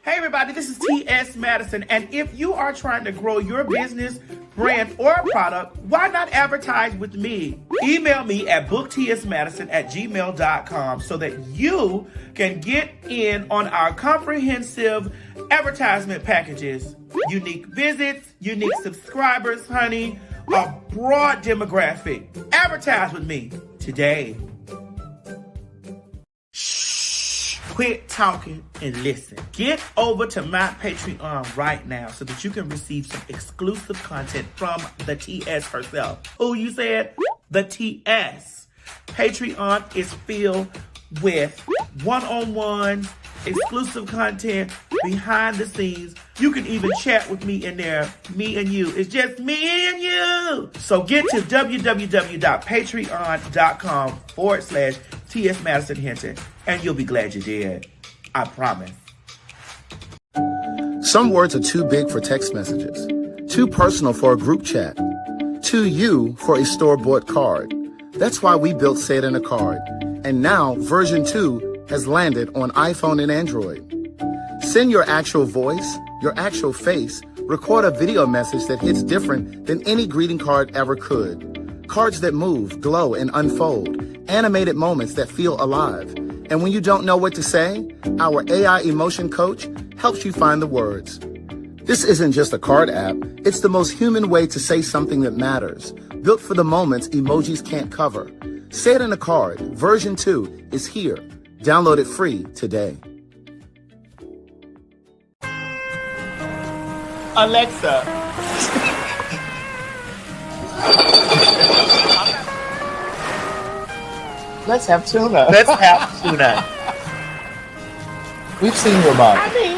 Hey everybody, this is T.S. Madison, and if you are trying to grow your business, brand, or product, why not advertise with me? Email me at booktsmadison@gmail.com so that you can get in on our comprehensive advertisement packages. Unique visits, unique subscribers, honey, a broad demographic. Advertise with me today. Quit talking and listen. Get over to my Patreon right now so that you can receive some exclusive content from the TS herself. Who you said? The TS. Patreon is filled with one-on-ones, exclusive content, behind the scenes. You can even chat with me in there, me and you. It's just me and you. So get to www.patreon.com/TS Madison Hinton, and you'll be glad you did. I promise. Some words are too big for text messages, too personal for a group chat, too you for a store-bought card. That's why we built Say It in a Card. And now version 2 has landed on iPhone and Android. Send your actual voice, your actual face, record a video message that hits different than any greeting card ever could. Cards that move, glow, and unfold. Animated moments that feel alive. And when you don't know what to say, our AI emotion coach helps you find the words. This isn't just a card app. It's the most human way to say something that matters. Built for the moments emojis can't cover. Say It in a Card. Version 2 is here. Download it free today. Alexa. Let's have tuna. Let's have tuna. We've seen your mom. I mean.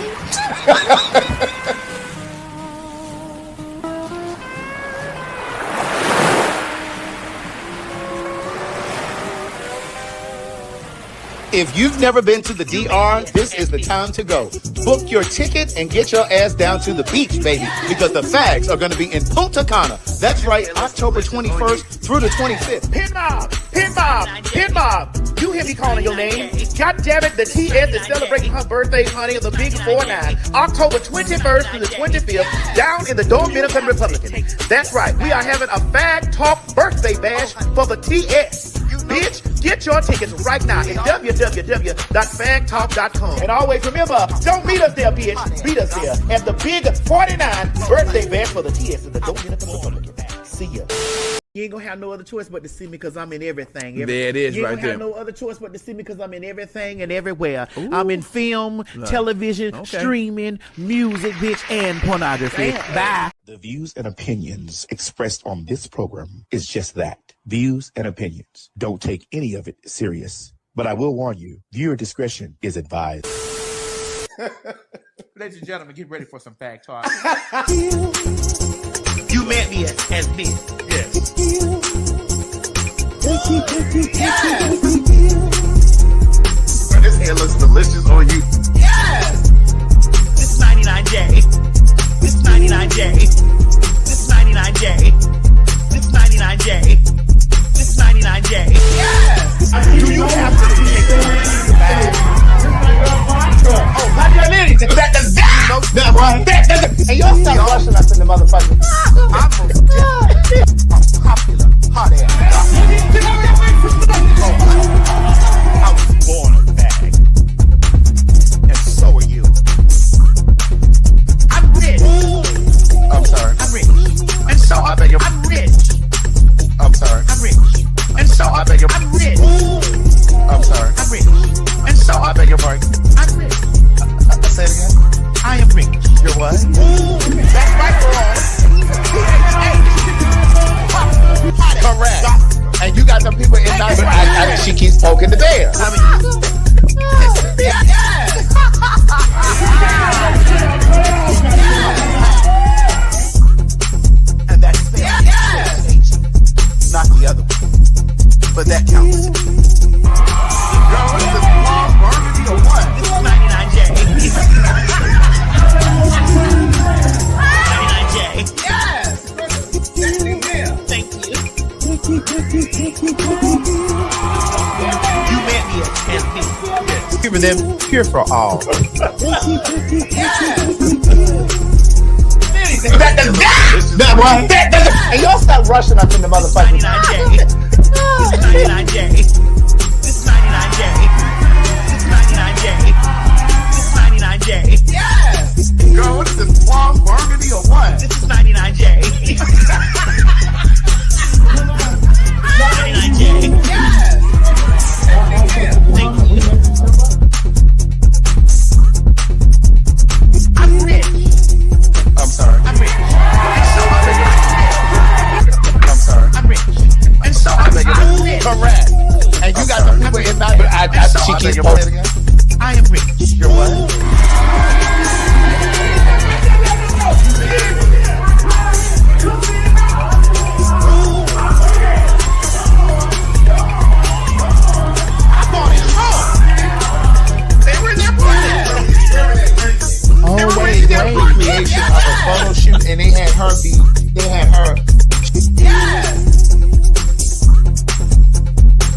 If you've never been to the DR, this is the time to go. Book your ticket and get your ass down to the beach, baby, because the Fags are going to be in Punta Cana. That's right, October 21st through the 25th. Pin mob! Pin mob! Pin mob! You hear me calling your name? God damn it, the TS is celebrating her birthday, honey, of the Big 4-9, October 21st through the 25th, down in the Dominican Republic. That's right, we are having a PhagTawlk birthday bash for the TS. Bitch, get your tickets right now at www.PhagTawlk.com. And always remember, don't meet us there, bitch. Meet us there at the Big 49 birthday bash for the TS in the Dominican Republic. See ya. You ain't gonna have no other choice but to see me because I'm in everything. There it is, you ain't right gonna have there. no other choice but to see me because I'm in everything and everywhere. Ooh. I'm in film, television, streaming, music, bitch, and pornography. Bye. The views and opinions expressed on this program is just that. Views and opinions. Don't take any of it serious. But I will warn you, viewer discretion is advised. Ladies and gentlemen, get ready for some fact talk. You met me as me. Yes. This hair looks delicious on you. Yes! This 99J. This 99J. This 99J. This 99J. This 99J. Yes! Do you have to take the bag? Oh, how did I live? That's right. Hey, y'all stop rushing us in the motherfucker. I'm popular, hot ass. I was born a bag, and so are you. I'm rich. I'm sorry. I'm rich, and so I bet you. I'm rich. I'm sorry. I'm rich, and so I bet you. I'm rich. I'm sorry. I'm rich, and so I bet you. I'm rich. Say it again. I am rich. You're what? That's right, Correct. And you got some people in that. She keeps poking the bear. I mean, and that's not the other one, but that counts. Girl, what is this long burgundy or what? This is 99J. 99J. Yes. Thank you. You met me as me. Yes. for them, pure for all. And y'all stop rushing up in the motherfucking. 99J. This is 99J. This is 99J. This is 99J. This is 99J. Yes. Girl, what is this? Plum, burgundy, or what? This is 99J. 99J. Yes. Thank you. I'm rich. I'm sorry. I'm rich. I'm sorry. I'm rich. And so I'm rich. Correct. And you got the people in that. She keeps posting again. I am rich. You're what? Creation of a photo shoot, and they had her be. They had her. Yes.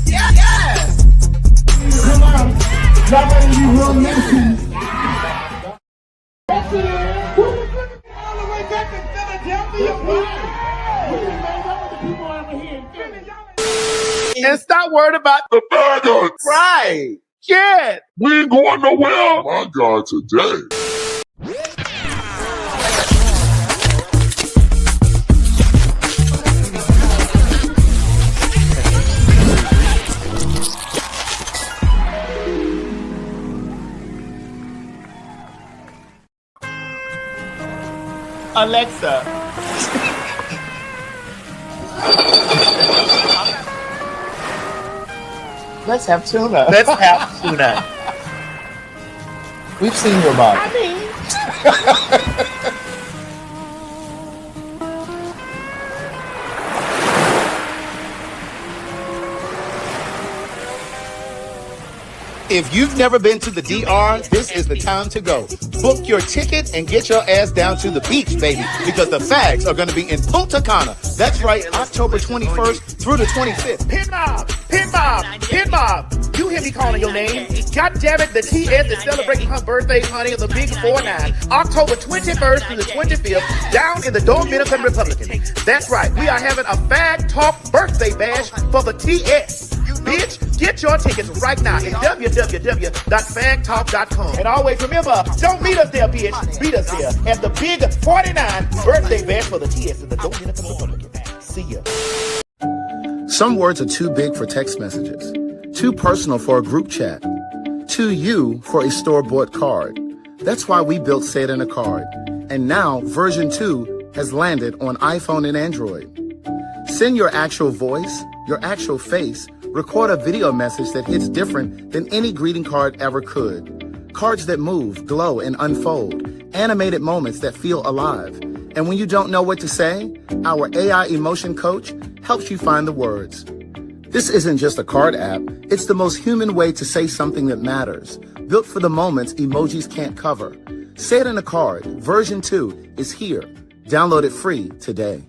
Yes. Come on, y'all better be real nasty. All the way back to Philadelphia. We just made up with the people over here in Philly. And stop worried about The faggots! right. Yeah. We ain't going nowhere! My God, today. Alexa. Let's have tuna. Let's have tuna. We've seen your body. If you've never been to the DR, this is the time to go. Book your ticket and get your ass down to the beach, baby, because the fags are going to be in Punta Cana. That's right, October 21st through the 25th. Pin mob! Pin mob! Pin mob! You hear me calling your name. God damn it, the TS is celebrating her birthday, honey, of the big 4-9, October 21st through the 25th, down in the Dominican Republic. That's right, we are having a PhagTawlk birthday bash for the TS. Bitch, get your tickets right now at www.phagtawlk.com. And always remember, don't meet us there, bitch. Meet us there at the big 49 birthday bash for the TS in the Dominican Republic. See ya. Some words are too big for text messages, too personal for a group chat, too you for a store-bought card. That's why we built Say It in a Card. And now version 2 has landed on iPhone and Android. Send your actual voice, your actual face, record a video message that hits different than any greeting card ever could. Cards that move, glow, and unfold. Animated moments that feel alive. And when you don't know what to say, our AI emotion coach helps you find the words. This isn't just a card app. It's the most human way to say something that matters. Built for the moments emojis can't cover. Say It in a Card, version 2 is here. Download it free today.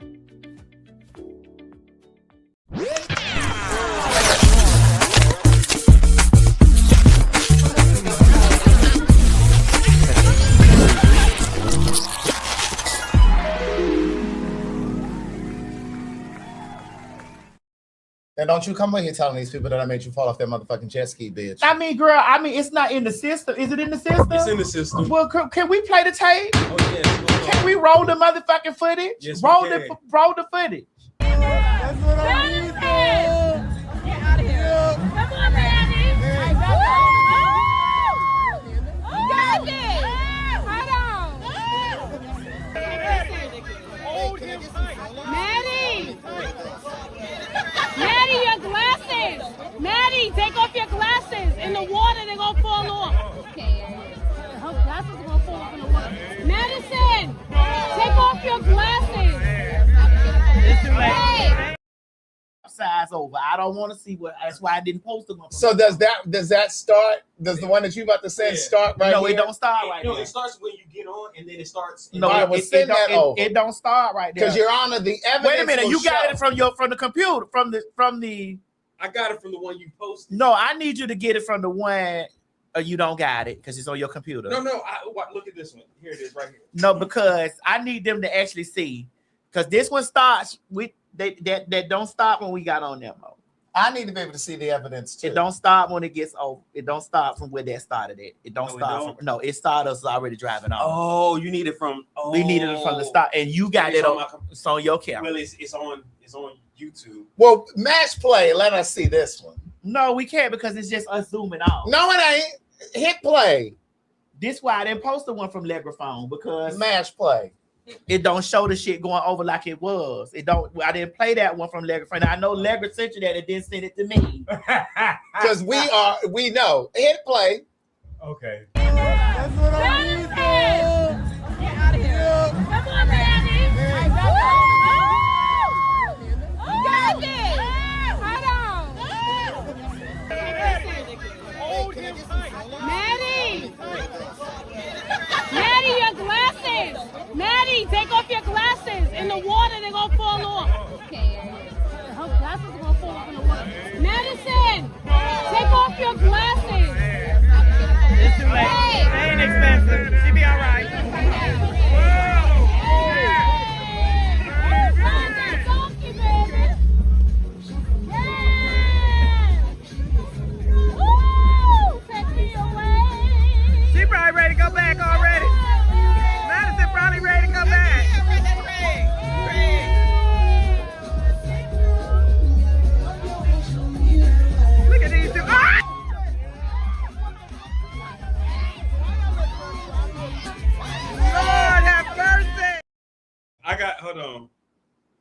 And don't you come in here telling these people that I made you fall off that motherfucking jet ski, bitch. I mean, girl, it's not in the system. Is it in the system? It's in the system. Well, can we play the tape? Oh, yes. Can we roll the motherfucking footage? Yes, we roll can. roll the footage. That's what I need. Get out of here. Come on, Randy. Maddie, your glasses. Maddie, take off your glasses. In the water, they're going to fall off. Her glasses are going to fall off in the water. Madison, take off your glasses. Hey. Size over. I don't want to see what. That's why I didn't post them. So does that start? Does the one that you about to send start right No, here? it don't start right No, there. it starts when you get on, and then it starts. No, Right, well, send that over. it don't start right there. Because Your Honor, the evidence. Wait a minute, will you got show. it from the computer from the. I got it from the one you posted. No, I need you to get it from the one You don't got it because it's on your computer. No. Look at this one. Here it is, right here. No, because I need them to actually see. Because this one starts with that don't stop when we got on them. I need to be able to see the evidence too. It don't stop when it gets over. It don't stop from where that started at. It don't stop. It started us already driving on. Oh, you need it from. Oh. We needed it from the start, and you got it on. It's on your camera. Well, it's on YouTube. Well, match play. Let us see this one. No, we can't because it's just us zooming out. No, it ain't. Hit play. This why I didn't post the one from Legraphone because match play. It don't show the shit going over like it was. It don't. I didn't play that one from Legraphone. I know Legra sent you that. It didn't send it to me because we know. Hit play. Okay. That's what I need. Get out of here. Come on, Manny. Got it. Maddie, your glasses. Maddie, take off your glasses. In the water, they're going to fall off. Her glasses are going to fall off in the water. Madison, take off your glasses. It's too late. Hey. They ain't expensive. She be all right. She probably ready to go back already. Madison probably ready to go back. Look at these two. Ah! Lord have mercy. Hold on.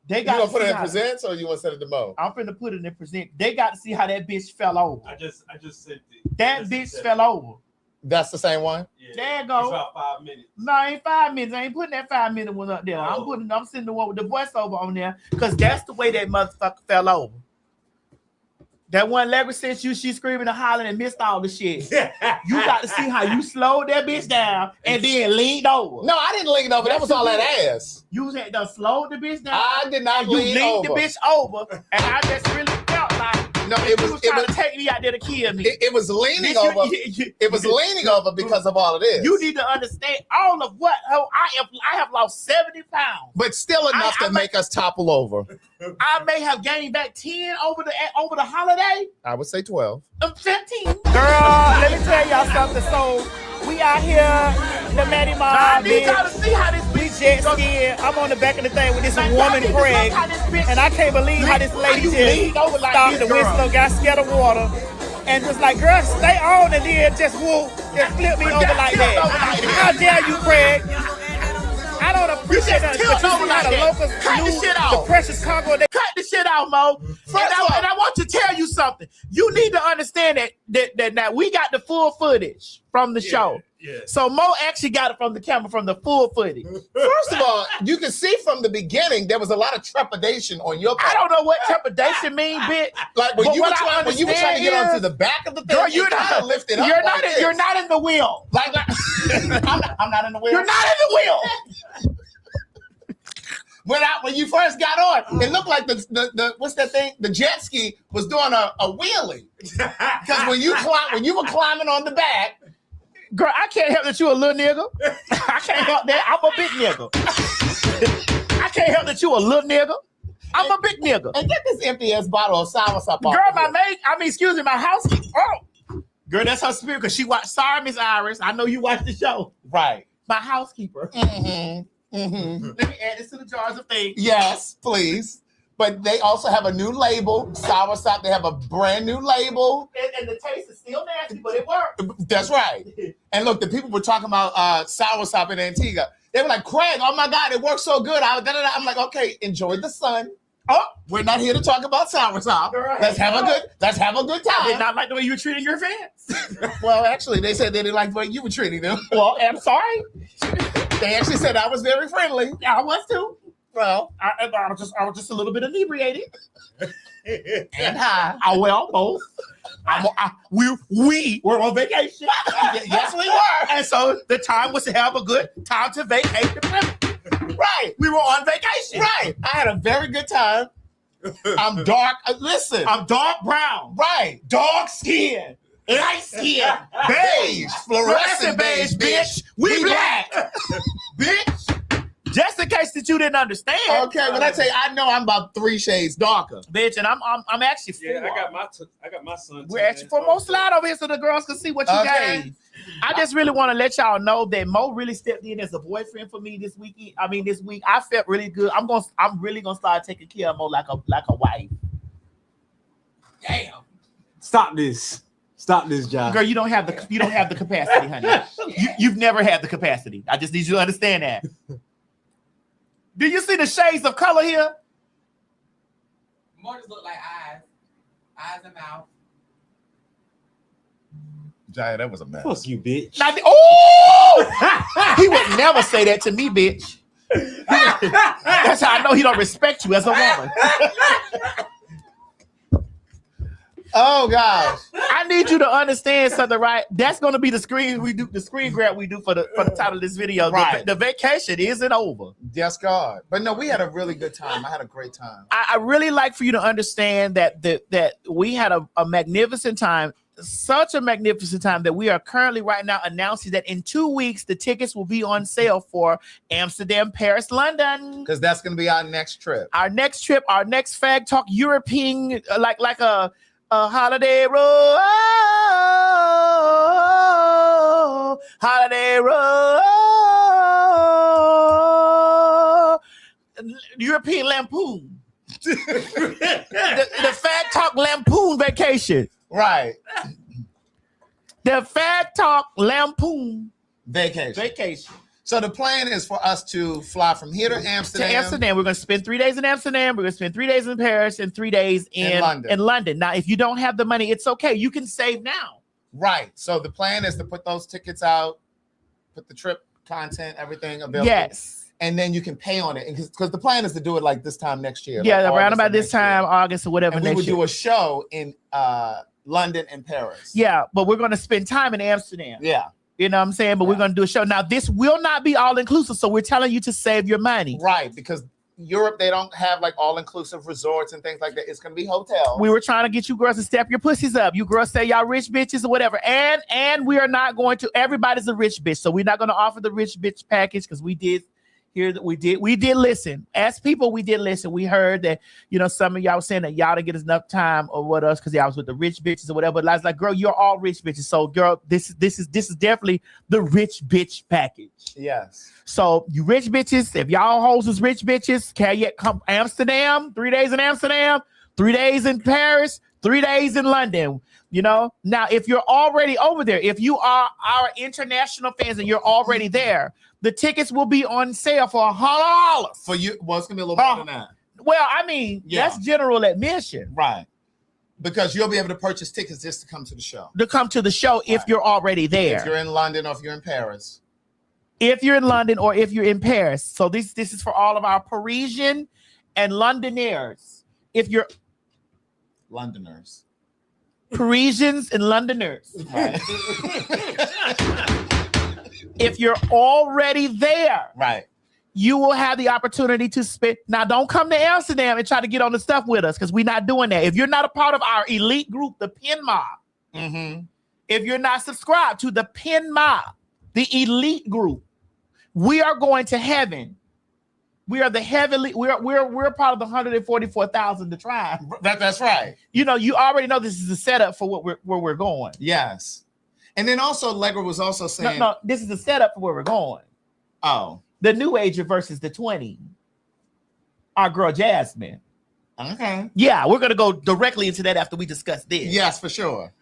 You gonna put it in presents or you want to send it to Mo? I'm finna put it in present. They got to see how that bitch fell over. I just sent it. That bitch fell over. That's the same one? Yeah. There you go. It's about 5 minutes. No, ain't 5 minutes. I ain't putting that 5 minute one up there. Oh. I'm sending the one with the voiceover on there because that's the way that motherfucker fell over. That one Legra sent you, she screaming and hollering and missed all the shit. You got to see how you slowed that bitch down and then leaned over. No, I didn't lean over. That was all that ass. You had to slow the bitch down. I did not you lean leaned over. the bitch over, and I just really felt like you was trying to take me out there to kill me. It was leaning over. It was leaning over because of all of this. You need to understand all of what I have lost 70 pounds. But still enough to make us topple over. I may have gained back 10 over the holiday. I would say 12. 15. Girl, let me tell y'all something. So we out here, the Maddie Mom. I need y'all to see how this bitch jet skiing. I'm on the back of the thing with this woman Craig, and I can't believe how this lady just stopped the whistle, got scared of water, and was like, girl, stay on, and then just whoop, just flip me over like that. How dare you, Craig? I don't appreciate that. But you see how the locals knew the precious cargo. They cut the shit out, Mo. And I want to tell you something. You need to understand that now we got the full footage from the show. Yeah. So Mo actually got it from the camera from the full footage. First of all, you can see from the beginning there was a lot of trepidation on your part. I don't know what trepidation means, bitch. Like when you were trying to get onto the back of the thing, girl, you're not lifted up. You're not in the wheel. I'm not in the wheel. You're not in the wheel. When you first got on, it looked like the what's that thing? The jet ski was doing a wheelie. Because when you were climbing on the back, girl, I can't help that you a little nigga. I can't help that. I'm a big nigga. I can't help that you a little nigga. I'm a big nigga. And get this empty ass bottle of sour sop off. Girl, my housekeeper. Oh, girl, that's her spirit because she watched. Sorry, Miss Iris. I know you watched the show. Right. My housekeeper. Mm-hmm. Mm-hmm. Let me add this to the jars of things. Yes, please. But they also have a new label, sour sop. They have a brand new label. And the taste is still nasty, but it worked. That's right. And look, the people were talking about sour sop in Antigua. They were like, Craig, oh my God, it works so good. I'm like, okay, enjoy the sun. Oh, we're not here to talk about sour sop. Let's have a good time. I did not like the way you were treating your fans. Well, actually, they said they didn't like the way you were treating them. Well, I'm sorry. They actually said I was very friendly. Yeah, I was too. Well, I was just a little bit inebriated. And high. Well, both. We were on vacation. Yes, we were. And so the time was to have a good time to vacate the premise. Right. We were on vacation. Right. I had a very good time. I'm dark. Listen. I'm dark brown. Right. Dark skin. light skin, Beige, fluorescent beige, bitch. We black. bitch. Just in case that you didn't understand. Okay, when I tell you, I know I'm about 3 shades darker. Bitch, and I'm actually 4. Yeah, I got my son. We're actually 4. Mo, slide over here so the girls can see what you gave. I just really want to let y'all know that Mo really stepped in as a boyfriend for me this week. This week I felt really good. I'm really gonna start taking care of Mo like a wife. Damn. Stop this, John. Girl, you don't have the capacity, honey. You've never had the capacity. I just need you to understand that. Do you see the shades of color here? More just look like eyes and mouth. Jaya, that was a mess. Fuck you, bitch. Oh! He would never say that to me, bitch. That's how I know he don't respect you as a woman. Oh gosh. I need you to understand something, right? That's gonna be the screen grab we do for the title of this video. Right. The vacation isn't over. Yes, God. But no, we had a really good time. I had a great time. I really like for you to understand that we had a magnificent time. Such a magnificent time that we are currently right now announcing that in 2 weeks the tickets will be on sale for Amsterdam, Paris, London. Because that's going to be our next trip. Our next PhagTawlk European, like a holiday road, European Lampoon. the PhagTawlk Lampoon vacation. Right. The PhagTawlk Lampoon Vacation. So the plan is for us to fly from here to Amsterdam. We're going to spend 3 days in Amsterdam. We're going to spend 3 days in Paris and 3 days in London. Now, if you don't have the money, it's okay. You can save now. Right. So the plan is to put those tickets out, put the trip content, everything available. Yes. And then you can pay on it. Because the plan is to do it like this time next year. Yeah, like around about this time, August or whatever. And we would do a show in London and Paris. Yeah, but we're going to spend time in Amsterdam. Yeah. You know what I'm saying? But we're going to do a show. Now, this will not be all-inclusive, so we're telling you to save your money. Right, because Europe, they don't have like all-inclusive resorts and things like that. It's going to be hotels. We were trying to get you girls to step your pussies up. You girls say y'all rich bitches or whatever. And we are not going to, everybody's a rich bitch, so we're not going to offer the rich bitch package because we did hear that we did listen. As people, we did listen. We heard that, some of y'all was saying that y'all didn't get enough time or what else because y'all was with the rich bitches or whatever. But I was like, girl, you're all rich bitches. So, girl, this is definitely the rich bitch package. Yes. So, you rich bitches, if y'all hoes is rich bitches, can you come Amsterdam, 3 days in Amsterdam, 3 days in Paris, 3 days in London. Now, if you're already over there, if you are our international fans and you're already there, the tickets will be on sale for $100. For you, well, it's going to be a little more than that. Well, that's general admission. Right. Because you'll be able to purchase tickets just to come to the show. If you're already there. If you're in London or if you're in Paris. If you're in London or if you're in Paris. So this is for all of our Parisian and Londonaires. If you're... Londoners. Parisians and Londoners. Right. If you're already there, right, you will have the opportunity to spend. Now, don't come to Amsterdam and try to get on the stuff with us because we're not doing that. If you're not a part of our elite group, the Pin Mob, if you're not subscribed to the Pin Mob, the elite group, we are going to heaven. We are the heavenly. We're part of the 144,000 to try. That's right. You already know this is a setup for where we're going. Yes. And then also, Allegra was also saying... No, this is the setup for where we're going. Oh. The new ager versus the 20. Our girl, Jasmine. Okay. Yeah, we're going to go directly into that after we discuss this. Yes, for sure.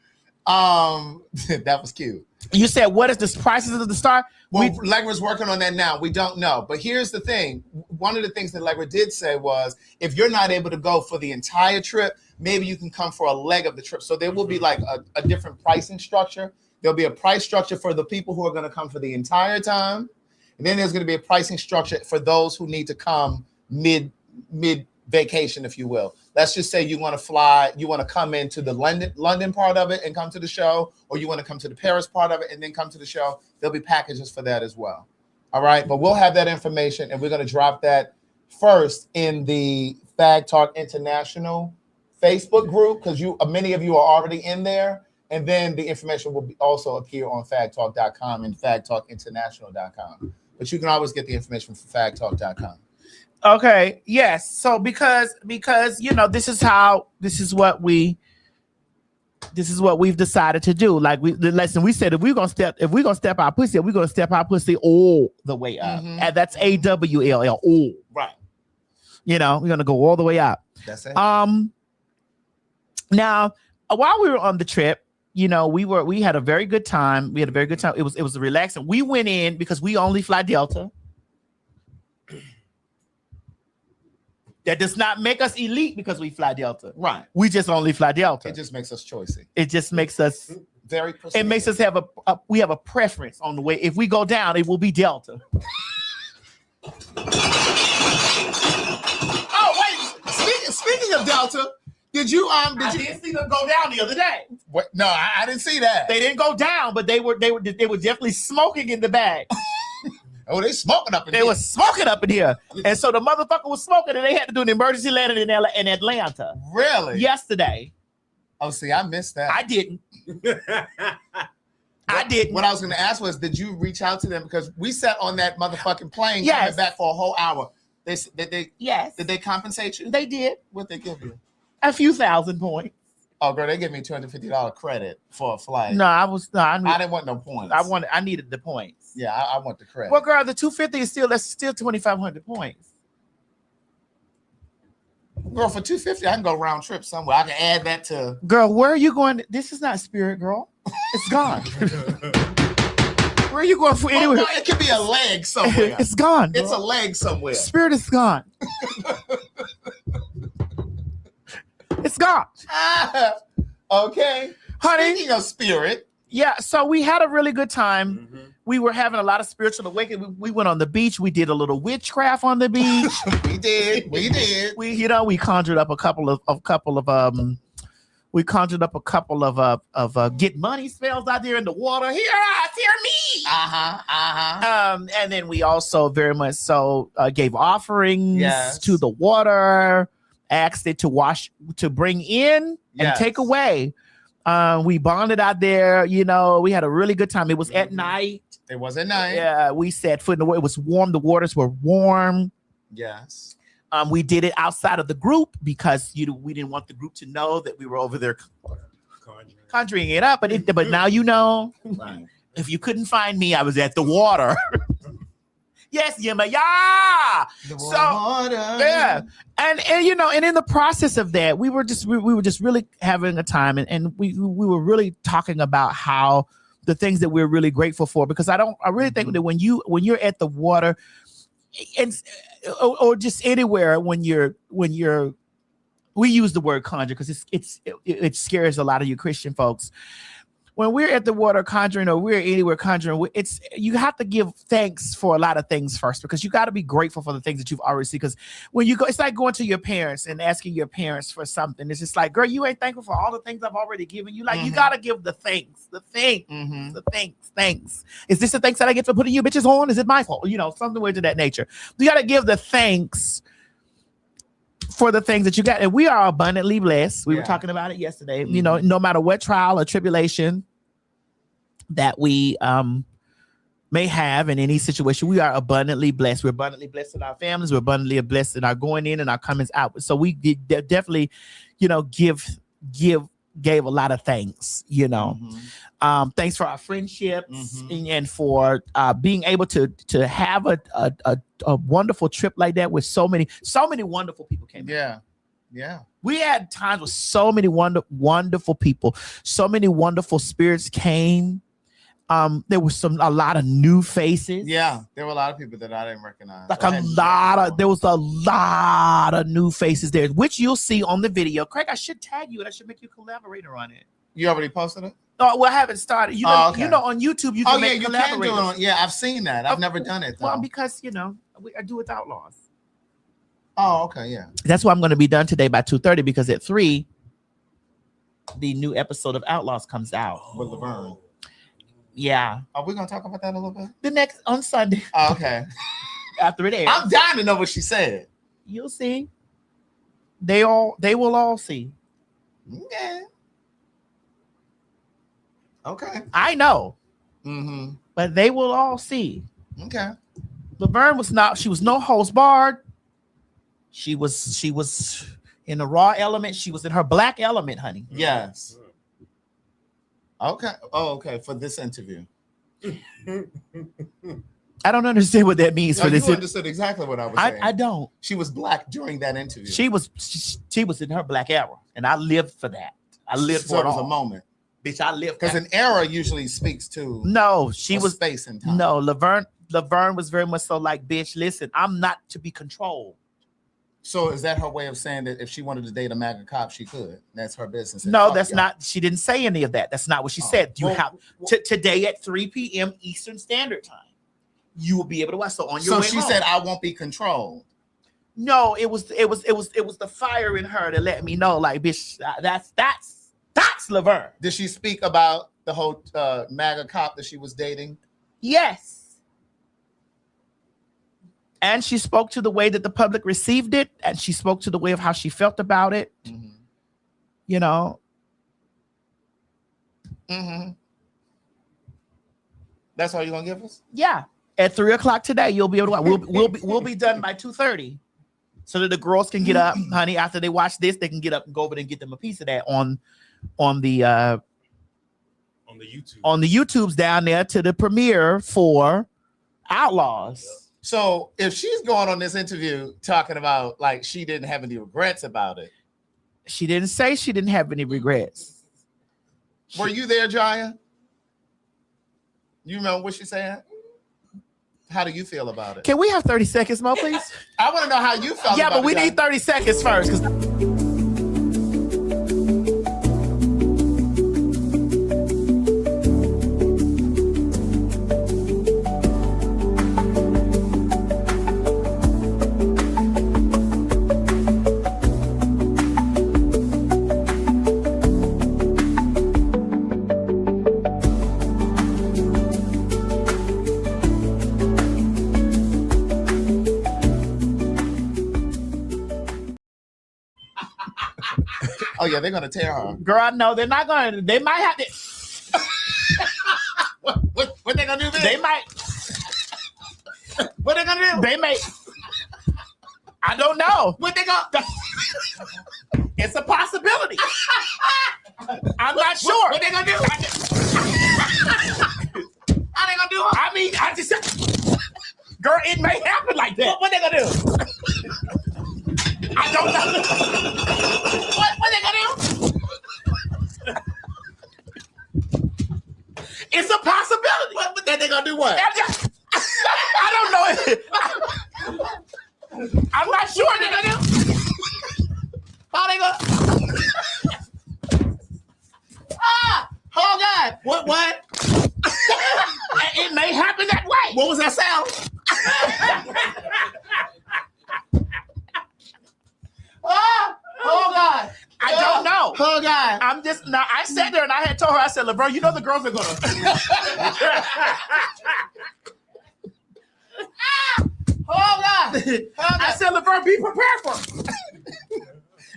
That was cute. You said, what is the prices of the star? Well, Allegra's working on that now. We don't know. But here's the thing. One of the things that Allegra did say was, if you're not able to go for the entire trip, maybe you can come for a leg of the trip. So there will be like a different pricing structure. There'll be a price structure for the people who are going to come for the entire time. And then there's going to be a pricing structure for those who need to come mid vacation, if you will. Let's just say you want to fly, you want to come into the London part of it and come to the show, or you want to come to the Paris part of it and then come to the show. There'll be packages for that as well. All right. But we'll have that information and we're going to drop that first in the PhagTawlk International Facebook group because many of you are already in there. And then the information will also appear on PhagTawlk.com and PhagTawlkInternational.com. But you can always get the information from PhagTawlk.com. Okay. Yes. So because this is what we've decided to do. Like we said, if we're gonna step our pussy, we're gonna step our pussy all the way up. And that's AWLL, all. Right. We're gonna go all the way up. That's it. Now, while we were on the trip, we had a very good time. We had a very good time. It was relaxing. We went in because we only fly Delta. That does not make us elite because we fly Delta. Right. We just only fly Delta. It just makes us choicey. It just makes us very. It makes us have we have a preference on the way. If we go down, it will be Delta. Oh wait! Speaking of Delta, did you I did see them go down the other day. What? No, I didn't see that. They didn't go down, but they were definitely smoking in the bag. Oh, they smoking up in here. They were smoking up in here. And so the motherfucker was smoking and they had to do an emergency landing in Atlanta. Really? Yesterday. Oh, see, I missed that. I didn't. I didn't. What I was going to ask was, did you reach out to them? Because we sat on that motherfucking plane coming back for a whole hour. Yes. Did they compensate you? They did. What'd they give you? A few thousand points. Oh, girl, they gave me $250 credit for a flight. No, I didn't want no points. I needed the points. Yeah, I want the credit. Well, girl, the 250 is still 2,500 points. Girl, for 250, I can go round trip somewhere. I can add that to. Girl, where are you going? This is not Spirit, girl. It's gone. Where are you going for anywhere? Oh, no, it could be a leg somewhere. It's gone. It's a leg somewhere. Spirit is gone. It's gone. Okay. Honey. Speaking of Spirit. Yeah, so we had a really good time. Mm-hmm. We were having a lot of spiritual awakening. We went on the beach. We did a little witchcraft on the beach. We did. We conjured up a couple of get money spells out there in the water. Hear us, hear me. And then we also very much so gave offerings to the water, asked it to bring in and take away. We bonded out there, we had a really good time. It was at night. It was at night. Yeah, we set foot in the water. It was warm. The waters were warm. Yes. We did it outside of the group because we didn't want the group to know that we were over there conjuring it up. But now you know. Right. If you couldn't find me, I was at the water. Yes, Yema, yeah. Water. Yeah, and in the process of that, we were just really having a time, and we were really talking about how the things that we're really grateful for. Because I really think that when you're at the water, and or just anywhere when you're we use the word conjure because it scares a lot of you Christian folks. When we're at the water conjuring or we're anywhere conjuring, you have to give thanks for a lot of things first because you got to be grateful for the things that you've already seen. Because when you go, it's like going to your parents and asking your parents for something. It's just like, girl, you ain't thankful for all the things I've already given you. Like, you got to give the thanks, the thanks. Is this the thanks that I get for putting you bitches on? Is it my fault? Something weird to that nature. You got to give the thanks for the things that you got. And we are abundantly blessed. We were talking about it yesterday. No matter what trial or tribulation that we may have in any situation, we are abundantly blessed. We're abundantly blessed in our families. We're abundantly blessed in our going in and our comings out. So we definitely, gave a lot of thanks, thanks for our friendships and for being able to have a wonderful trip like that with so many wonderful people came in. Yeah. We had times with so many wonderful people, so many wonderful spirits came. There was a lot of new faces. Yeah, there were a lot of people that I didn't recognize. There was a lot of new faces there, which you'll see on the video. Craig, I should tag you and I should make you a collaborator on it. You already posted it? Oh, well, I haven't started. On YouTube, you can make collaborators. Can do it yeah, I've seen that. I've never done it, though. Well, because, I do with Outlaws. Oh, okay, yeah. That's why I'm going to be done today by 2:30 because at 3, the new episode of Outlaws comes out. With Laverne. Yeah. Are we going to talk about that a little bit? The next, on Sunday. Oh, okay. After it airs. I'm dying to know what she said. You'll see. They will all see. Okay. Okay. I know. Mm-hmm. But they will all see. Okay. Laverne was not, she was no holds barred. She was in the raw element. She was in her black element, honey. Yes. Okay. Oh, okay. For this interview. I don't understand what that means No, for this. You understood exactly what I was saying. I don't. She was black during that interview. She was in her black era, and I lived for that. I lived so for it was all. a moment. Bitch, I lived because an era usually speaks to she was space and time. No, Laverne was very much so like, bitch, listen, I'm not to be controlled. So is that her way of saying that if she wanted to date a MAGA cop, she could? That's her business. No, that's not. She didn't say any of that. That's not what she said. You have today at 3 p.m. Eastern Standard Time. You will be able to watch. So on your way So she said, "I won't be controlled." No, it was the fire in her to let me know, like, bitch, that's Laverne. Did she speak about the whole MAGA cop that she was dating? Yes. And she spoke to the way that the public received it, and she spoke to the way of how she felt about it. Mm-hmm. You know. Mm-hmm. That's all you're gonna give us? Yeah. At 3:00 today, you'll be able to watch. We'll be done by 2:30, so that the girls can get up, honey. After they watch this, they can get up and go over there and get them a piece of that on the YouTubes down there to the premiere for Outlaws. Yep. So if she's going on this interview talking about like she didn't have any regrets about it, she didn't say she didn't have any regrets. Were you there, Jaya? You remember what she said? How do you feel about it? Can we have 30 seconds more, please? I want to know how you felt. Yeah, about but we Jaya. need 30 seconds first. Oh yeah, they're gonna tear her. Girl, no, they're not gonna. They might have to. What they gonna do? Then? They might. What they gonna do? They may. I don't know. What they gonna? It's a possibility. I'm not sure. What they gonna do? How they gonna do it? I mean, I just. Girl, it may happen like that. What they gonna do? I don't know. What they gonna do? It's a possibility. What they gonna do? What? I don't know. I'm not sure what they're gonna do. How they gonna? Oh God! What? It may happen that way. What was that sound? Oh God! I don't know. Oh God! I'm just now. I sat there and I had told her. I said, "LeBron, you know the girls are gonna." Oh God! I said, "LeBron, be prepared for it."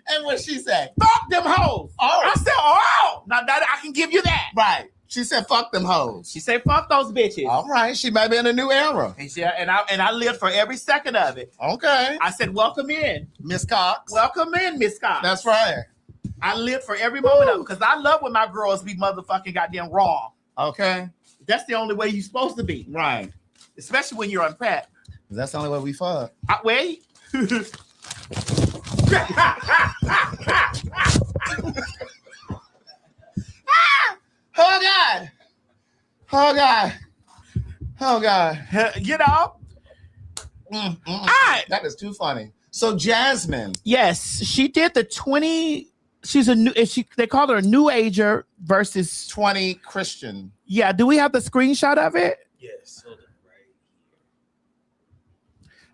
And what she said? Fuck them hoes. Oh. I said, "Oh, now that I can give you that." Right. She said, "Fuck them hoes." She said, "Fuck those bitches." All right. She might be in a new era. And I lived for every second of it. Okay. I said, "Welcome in, Miss Cox." welcome in, Miss Scott." That's right. I lived for every moment of it because I love when my girls be motherfucking goddamn wrong. Okay. That's the only way you're supposed to be, Right. especially when you're unprepped. That's the only way we fuck. Wait. Oh God. Oh God. Oh God. You know. All right. That is too funny. So Jasmine. Yes, she did the 20. She's a new. They call her a new ager versus 20 Christian. Yeah. Do we have the screenshot of it? Yes. Hold on, right.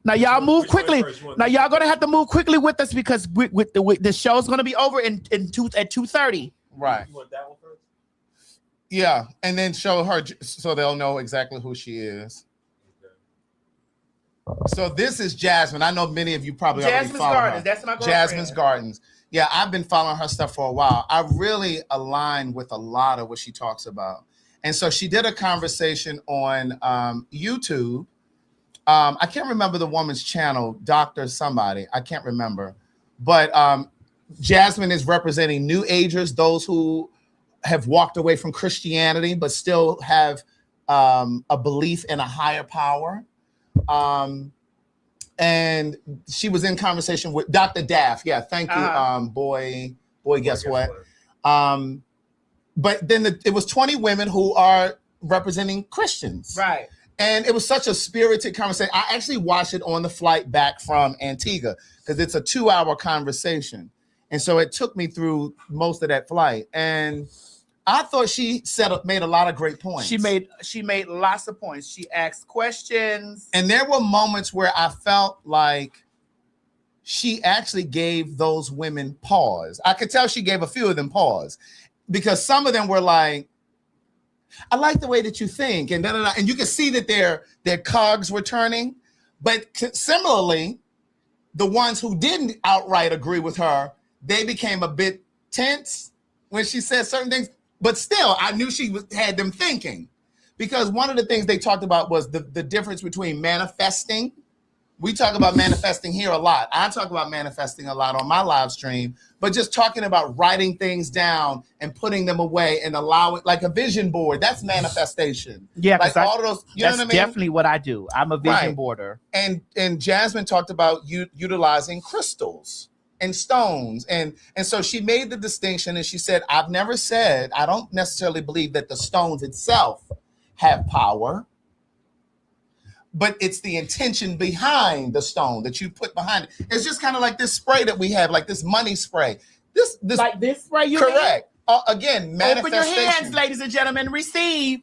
Now y'all move Which one quickly. first? Now y'all gonna have to move quickly with us because the show's gonna be over at 2:30. Right. You want that one first? Yeah. And then show her so they'll know exactly who she is. So this is Jasmine. I know many of you probably Jasmine's already follow Gardens. her. That's my girlfriend. Jasmine's Gardens. Yeah, I've been following her stuff for a while. I really align with a lot of what she talks about. And so she did a conversation on YouTube. I can't remember the woman's channel, Dr. somebody. I can't remember. But Jasmine is representing New Agers, those who have walked away from Christianity, but still have a belief in a higher power. And she was in conversation with Dr. Daff. Yeah, thank you, boy, guess what? But then it was 20 women who are representing Christians. Right. And it was such a spirited conversation. I actually watched it on the flight back from Antigua because it's a 2-hour conversation. And so it took me through most of that flight. And I thought she made a lot of great points. She made lots of points. She asked questions. And there were moments where I felt like she actually gave those women pause. I could tell she gave a few of them pause because some of them were like, I like the way that you think. And and you could see that their cogs were turning. But similarly, the ones who didn't outright agree with her, they became a bit tense when she said certain things. But still, I knew she had them thinking, because one of the things they talked about was the difference between manifesting. We talk about manifesting here a lot. I talk about manifesting a lot on my live stream, but just talking about writing things down and putting them away and allowing, like a vision board, that's manifestation. Yeah, like all of those, you know what I mean? Definitely what I do. I'm a vision boarder. And Jasmine talked about utilizing crystals and stones. And so she made the distinction and she said, I don't necessarily believe that the stones itself have power, but it's the intention behind the stone that you put behind it. It's just kind of like this spray that we have, like this money spray. This like this spray, you correct. Again, manifestation. Open your hands, ladies and gentlemen, receive.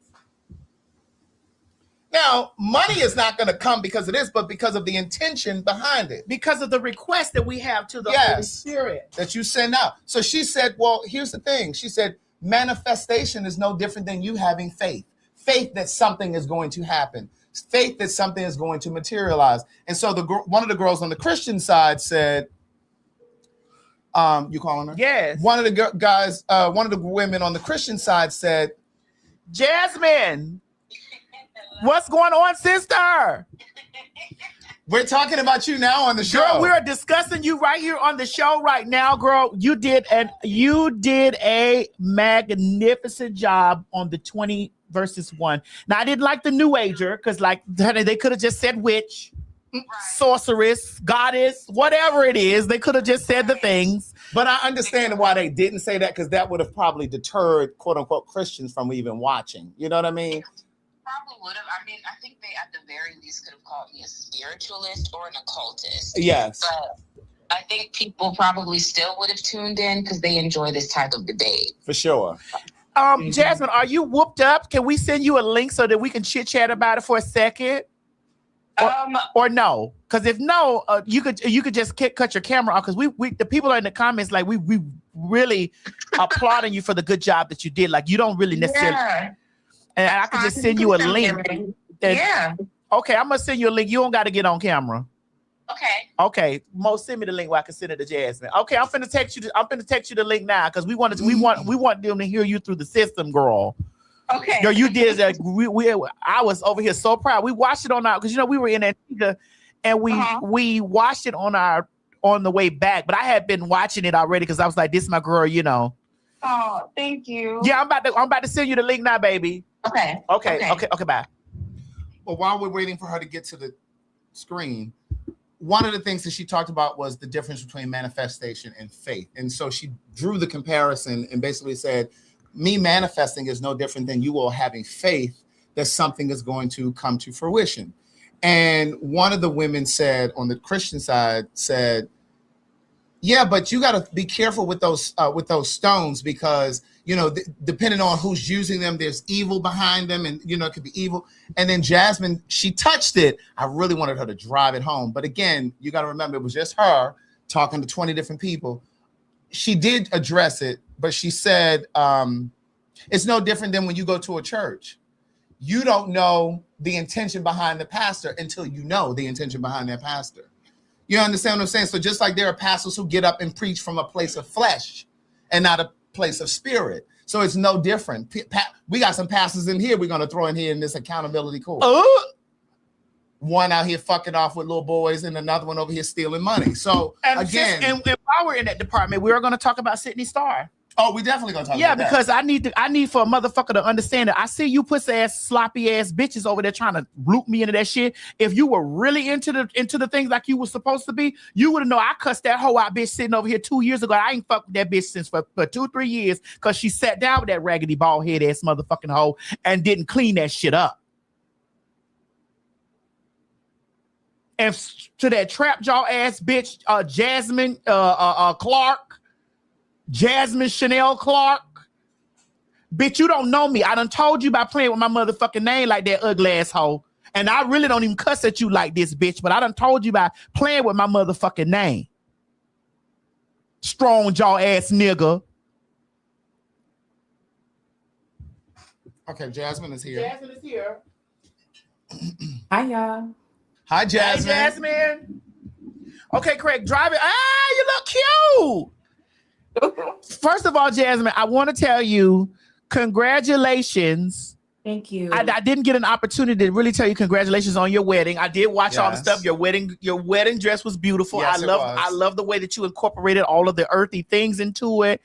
Now, money is not going to come because of this, but because of the intention behind it. Because of the request that we have to the Holy Spirit. That you send out. So she said, well, here's the thing. She said, manifestation is no different than you having faith. Faith that something is going to happen. Faith that something is going to materialize. And so one of the girls on the Christian side said, you calling her? Yes. One of the guys, one of the women on the Christian side said, Jasmine, what's going on, sister? We're talking about you now on the show. Girl, we are discussing you right here on the show right now, girl. You did a magnificent job on the 20 versus 1. Now, I didn't like the New Ager because, like, they could have just said witch, sorceress, goddess, whatever it is. They could have just said the things. But I understand why they didn't say that, because that would have probably deterred, quote unquote, Christians from even watching. You know what I mean? Probably would have. I mean, I think they at the very least could have called me a spiritualist or an occultist. Yes. But I think people probably still would have tuned in because they enjoy this type of debate. For sure. Jasmine, are you whooped up? Can we send you a link so that we can chit chat about it for a second? Or no? Because if no, you could just cut your camera off, because we the people are in the comments like we really applauding you for the good job that you did. Like, you don't really necessarily. Yeah. And I could just send you a link. Yeah. Okay, I'm gonna send you a link. You don't got to get on camera. Okay. Okay, Mo, send me the link where I can send it to Jasmine. Okay, I'm finna text you the link now, because we want them to hear you through the system, girl. Okay. Yo, you did that. I was over here so proud. We watched it on our, because we were in Antigua, and we watched it on the way back. But I had been watching it already because I was like, this is my girl, Oh, thank you. Yeah, I'm about to send you the link now, baby. Okay. Okay, bye. Well, while we're waiting for her to get to the screen, one of the things that she talked about was the difference between manifestation and faith. And so she drew the comparison and basically said, me manifesting is no different than you all having faith that something is going to come to fruition. And one of the women said, on the Christian side, said, yeah, but you got to be careful with those stones, because depending on who's using them, there's evil behind them, and it could be evil. And then Jasmine, she touched it. I really wanted her to drive it home, but again, you got to remember, it was just her talking to 20 different people. She did address it, but she said it's no different than when you go to a church. You don't know the intention behind the pastor until you know the intention behind that pastor. You understand what I'm saying? So just like there are pastors who get up and preach from a place of flesh and not a place of spirit. So it's no different. We got some pastors in here we're going to throw in here in this accountability course. One out here fucking off with little boys and another one over here stealing money. So again, and while we're in that department, we are going to talk about Sydney Starr. Oh, we definitely gonna talk about that. Because I need for a motherfucker to understand that I see you pussy ass sloppy ass bitches over there trying to loop me into that shit. If you were really into the things like you were supposed to be, you would have known I cussed that hoe out bitch sitting over here 2 years ago. I ain't fucked with that bitch since for 2-3 years because she sat down with that raggedy bald head ass motherfucking hoe and didn't clean that shit up. And to that trap jaw ass bitch, Jasmine Clark. Jasmine Chanel Clark. Bitch, you don't know me. I done told you about playing with my motherfucking name like that ugly asshole. And I really don't even cuss at you like this, bitch. But I done told you about playing with my motherfucking name. Strong jaw ass nigga. Okay, Jasmine is here. Jasmine is here. Hi, y'all. Hi, Jasmine. Hey, Jasmine. Okay, Craig, drive it. You look cute. First of all, Jasmine, I want to tell you congratulations. Thank you. I didn't get an opportunity to really tell you congratulations on your wedding. I did watch all the stuff. Your wedding dress was beautiful. Yes, I love the way that you incorporated all of the earthy things into it.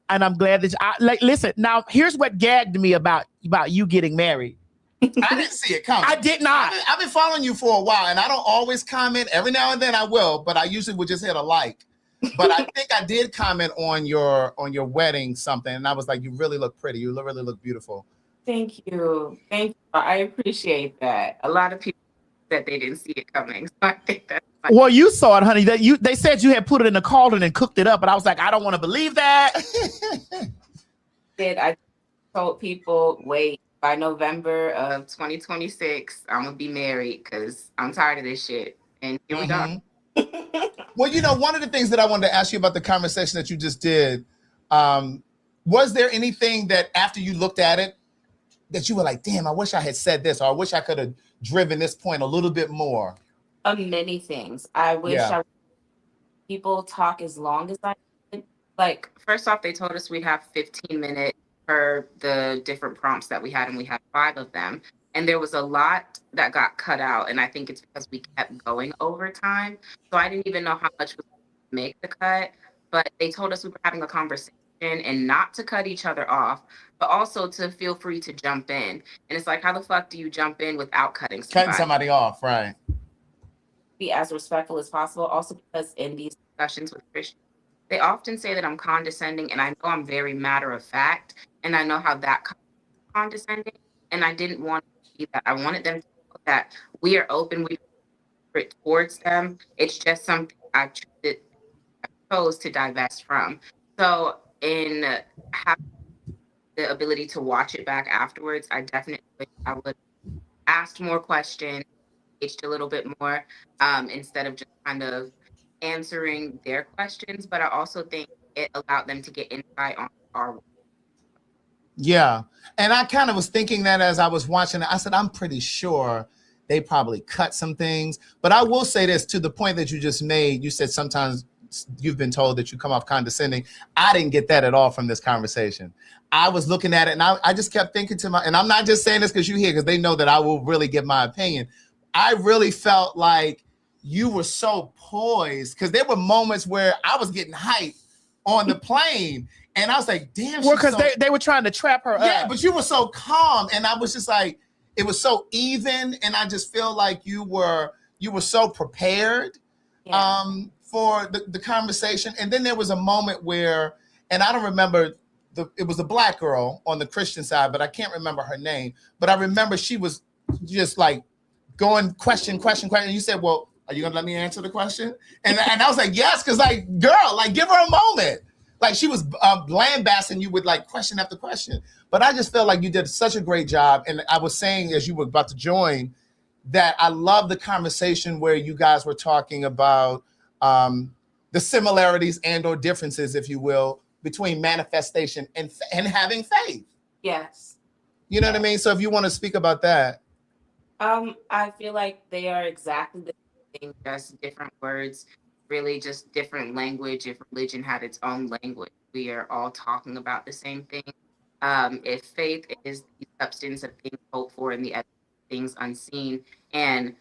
And I'm glad that listen, now here's what gagged me about you getting married. I didn't see it coming. I did not. I've been following you for a while, and I don't always comment. Every now and then I will, but I usually would just hit a like. But I think I did comment on your wedding something, and I was like, you really look pretty. You really look beautiful. Thank you. I appreciate that. A lot of people said they didn't see it coming, so I think that's fine. Well, you saw it, honey. They said you had put it in the cauldron and cooked it up, but I was like, I don't want to believe that. I told people, wait, by November of 2026, I'm gonna be married because I'm tired of this shit. And here we go. Well, one of the things that I wanted to ask you about the conversation that you just did, was there anything that after you looked at it that you were like, damn, I wish I had said this, or I wish I could have driven this point a little bit more? Many things. I wish people talk as long as I did. Like, first off, they told us we'd have 15 minutes per the different prompts that we had, and we had 5 of them. And there was a lot that got cut out, and I think it's because we kept going over time. So I didn't even know how much was going to make the cut, but they told us we were having a conversation and not to cut each other off, but also to feel free to jump in. And it's like, how the fuck do you jump in without cutting somebody off, right? Be as respectful as possible. Also, because in these discussions with Christians, they often say that I'm condescending, and I know I'm very matter of fact, and I know how that condescending, and I didn't want that. I wanted them to know that we are open, we are towards them. It's just something I chose to divest from. So in having the ability to watch it back afterwards, I definitely wish I would have asked more questions, engaged a little bit more, instead of just kind of answering their questions. But I also think it allowed them to get insight on our work. Yeah. And I kind of was thinking that as I was watching it. I said, I'm pretty sure they probably cut some things. But I will say this, to the point that you just made. You said sometimes you've been told that you come off condescending. I didn't get that at all from this conversation. I was looking at it, and I just kept thinking and I'm not just saying this because you're here, because they know that I will really give my opinion. I really felt like you were so poised, because there were moments where I was getting hyped on the plane. And I was like, damn. Well, because they were trying to trap her up. Yeah, but you were so calm. And I was just like, it was so even. And I just feel like you were so prepared for the conversation. And then there was a moment where, and I don't remember, it was a black girl on the Christian side, but I can't remember her name. But I remember she was just like going question. And you said, well, are you going to let me answer the question? And I was like, yes, because like, girl, like give her a moment. Like she was lambasting you with like question after question. But I just felt like you did such a great job. And I was saying, as you were about to join, that I love the conversation where you guys were talking about the similarities and or differences, if you will, between manifestation and having faith. Yes. You know what I mean? So if you want to speak about that. I feel like they are exactly the same, just different words. Really just different language. If religion had its own language, we are all talking about the same thing. If faith is the substance of things hoped for and the evidence of things unseen, and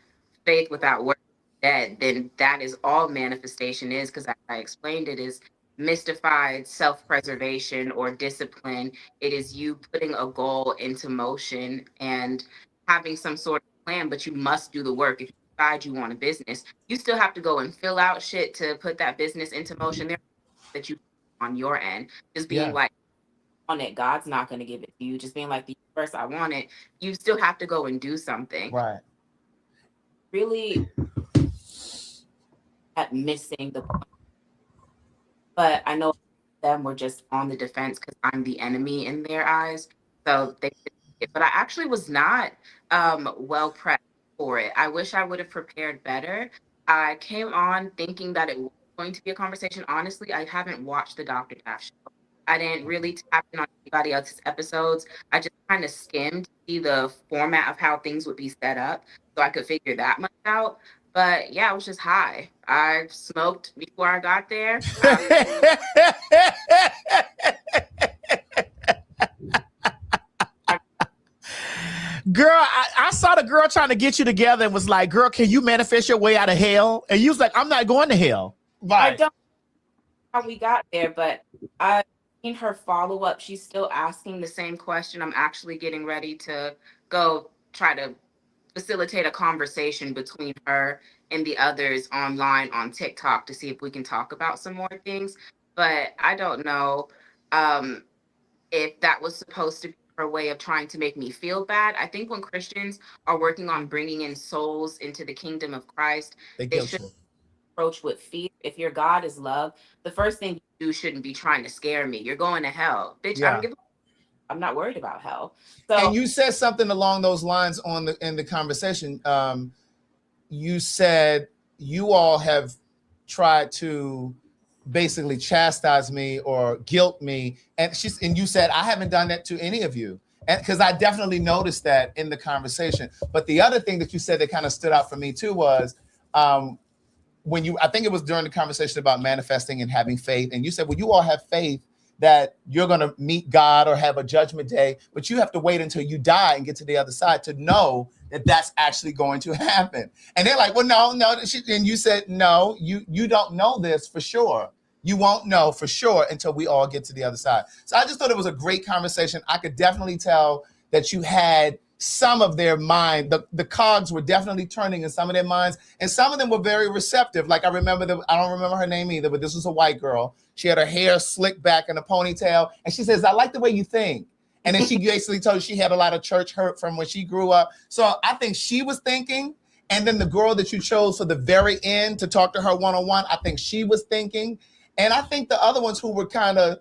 faith without works is dead, then that is all manifestation is, because I explained it is mystified self-preservation or discipline. It is you putting a goal into motion and having some sort of plan, but you must do the work. If you decide you want a business, you still have to go and fill out shit to put that business into motion. There that you on your end, just being like on it, God's not going to give it to you. Just being like, the universe, I want it. You still have to go and do something. Right. Really at missing the point. But I know them were just on the defense because I'm the enemy in their eyes. So they did it. But I actually was not well prepped for it. I wish I would have prepared better. I came on thinking that it was going to be a conversation. Honestly, I haven't watched the Dr. Dash show. I didn't really tap in on anybody else's episodes. I just kind of skimmed to see the format of how things would be set up so I could figure that much out. But yeah, I was just high. I smoked before I got there. Girl, I saw the girl trying to get you together and was like, girl, can you manifest your way out of hell? And you was like, I'm not going to hell. Right. I don't know how we got there, but in her follow-up, she's still asking the same question. I'm actually getting ready to go try to facilitate a conversation between her and the others online on TikTok to see if we can talk about some more things. But I don't know if that was supposed to be her way of trying to make me feel bad. I think when Christians are working on bringing in souls into the kingdom of Christ, they should approach with fear. If your God is love, the first thing you do shouldn't be trying to scare me. You're going to hell. Bitch, Yeah. I'm not worried about hell. So, and you said something along those lines in the conversation. You said you all have tried to basically chastise me or guilt me, and you said I haven't done that to any of you, and because I definitely noticed that in the conversation. But the other thing that you said that kind of stood out for me too was when I think it was during the conversation about manifesting and having faith, and you said, well, you all have faith that you're going to meet God or have a judgment day, but you have to wait until you die and get to the other side to know that that's actually going to happen. And they're like, well, no. And you said, no, you don't know this for sure. You won't know for sure until we all get to the other side. So I just thought it was a great conversation. I could definitely tell that you had some of their mind, the cogs were definitely turning in some of their minds, and some of them were very receptive. Like I don't remember her name either, but this was a white girl. She had her hair slicked back in a ponytail, and she says, I like the way you think. And then she basically told you she had a lot of church hurt from when she grew up. So I think she was thinking, and then the girl that you chose for the very end to talk to her one-on-one, I think she was thinking. And I think the other ones who were kind of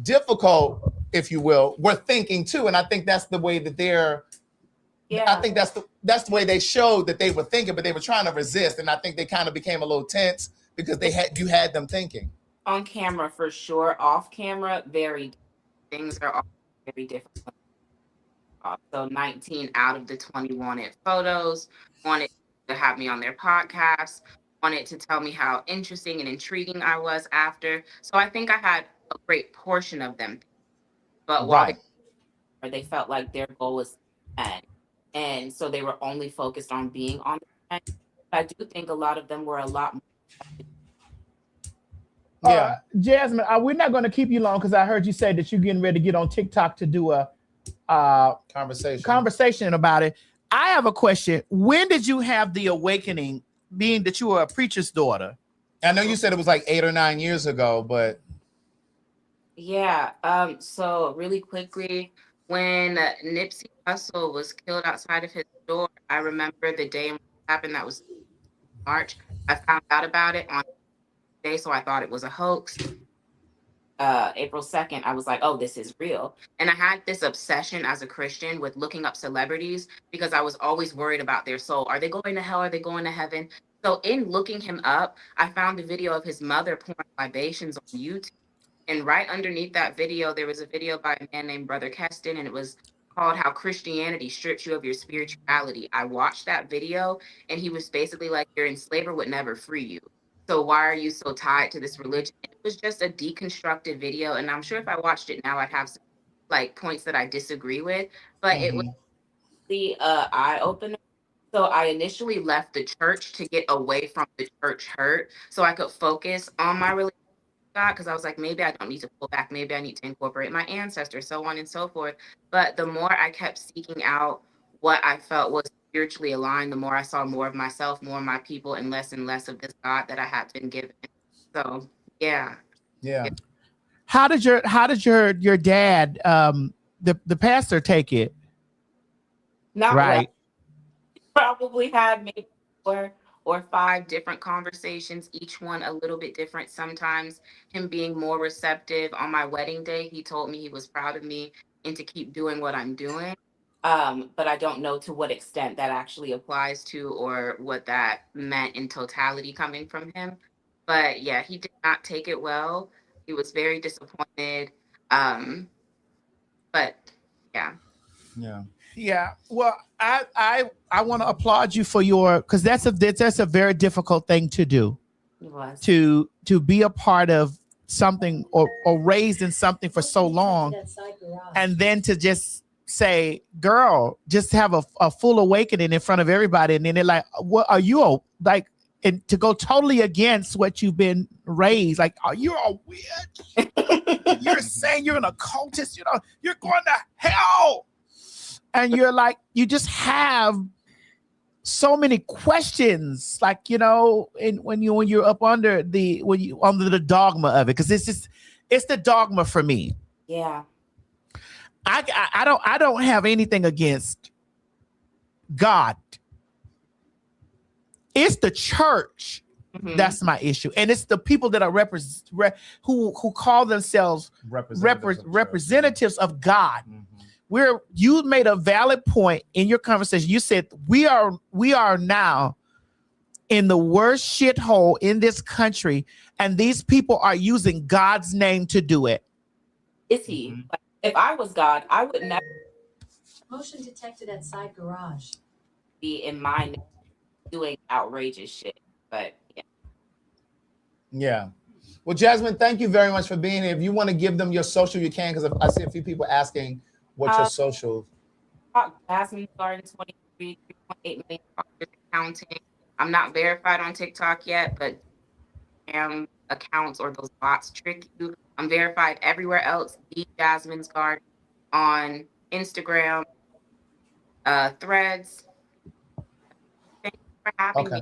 difficult, if you will, were thinking too. And I think that's the way that I think that's the way they showed that they were thinking, but they were trying to resist. And I think they kind of became a little tense because you had them thinking. On camera for sure, off camera, things are all very different. So 19 out of the 20 wanted photos, wanted to have me on their podcast, wanted to tell me how interesting and intriguing I was after. So I think I had a great portion of them. But while they felt like their goal was to end. And so they were only focused on being on the end. I do think a lot of them were a lot more. Yeah. Jasmine, we're not going to keep you long because I heard you say that you're getting ready to get on TikTok to do a conversation about it. I have a question. When did you have the awakening, being that you were a preacher's daughter? I know you said it was like 8 or 9 years ago, but. Yeah. So really quickly, when Nipsey Hussle was killed outside of his door, I remember the day when it happened. That was March. I found out about it on day, so I thought it was a hoax. April 2nd, I was like, oh, this is real. And I had this obsession as a Christian with looking up celebrities because I was always worried about their soul. Are they going to hell? Are they going to heaven? So in looking him up, I found a video of his mother pouring libations on YouTube. And right underneath that video, there was a video by a man named Brother Keston, and it was called How Christianity Strips You of Your Spirituality. I watched that video, and he was basically like, your enslaver would never free you. So why are you so tied to this religion? It was just a deconstructed video, and I'm sure if I watched it now, I'd have some like points that I disagree with, but it was the eye opener. So I initially left the church to get away from the church hurt so I could focus on my relationship with God, because I was like, maybe I don't need to pull back, maybe I need to incorporate my ancestors, so on and so forth. But the more I kept seeking out what I felt was spiritually aligned, the more I saw more of myself, more of my people, and less of this God that I had been given. So yeah. How did your dad, the pastor, take it? Not right. Well. Probably had maybe 4 or 5 different conversations, each one a little bit different. Sometimes him being more receptive. On my wedding day, he told me he was proud of me and to keep doing what I'm doing. But I don't know to what extent that actually applies to, or what that meant in totality coming from him. But yeah, he did not take it well. He was very disappointed. But yeah. Yeah. Well, I want to applaud you for because that's a very difficult thing to do. It was. To be a part of something or raised in something for so long, and then to just say, girl, just have a full awakening in front of everybody, and then they're like, what are you like? And to go totally against what you've been raised, like, are you a witch? You're saying you're an occultist, you're going to hell. And you're like, you just have so many questions, like, and when you're up under the dogma of it, because it's the dogma for me. Yeah. I don't have anything against God. It's the church that's my issue, and it's the people that are who call themselves representatives of God. You made a valid point in your conversation. You said we are now in the worst shithole in this country, and these people are using God's name to do it. Is he? If I was God, I would never. Motion detected at side garage. Be in my name doing outrageous shit, but yeah. Well, Jasmine, thank you very much for being here. If you want to give them your social, you can, because I see a few people asking what's your social. Jasmine Garden 23, 3.8 million followers counting. I'm not verified on TikTok yet, but accounts or those bots trick you. I'm verified everywhere else. The Jasmine's Garden on Instagram, Threads. Thank you for having me.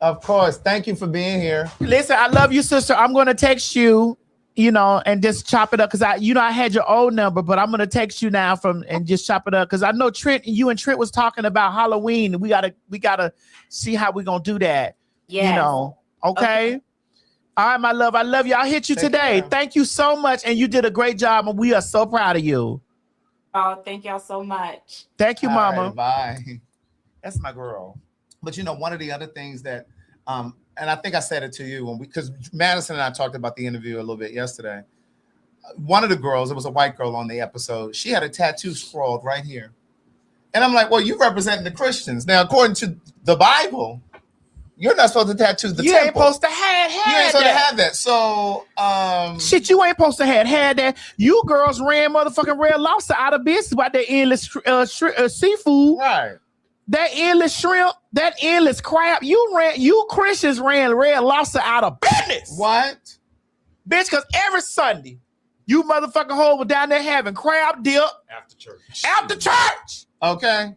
Of course. Thank you for being here. Listen, I love you, sister. I'm going to text you, and just chop it up, because I had your old number, but I'm going to text you now and just chop it up, because I know you and Trent was talking about Halloween, and we gotta see how we're going to do that. Yeah. Okay? All right, my love. I love you. I'll hit you today. Thank you so much, and you did a great job, and we are so proud of you. Oh, thank y'all so much. Thank you, Mama. All right, bye. That's my girl. But one of the other things that, and I think I said it to you because Madison and I talked about the interview a little bit yesterday. One of the girls, it was a white girl on the episode, she had a tattoo scrawled right here. And I'm like, well, you representing the Christians. Now, according to the Bible, you're not supposed to tattoo the temple. You ain't supposed to have You ain't supposed to have that. So, shit, you ain't supposed to have that. You girls ran motherfucking red lobster out of business about that endless seafood. Right. That endless shrimp, that endless crab. You Christians ran red lobster out of business. What? Bitch, because every Sunday, you motherfucking hoes were down there having crab dip. After church. Okay.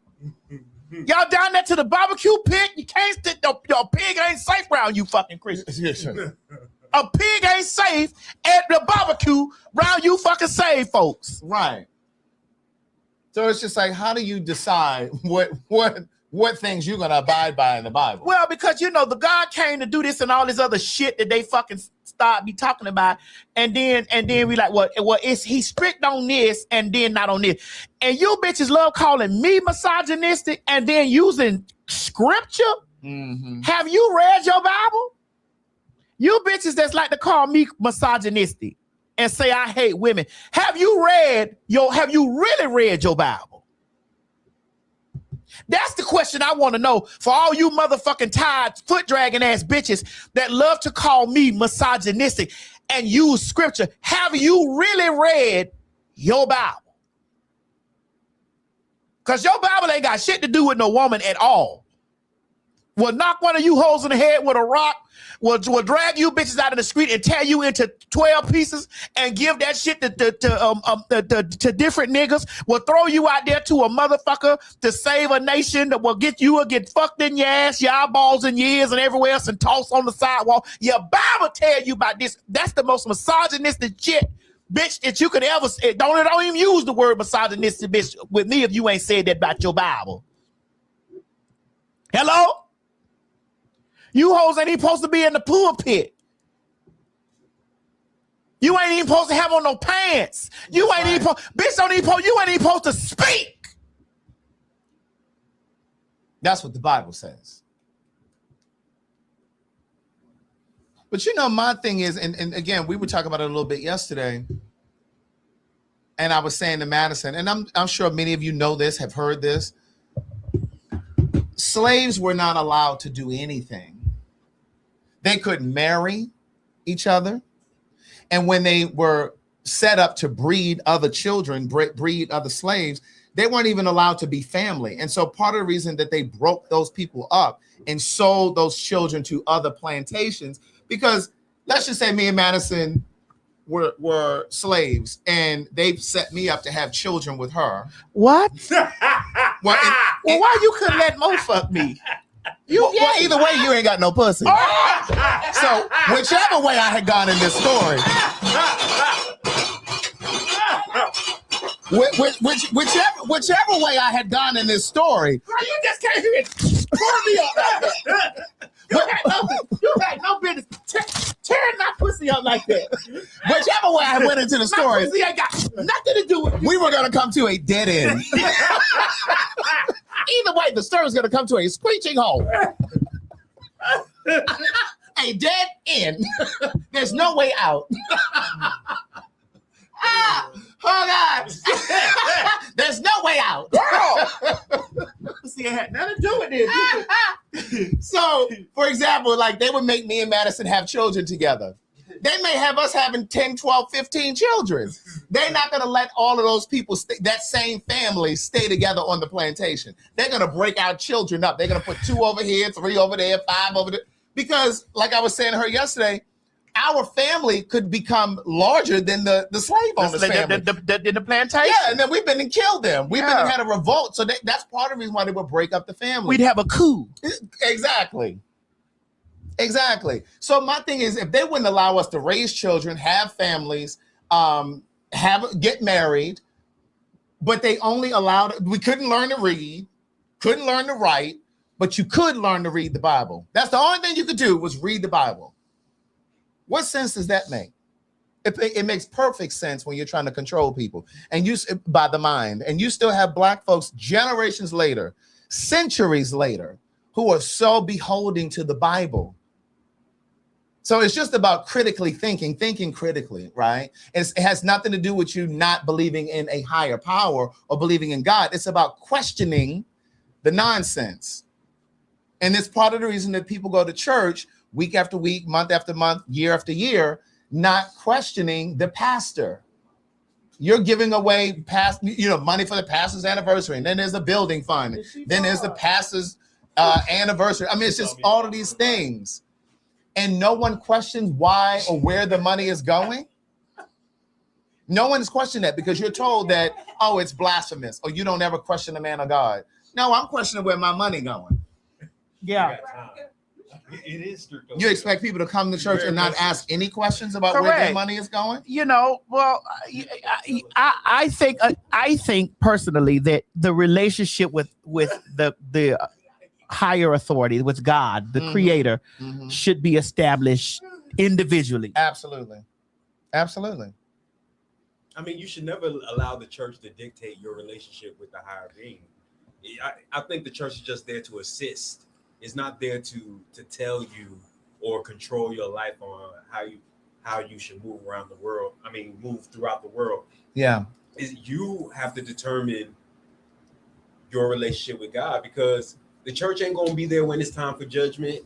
Y'all down there to the barbecue pit. You can't sit. Your pig ain't safe around you fucking Christians. A pig ain't safe at the barbecue around you fucking saved folks. Right. So it's just like, how do you decide what things you're gonna abide by in the Bible? Well, because the God came to do this and all this other shit that they fucking start be talking about, and then we like, well, he's strict on this and then not on this, and you bitches love calling me misogynistic and then using scripture. Have you read your Bible? You bitches that's like to call me misogynistic and say I hate women. Have you really read your Bible? That's the question I want to know for all you motherfucking tired, foot dragging ass bitches that love to call me misogynistic and use scripture. Have you really read your Bible. Because your Bible ain't got shit to do with no woman at all. Will knock one of you hoes in the head with a rock, will drag you bitches out of the street and tear you into 12 pieces and give that shit to different niggas, will throw you out there to a motherfucker to save a nation that will get fucked in your ass, your eyeballs and your ears and everywhere else and tossed on the sidewalk. Your Bible tell you about this. That's the most misogynistic shit, bitch, that you could ever say. Don't even use the word misogynistic, bitch, with me if you ain't said that about your Bible. Hello? You hoes ain't even supposed to be in the pulpit. You ain't even supposed to have on no pants. You ain't even bitch don't even you ain't even supposed to speak. That's what the Bible says. But you know, my thing is, and again, we were talking about it a little bit yesterday. And I was saying to Madison, and I'm sure many of you know this, have heard this. Slaves were not allowed to do anything. They couldn't marry each other. And when they were set up to breed other children, breed other slaves, they weren't even allowed to be family. And so part of the reason that they broke those people up and sold those children to other plantations, because let's just say me and Madison were slaves and they've set me up to have children with her. What? Well, why you couldn't let Mo fuck me? Well, either way, you ain't got no pussy. So whichever way I had gone in this story, whichever way I had gone in this story, you just can't hear it. Pull me up. You had no business tearing my pussy up like that. Whichever way I went into the story, my pussy ain't got nothing to do with it. We were gonna come to a dead end. Either way, the story's gonna come to a screeching halt. A dead end. There's no way out. Oh God! There's no way out. See, it had nothing to do with this. So, for example, like they would make me and Madison have children together. They may have us having 10, 12, 15 children. They're not going to let all of those people, that same family, stay together on the plantation. They're going to break our children up. They're going to put 2 over here, 3 over there, 5 over there. Because, like I was saying to her yesterday, our family could become larger than the slave owners' family. The plantation. Yeah, and then we've been and killed them. We've been and had a revolt. So that's part of the reason why they would break up the family. We'd have a coup. Exactly. So my thing is, if they wouldn't allow us to raise children, have families, get married, but they only allowed, we couldn't learn to read, couldn't learn to write, but you could learn to read the Bible. That's the only thing you could do was read the Bible. What sense does that make? It makes perfect sense when you're trying to control people and by the mind. And you still have black folks generations later, centuries later, who are so beholding to the Bible. So it's just about critically thinking critically, right? It has nothing to do with you not believing in a higher power or believing in God. It's about questioning the nonsense. And it's part of the reason that people go to church week after week, month after month, year after year, not questioning the pastor. You're giving away money for the pastor's anniversary, and then there's a building fund, then there's the pastor's anniversary. I mean, it's just all of these things, and no one questions why or where the money is going. No one is questioning that because you're told that, oh, it's blasphemous, or you don't ever question the man of God. No, I'm questioning where my money going. Yeah. It is strict. You expect people to come to church and not ask any questions about where their money is going? Well, I think personally that the relationship with the higher authority, with God, the Creator, should be established individually. Absolutely. I mean, you should never allow the church to dictate your relationship with the higher being. I think the church is just there to assist. It's not there to tell you or control your life on how you should move around the world. I mean, move throughout the world. Yeah. You have to determine your relationship with God, because the church ain't going to be there when it's time for judgment,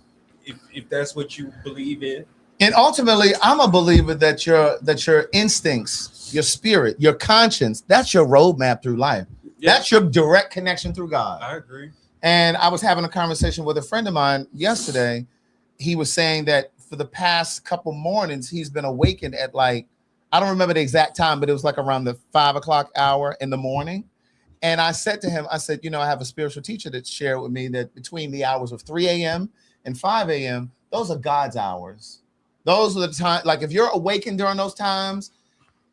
if that's what you believe in. And ultimately, I'm a believer that your instincts your spirit, your conscience, that's your roadmap through life. Yeah. That's your direct connection through God. I agree. And I was having a conversation with a friend of mine yesterday. He was saying that for the past couple mornings, he's been awakened at like, I don't remember the exact time, but it was like around the 5 o'clock hour in the morning. And I said to him, I said, you know, I have a spiritual teacher that shared with me that between the hours of 3 a.m. and 5 a.m., those are God's hours. Those are the time, like if you're awakened during those times,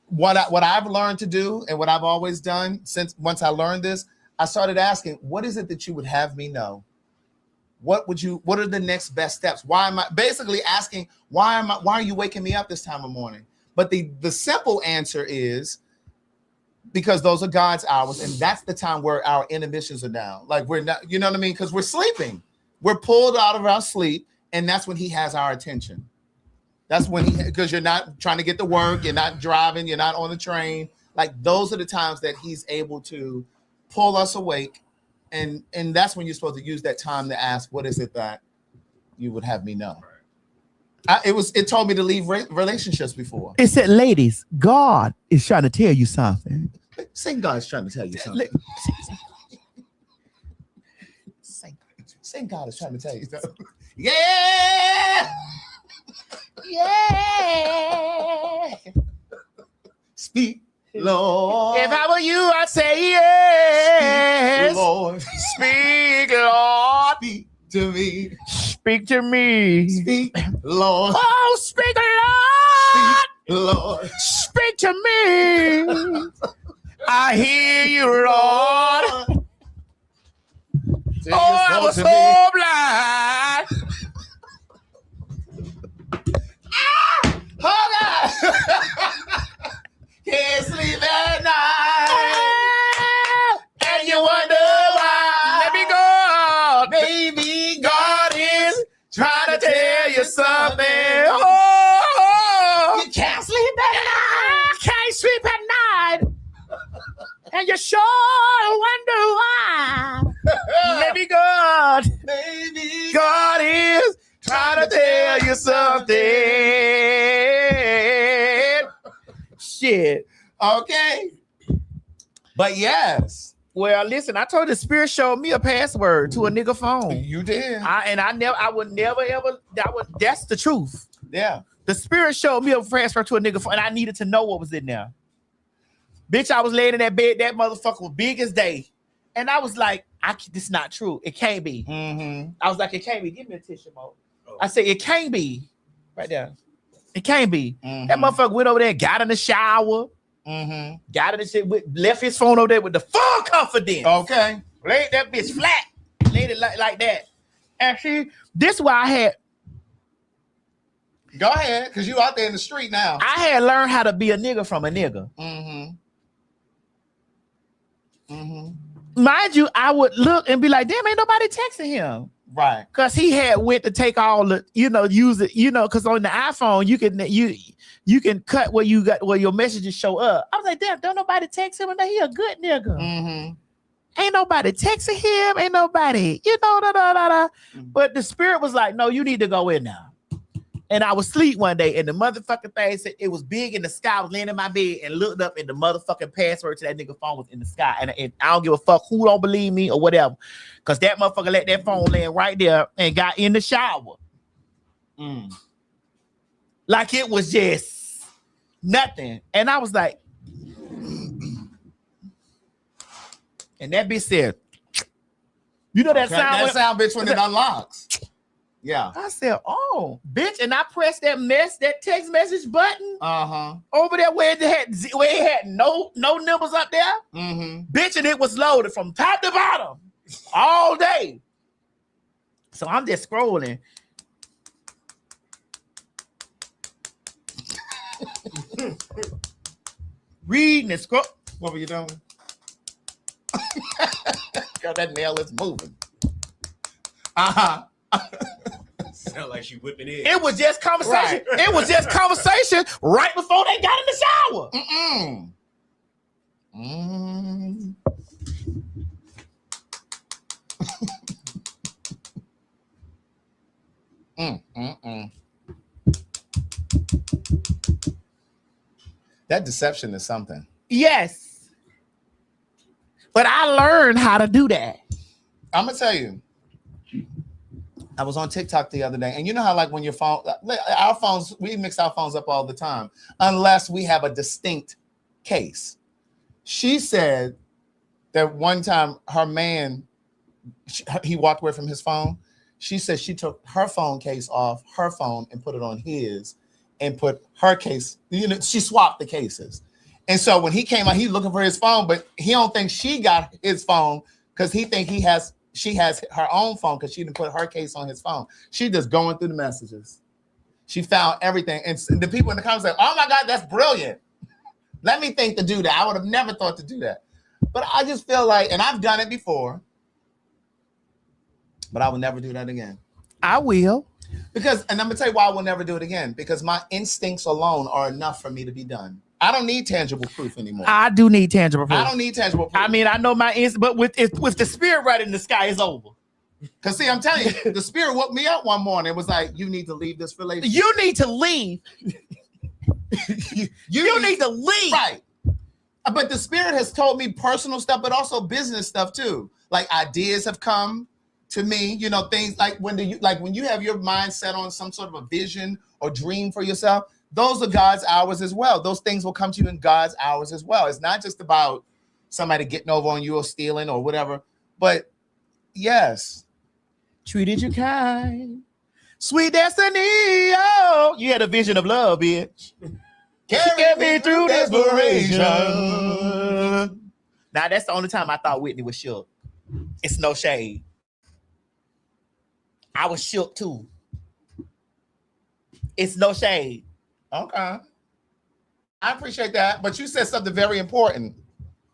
what I've learned to do and what I've always done since once I learned this, I started asking, what is it that you would have me know? What are the next best steps? Why am I basically asking, why are you waking me up this time of morning? But the simple answer is because those are God's hours, and that's the time where our inhibitions are down. Like we're not, you know what I mean? Because we're sleeping. We're pulled out of our sleep, and that's when he has our attention. That's when because you're not trying to get to work, you're not driving, you're not on the train. Like those are the times that he's able to pull us awake. And that's when you're supposed to use that time to ask, what is it that you would have me know? It told me to leave relationships before. It said, ladies, God is trying to tell you something. Sing God is trying to tell you something. Sing God is trying to tell you something. Yeah! Yeah! Speak, Lord. If I were you, I'd say yes. Speak, Lord. Speak, Lord. Speak to me. Speak to me. Speak, Lord. Oh, speak, Lord. Speak, Lord. Speak to me. I hear you, Lord. Oh, I was so blind. Hold on. Can't sleep at night. And you wonder why. Let me go. Maybe God is Trying to tell you something. Oh, you can't sleep at night. can't sleep at night. And you sure wonder why. Maybe God Maybe is trying to tell you something. Shit. okay. But yes, Well, listen, I told the spirit showed me a password to a nigga phone. you did. That's the truth. Yeah. The spirit showed me a password to a nigga phone, and I needed to know what was in there. Bitch, I was laying in that bed, that motherfucker was big as day. And I was like, this is not true. It can't be. Mm-hmm. I was like, it can't be. Give me a tissue, Mo. I said, it can't be. Right there. It can't be. Mm-hmm. That motherfucker went over there, got in the shower, got in the shit, left his phone over there with the full confidence. Okay. Laid that bitch flat. Laid it like that. And see, this is why I had Go ahead, because you out there in the street now. I had learned how to be a nigga from a nigga. Mind you, I would look and be like, damn, ain't nobody texting him. Right. Because he had went to take all the, use it, because on the iPhone, you can cut where your messages show up. I was like, damn, don't nobody text him, and he a good nigga. Ain't nobody texting him, ain't nobody, But the spirit was like, no, you need to go in now. And I was asleep one day, and the motherfucking thing said it was big in the sky. I was laying in my bed and looked up, and the motherfucking password to that nigga phone was in the sky. And I don't give a fuck who don't believe me or whatever, because that motherfucker let that phone lay right there and got in the shower. Like it was just nothing. And I was like, and that bitch said, that sound? That sound, bitch, when it unlocks. Yeah. I said, oh, bitch. And I pressed that text message button over there where it had no numbers up there. Bitch, and it was loaded from top to bottom all day. So I'm just scrolling. Reading and scroll. What were you doing? Girl, that nail is moving. Sound like she whipping it. It was just conversation. Right. It was just conversation right before they got in the shower. That deception is something. Yes. But I learned how to do that. I'm gonna tell you. I was on TikTok the other day, and you know how like when your phone, our phones, we mix our phones up all the time, unless we have a distinct case. She said that one time her man, he walked away from his phone. She said she took her phone case off her phone and put it on his, and put her case. You know, she swapped the cases. And so when he came out, he looking for his phone, but he don't think she got his phone because he think she has her own phone because she didn't put her case on his phone. She just going through the messages. She found everything. And the people in the comments say, oh my God, that's brilliant. Let me think to do that. I would have never thought to do that. But I just feel like, and I've done it before, but I will never do that again. I will. Because, and I'm gonna tell you why I will never do it again, because my instincts alone are enough for me to be done. I don't need tangible proof anymore. I do need tangible proof. I don't need tangible proof. I mean, I know my instinct, but with the spirit right in the sky, it's over. Because see, I'm telling you, the spirit woke me up one morning. It was like, you need to leave this relationship. You need to leave. you need to leave. Right. But the spirit has told me personal stuff, but also business stuff too. Like ideas have come to me, you know, things like when you have your mind set on some sort of a vision or dream for yourself, those are God's hours as well. Those things will come to you in God's hours as well. It's not just about somebody getting over on you or stealing or whatever, but yes. Treated you kind. Sweet destiny. Oh, you had a vision of love, bitch. Carry me through desperation. Now, that's the only time I thought Whitney was shook. It's no shade. I was shook too. It's no shade. Okay. I appreciate that. But you said something very important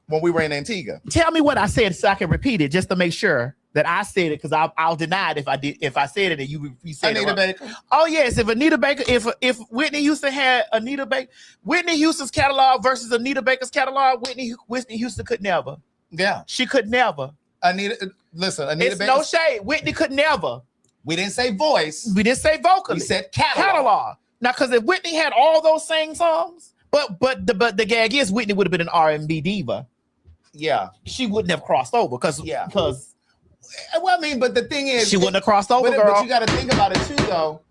when we were in Antigua. Tell me what I said so I can repeat it just to make sure that I said it, because I'll deny it if I said it and you said Anita it. Baker. Oh yes, if Anita Baker, if Whitney Houston had Anita Baker, Whitney Houston's catalog versus Anita Baker's catalog, Whitney Houston could never. Yeah, she could never. Anita it's Baker. No shade. Whitney could never. We didn't say voice. We didn't say vocally. We said catalog. Now, because if Whitney had all those same songs, but the gag is Whitney would have been an R&B diva. Yeah, she wouldn't have crossed over because. Well, I mean, but the thing is, she wouldn't have crossed over, girl. But you got to think about it too, though.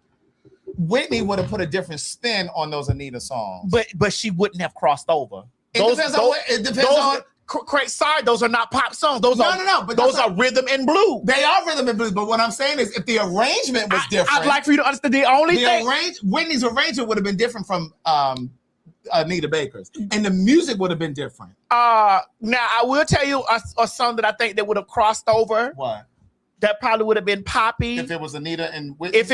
Whitney would have put a different spin on those Anita songs, but she wouldn't have crossed over. It depends on. Craig, sorry, those are not pop songs. Those but those are rhythm and blues. They are rhythm and blues. But what I'm saying is, if the arrangement was different, I'd like for you to understand Whitney's arrangement would have been different from Anita Baker's, and the music would have been different. Now I will tell you a song that I think that would have crossed over. What? That probably would have been Poppy if it was Anita and Whitney. If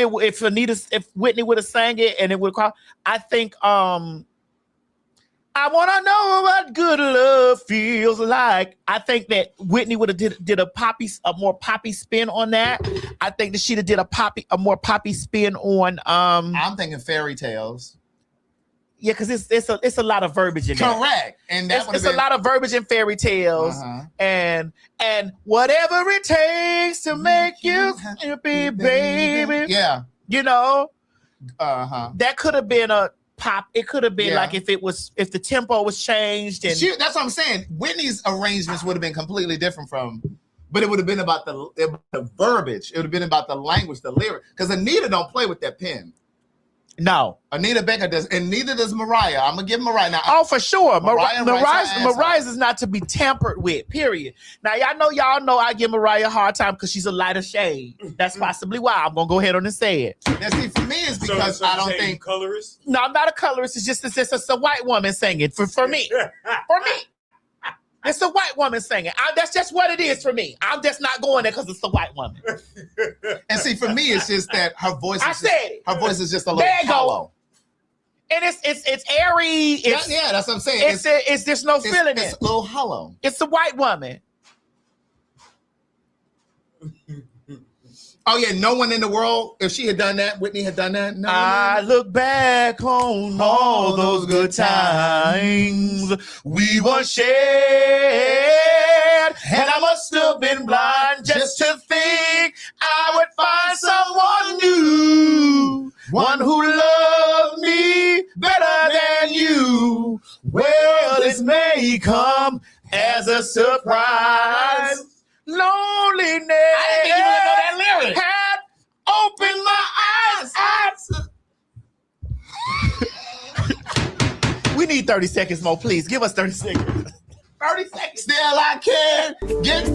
Whitney would have sang it and it would cross. I think I want to know what good love feels like. I think that Whitney would have did a more poppy spin on that. I think that she'd have did a more poppy spin on. I'm thinking fairy tales. Yeah, because it's a lot of verbiage in there. Correct, and it's a lot of verbiage in fairy tales, and whatever it takes to make you happy, baby. Yeah, you know, that could have been a pop. It could have been like if the tempo was changed, and that's what I'm saying. Whitney's arrangements would have been completely different but it would have been about the verbiage. It would have been about the language, the lyric. Because Anita don't play with that pen. No, Anita Baker does, and neither does Mariah. I'm gonna give Mariah now. Oh, for sure. Mariah's is not to be tampered with. Period. Now y'all know I give Mariah a hard time because she's a lighter shade. That's possibly why. I'm gonna go ahead on and say it. Now, see, for me, it's because I don't think colorist. No, I'm not a colorist. It's just it's a white woman singing for me. For me. It's a white woman singing. That's just what it is for me. I'm just not going there because it's a white woman. And see, for me, it's just that her voice. Her voice is just a little hollow. And it's airy. That's what I'm saying. It's there's no feeling. It's a little hollow. It's a white woman. Oh yeah, no one in the world. If she had done that, Whitney had done that. No, I look back on all those good times we once shared, and I must have been blind just to think I would find someone new, one who loved me better than you. you. Well, this may come as a surprise. Loneliness. I didn't think you really know that lyric. Had opened my eyes. We need 30 seconds more, please. Give us 30 seconds. 30 seconds. Still I can get.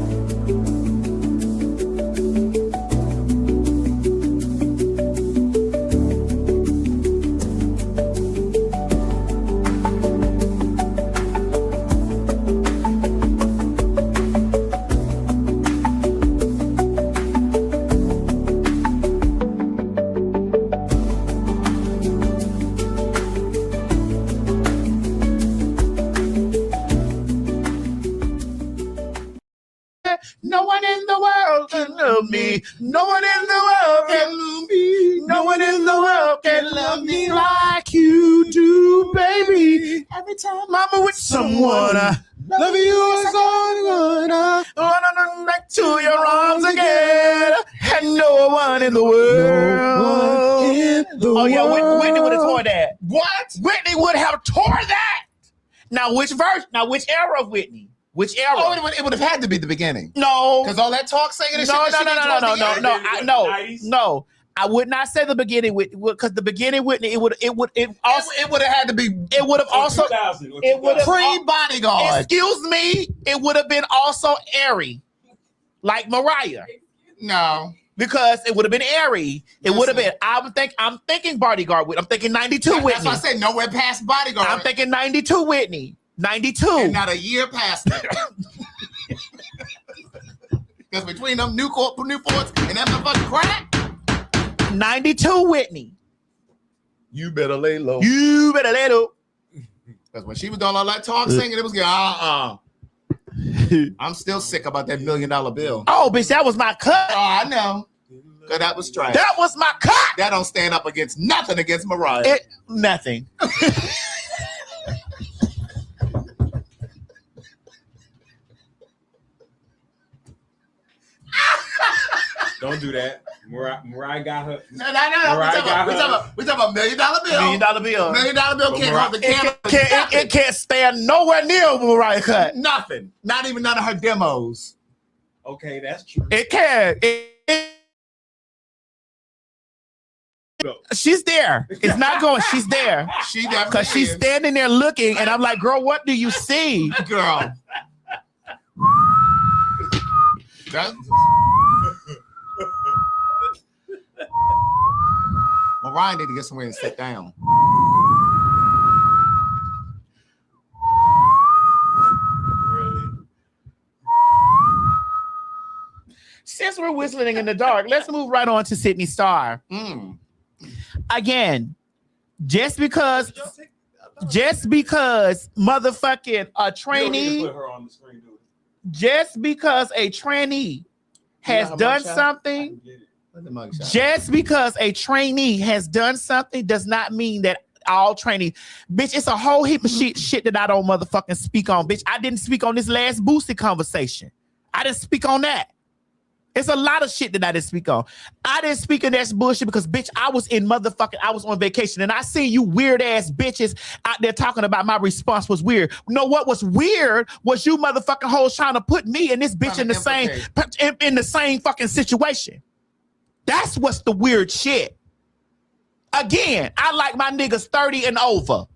No one in the world can love me. No one in the world can love me. No one in the world can love me like you do, baby. Every time I'm with someone, love you is all gonna back to your arms again. And no one in the world. Whitney would have tore that. What? Whitney would have tore that. Now, which verse? Now, which era of Whitney? Which era? Oh, it would have had to be the beginning. No, because all that talk singing and no, shit. No. I would not say the beginning with because the beginning Whitney. It would have had to be. It would have also. It would have pre-Bodyguard. Excuse me. It would have been also airy, like Mariah. No, because it would have been airy. It would have been. I'm thinking Bodyguard. I'm thinking 92 Whitney. That's why I said nowhere past Bodyguard. I'm thinking 92 Whitney. 92. And not a year past it. Because between them Newports and that motherfucking crack. 92 Whitney. You better lay low. You better lay low. Because when she was doing all that talk singing, it was I'm still sick about that $1 million bill. Oh, bitch, that was my cut. Oh, I know. Because that was trash. That was my cut. That don't stand up against nothing against Mariah. Nothing. Don't do that. Mariah got her. No. We talking about $1 million bill. $1 million bill. $1 million bill can't hold the camera. It can't stand nowhere near Mariah cut. Nothing. Not even none of her demos. Okay, that's true. It can. She's there. It's not going. She's there. She definitely because she's standing there looking, and I'm like, girl, what do you see, girl? Mariah need to get somewhere and sit down. Really? Since we're whistling in the dark, let's move right on to Sydney Starr. Again, just because motherfucking a trainee, put her on the screen, do it. Just because a trainee has done something, just because a trainee has done something does not mean that all trainees, bitch, it's a whole heap of shit that I don't motherfucking speak on, bitch. I didn't speak on this last Boosie conversation. I didn't speak on that. It's a lot of shit that I didn't speak on. I didn't speak on that bullshit because, bitch, I was on vacation and I seen you weird ass bitches out there talking about my response was weird. You know what was weird was you motherfucking hoes trying to put me and this bitch in the same fucking situation. That's what's the weird shit. Again, I like my niggas 30 and over.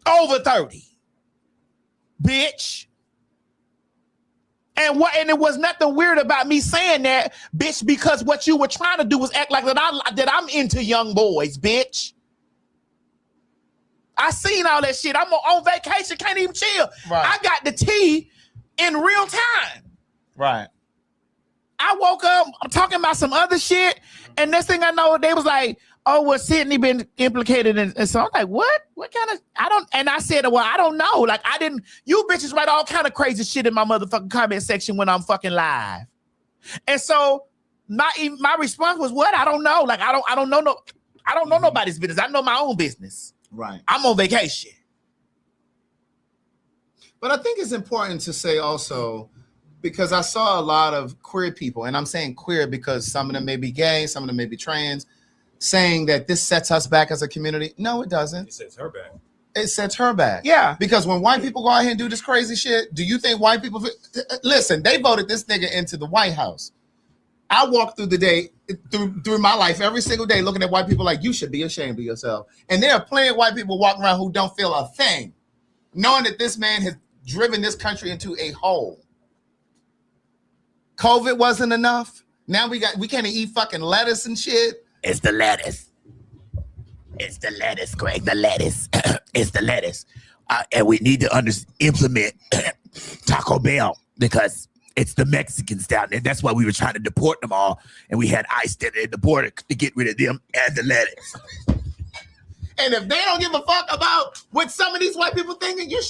Over 30. Bitch. And it was nothing weird about me saying that, bitch, because what you were trying to do was act like that I'm into young boys, bitch. I seen all that shit. I'm on vacation, can't even chill. Right. I got the tea in real time. Right. I woke up, I'm talking about some other shit, and next thing I know, they was like, oh, well, Sydney been implicated. And so I'm like, what? What kind of, and I said, well, I don't know. Like, you bitches write all kind of crazy shit in my motherfucking comment section when I'm fucking live. And so my response was, what? I don't know. Like, I don't know nobody's business. I know my own business. Right. I'm on vacation. But I think it's important to say also, because I saw a lot of queer people, and I'm saying queer because some of them may be gay, some of them may be trans, saying that this sets us back as a community. No, it doesn't. It sets her back. it sets her back. Yeah. Because when white people go out here and do this crazy shit, do you think white people listen, they voted this nigga into the White House. I walk through the day, through my life every single day looking at white people like you should be ashamed of yourself. And there are plenty of white people walking around who don't feel a thing, knowing that this man has driven this country into a hole. COVID wasn't enough. Now we can't eat fucking lettuce and shit. It's the lettuce. It's the lettuce, Greg. The lettuce. It's the lettuce. And we need to implement Taco Bell because it's the Mexicans down there. That's why we were trying to deport them all. And we had ICE at the border to get rid of them and the lettuce. And if they don't give a fuck about what some of these white people thinking, you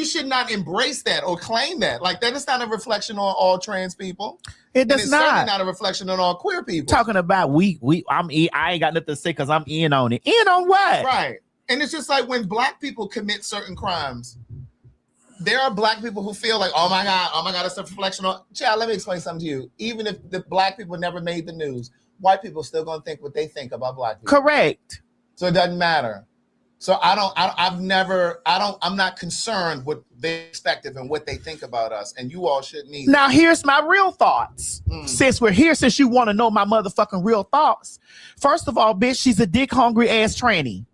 should not embrace that or claim that. Like that is not a reflection on all trans people. It does it's not. Certainly not a reflection on all queer people. Talking about I ain't got nothing to say because I'm in on it. In on what? Right. And it's just like when black people commit certain crimes, there are black people who feel like, oh my God, it's a reflection on. Child, let me explain something to you. Even if the black people never made the news, white people still gonna think what they think about black people. Correct. So it doesn't matter. So I'm not concerned with their perspective and what they think about us, and you all shouldn't either. Now here's my real thoughts. Since we're here, since you want to know my motherfucking real thoughts. First of all, bitch, she's a dick hungry ass tranny.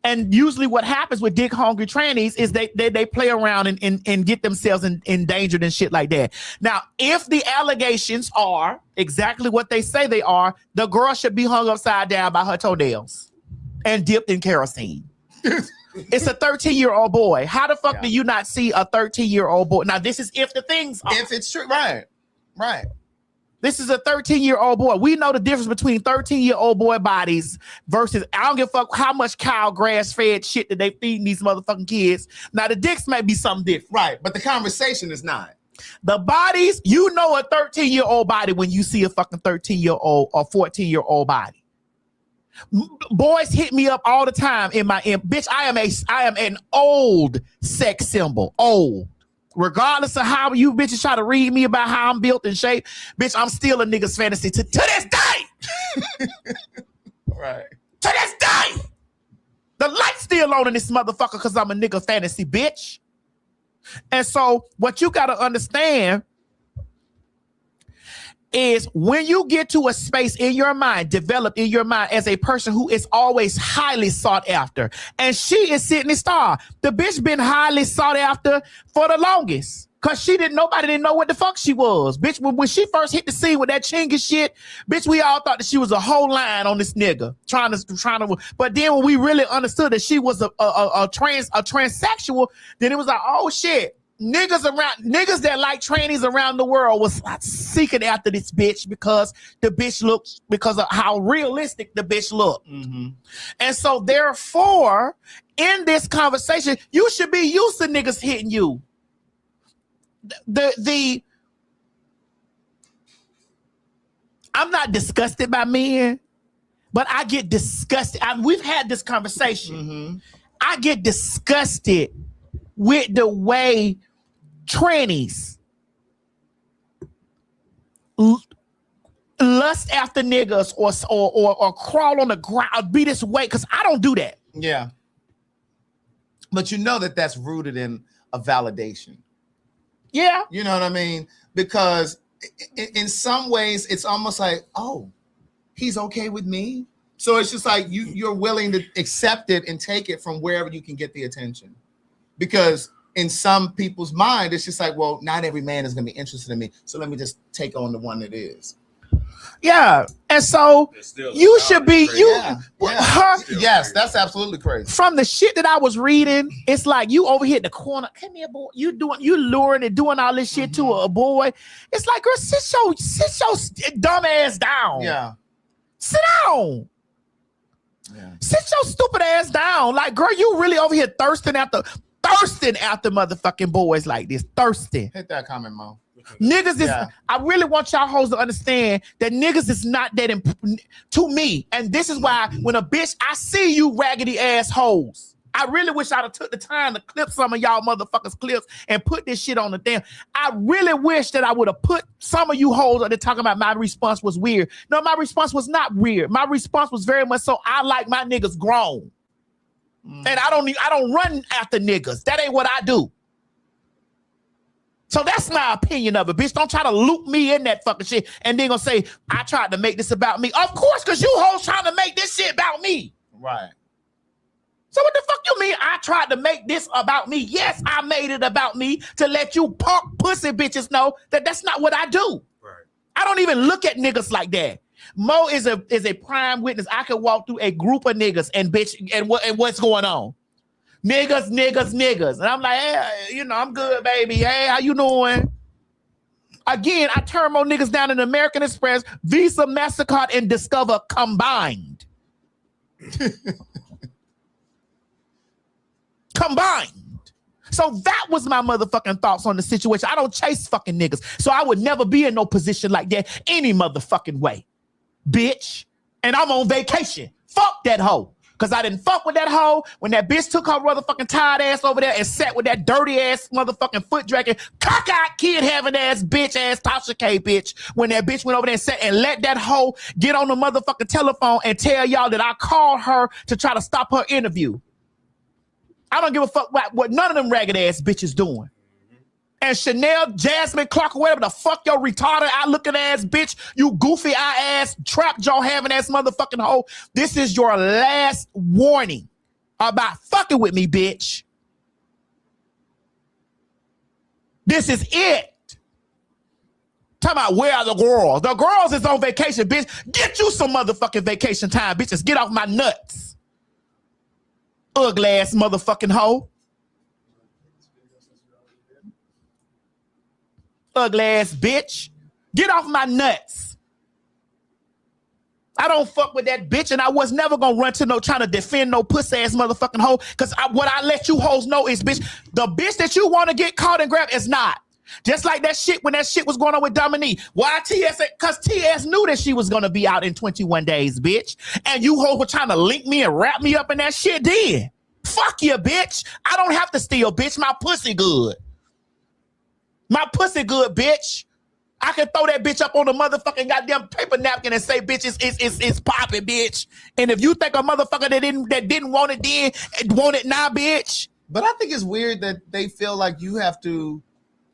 And usually what happens with dick hungry trannies is they play around and get themselves endangered and shit like that. Now, if the allegations are exactly what they say they are, the girl should be hung upside down by her toenails and dipped in kerosene. It's a 13-year-old boy. How the fuck do you not see a 13-year-old boy? Now, this is if the things are. If it's true, right. This is a 13-year-old boy. We know the difference between 13-year-old boy bodies versus, I don't give a fuck how much cow grass-fed shit that they feeding these motherfucking kids. Now, the dicks may be something different. Right, but the conversation is not. The bodies, you know a 13-year-old body when you see a fucking 13-year-old or 14-year-old body. Boys hit me up all the time bitch, I am an old sex symbol. Old. Regardless of how you bitches try to read me about how I'm built and shape, bitch, I'm still a nigga's fantasy to this day. Right. To this day. The light's still on in this motherfucker because I'm a nigga fantasy, bitch. And so what you got to understand is when you get to a space in your mind, develop in your mind as a person who is always highly sought after. And she is Sydney Starr. The bitch been highly sought after for the longest. Cause nobody didn't know what the fuck she was. Bitch, when she first hit the scene with that chingy shit, bitch, we all thought that she was a whole line on this nigga. Trying to, but then when we really understood that she was a transsexual, then it was like, oh shit. Niggas that like trannies around the world was seeking after this bitch because of how realistic the bitch looked. Mm-hmm. And so therefore, in this conversation, you should be used to niggas hitting you. I'm not disgusted by men, but I get disgusted. We've had this conversation. Mm-hmm. I get disgusted with the way trannies lust after niggas or crawl on the ground, be this way, because I don't do that. Yeah. But you know that that's rooted in a validation. Yeah. You know what I mean? Because in some ways, it's almost like, oh, he's okay with me. So it's just like you're willing to accept it and take it from wherever you can get the attention. Because in some people's mind, it's just like, well, not every man is going to be interested in me. So let me just take on the one that is. Yeah. And so you should be, yes, that's absolutely crazy. From the shit that I was reading, it's like you over here in the corner. Come here, boy. You luring and doing all this shit to a boy. It's like, girl, sit your dumb ass down. Yeah. Sit down. Yeah. Sit your stupid ass down. Like, girl, you really over here thirsting after motherfucking boys like this. Thirsting. Hit that comment, Mo. Niggas is, I really want y'all hoes to understand that niggas is not that important to me. And this is why when a bitch, I see you raggedy ass hoes. I really wish I'd have took the time to clip some of y'all motherfuckers clips and put this shit on the damn. I really wish that I would have put some of you hoes that talking about my response was weird. No, my response was not weird. My response was very much so I like my niggas grown. And I don't run after niggas. That ain't what I do. So that's my opinion of it, bitch. Don't try to loop me in that fucking shit and then gonna say, I tried to make this about me. Of course, because you hoes trying to make this shit about me. Right. So what the fuck you mean I tried to make this about me? Yes, I made it about me to let you punk pussy bitches know that that's not what I do. Right. I don't even look at niggas like that. Mo is a prime witness. I could walk through a group of niggas and bitch and what's going on. Niggas. And I'm like, hey, I'm good, baby. Hey, how you doing? Again, I turn more niggas down in American Express, Visa, MasterCard, and Discover combined. Combined. So that was my motherfucking thoughts on the situation. I don't chase fucking niggas. So I would never be in no position like that any motherfucking way. Bitch. And I'm on vacation. Fuck that hoe. Because I didn't fuck with that hoe when that bitch took her motherfucking tired ass over there and sat with that dirty ass motherfucking foot dragging, cockeyed kid having ass bitch ass Tasha K bitch. When that bitch went over there and sat and let that hoe get on the motherfucking telephone and tell y'all that I called her to try to stop her interview. I don't give a fuck what none of them ragged ass bitches doing. And Chanel, Jasmine Clark, or whatever the fuck your retarded eye looking ass bitch, you goofy eye ass, trap jaw having ass motherfucking hoe. This is your last warning about fucking with me, bitch. This is it. Talking about where are the girls? The girls is on vacation, bitch. Get you some motherfucking vacation time, bitches. Get off my nuts. Ugly ass motherfucking hoe. Ugly ass bitch. Get off my nuts. I don't fuck with that bitch, and I was never gonna run to trying to defend no pussy ass motherfucking hoe. Cause what I let you hoes know is, bitch, the bitch that you want to get caught and grab is not. Just like that shit when that shit was going on with Dominique. Why TS? Cause TS knew that she was gonna be out in 21 days, bitch. And you hoes were trying to link me and wrap me up in that shit then. Fuck you, bitch. I don't have to steal, bitch. My pussy good. My pussy good, bitch. I can throw that bitch up on the motherfucking goddamn paper napkin and say, bitch, it's popping, bitch. And if you think a motherfucker that didn't want it then want it now, bitch. But I think it's weird that they feel like you have to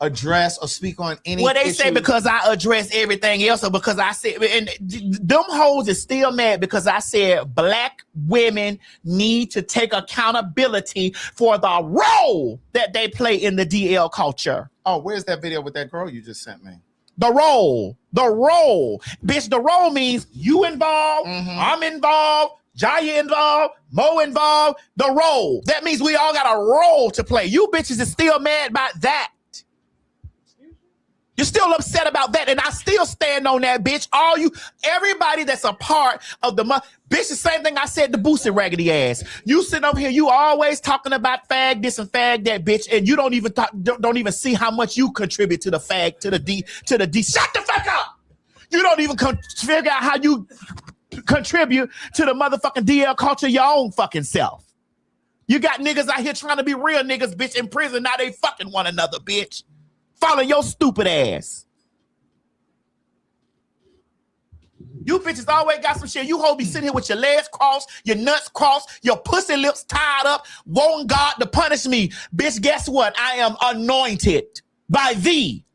address or speak on any Well, they issue. say because I address everything else, or because I said, and them hoes is still mad because I said black women need to take accountability for the role that they play in the DL culture. Oh, where's that video with that girl you just sent me? The role. Bitch, the role means you involved, I'm involved, Jaya involved, Mo involved, the role. That means we all got a role to play. You bitches is still mad about that. You're still upset about that, and I still stand on that, bitch. Everybody that's a part of the bitch, the same thing I said to Boosie raggedy ass. You sit over here, you always talking about fag this and fag that, bitch, and you don't even see how much you contribute to the fag, to the D. Shut the fuck up! You don't even figure out how you contribute to the motherfucking DL culture your own fucking self. You got niggas out here trying to be real niggas, bitch, in prison. Now they fucking one another, bitch. Follow your stupid ass. You bitches always got some shit. You hoes be sitting here with your legs crossed, your nuts crossed, your pussy lips tied up, wanting God to punish me. Bitch, guess what? I am anointed by thee.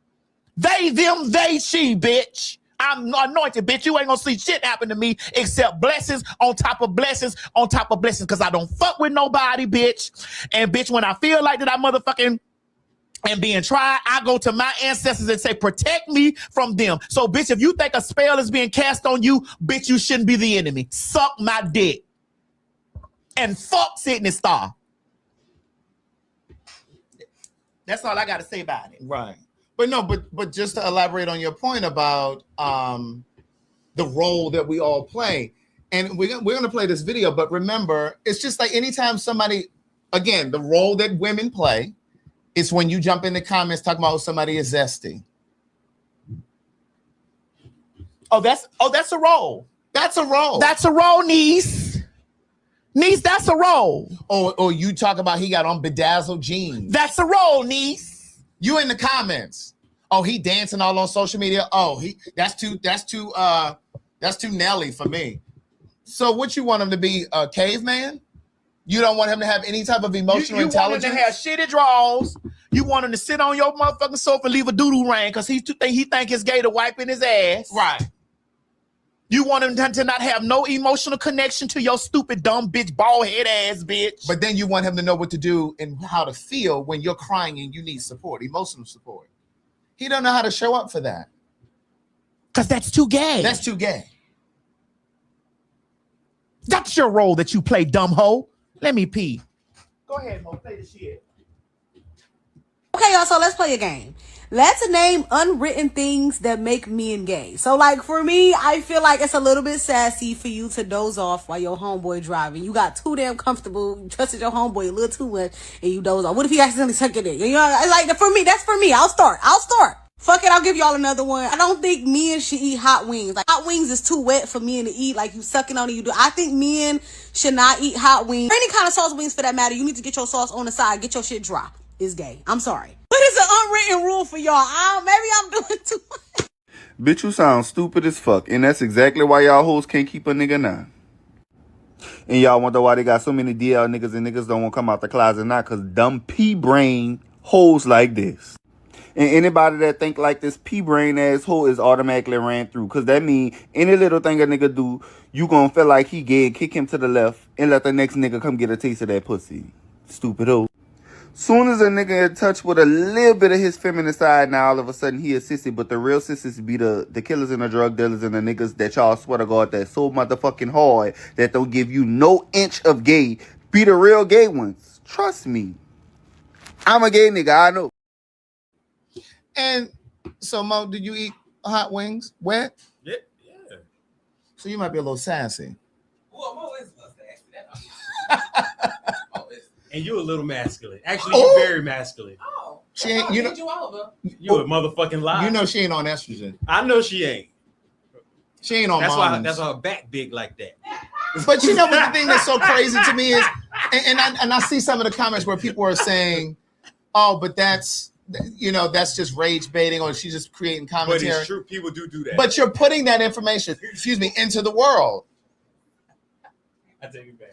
They, them, they, she, bitch. I'm anointed, bitch. You ain't gonna see shit happen to me except blessings on top of blessings on top of blessings, because I don't fuck with nobody, bitch. And bitch, when I feel like that I motherfucking and being tried, I go to my ancestors and say, protect me from them. So, bitch, if you think a spell is being cast on you, bitch, you shouldn't be the enemy. Suck my dick. And fuck Sydney Star. That's all I got to say about it. Right. But no, but just to elaborate on your point about the role that we all play. And we're going to play this video, but remember, it's just like anytime somebody, again, the role that women play, it's when you jump in the comments talking about somebody is zesty. Oh, that's a role. That's a role. That's a role, niece. Niece, that's a role. Or you talk about he got on bedazzled jeans. That's a role, niece. You in the comments. Oh, he dancing all on social media. Oh, that's too Nelly for me. So what you want him to be, a caveman? You don't want him to have any type of emotional intelligence? You want him to have shitty draws. You want him to sit on your motherfucking sofa and leave a doo-doo rain because he think it's gay to wipe in his ass. Right. You want him to not have no emotional connection to your stupid, dumb bitch, bald head ass bitch. But then you want him to know what to do and how to feel when you're crying and you need support, emotional support. He don't know how to show up for that. Because that's too gay. That's too gay. That's your role that you play, dumb hoe. Let me pee. Go ahead, Mo. Play the shit. Okay, y'all, so let's play a game. Let's name unwritten things that make men gay. So, like, for me, I feel like it's a little bit sassy for you to doze off while your homeboy driving. You got too damn comfortable. You trusted your homeboy a little too much, and you doze off. What if he accidentally suck it in? You know, like, for me, that's for me. I'll start. Fuck it, I'll give y'all another one. I don't think men should eat hot wings. Like, hot wings is too wet for men to eat. Like, you sucking on it, you do. I think men should not eat hot wings. Or any kind of sauce wings for that matter. You need to get your sauce on the side. Get your shit dry. It's gay. I'm sorry. But it's an unwritten rule for y'all. Maybe I'm doing too much. Bitch, you sound stupid as fuck. And that's exactly why y'all hoes can't keep a nigga now. And y'all wonder why they got so many DL niggas and niggas don't want to come out the closet now. Because dumb P-brain hoes like this. And anybody that think like this P-brain asshole is automatically ran through. Because that mean any little thing a nigga do, you gonna feel like he gay and kick him to the left and let the next nigga come get a taste of that pussy. Stupid hoe. Soon as a nigga in touch with a little bit of his feminine side, now all of a sudden he a sissy. But the real sissies be the killers and the drug dealers and the niggas that y'all swear to God that so motherfucking hard that don't give you no inch of gay. Be the real gay ones. Trust me. I'm a gay nigga, I know. And so, Mo, did you eat hot wings wet? Yeah. So you might be a little sassy. Well, Mo is a little sassy. And you're a little masculine. Actually, you're very masculine. Oh. She ain't, you know, You a motherfucking lie. You know she ain't on estrogen. I know she ain't. She ain't on That's moms. why her back big like that. But you know what the thing that's so crazy to me is, and I see some of the comments where people are saying, oh, but that's, you know, that's just rage baiting or she's just creating commentary. But it's true. People do that. But you're putting that information, into the world. I take it back.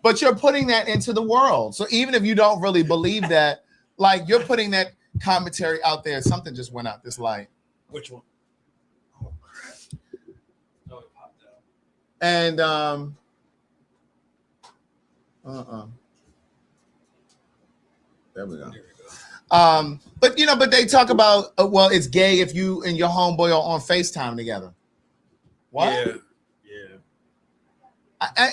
But you're putting that into the world. So even if you don't really believe that, like you're putting that commentary out there. Something just went out this light. Which one? Oh, crap. Oh, it popped out. And there we go. But you know, but they talk about well, it's gay if you and your homeboy are on FaceTime together. What? Yeah.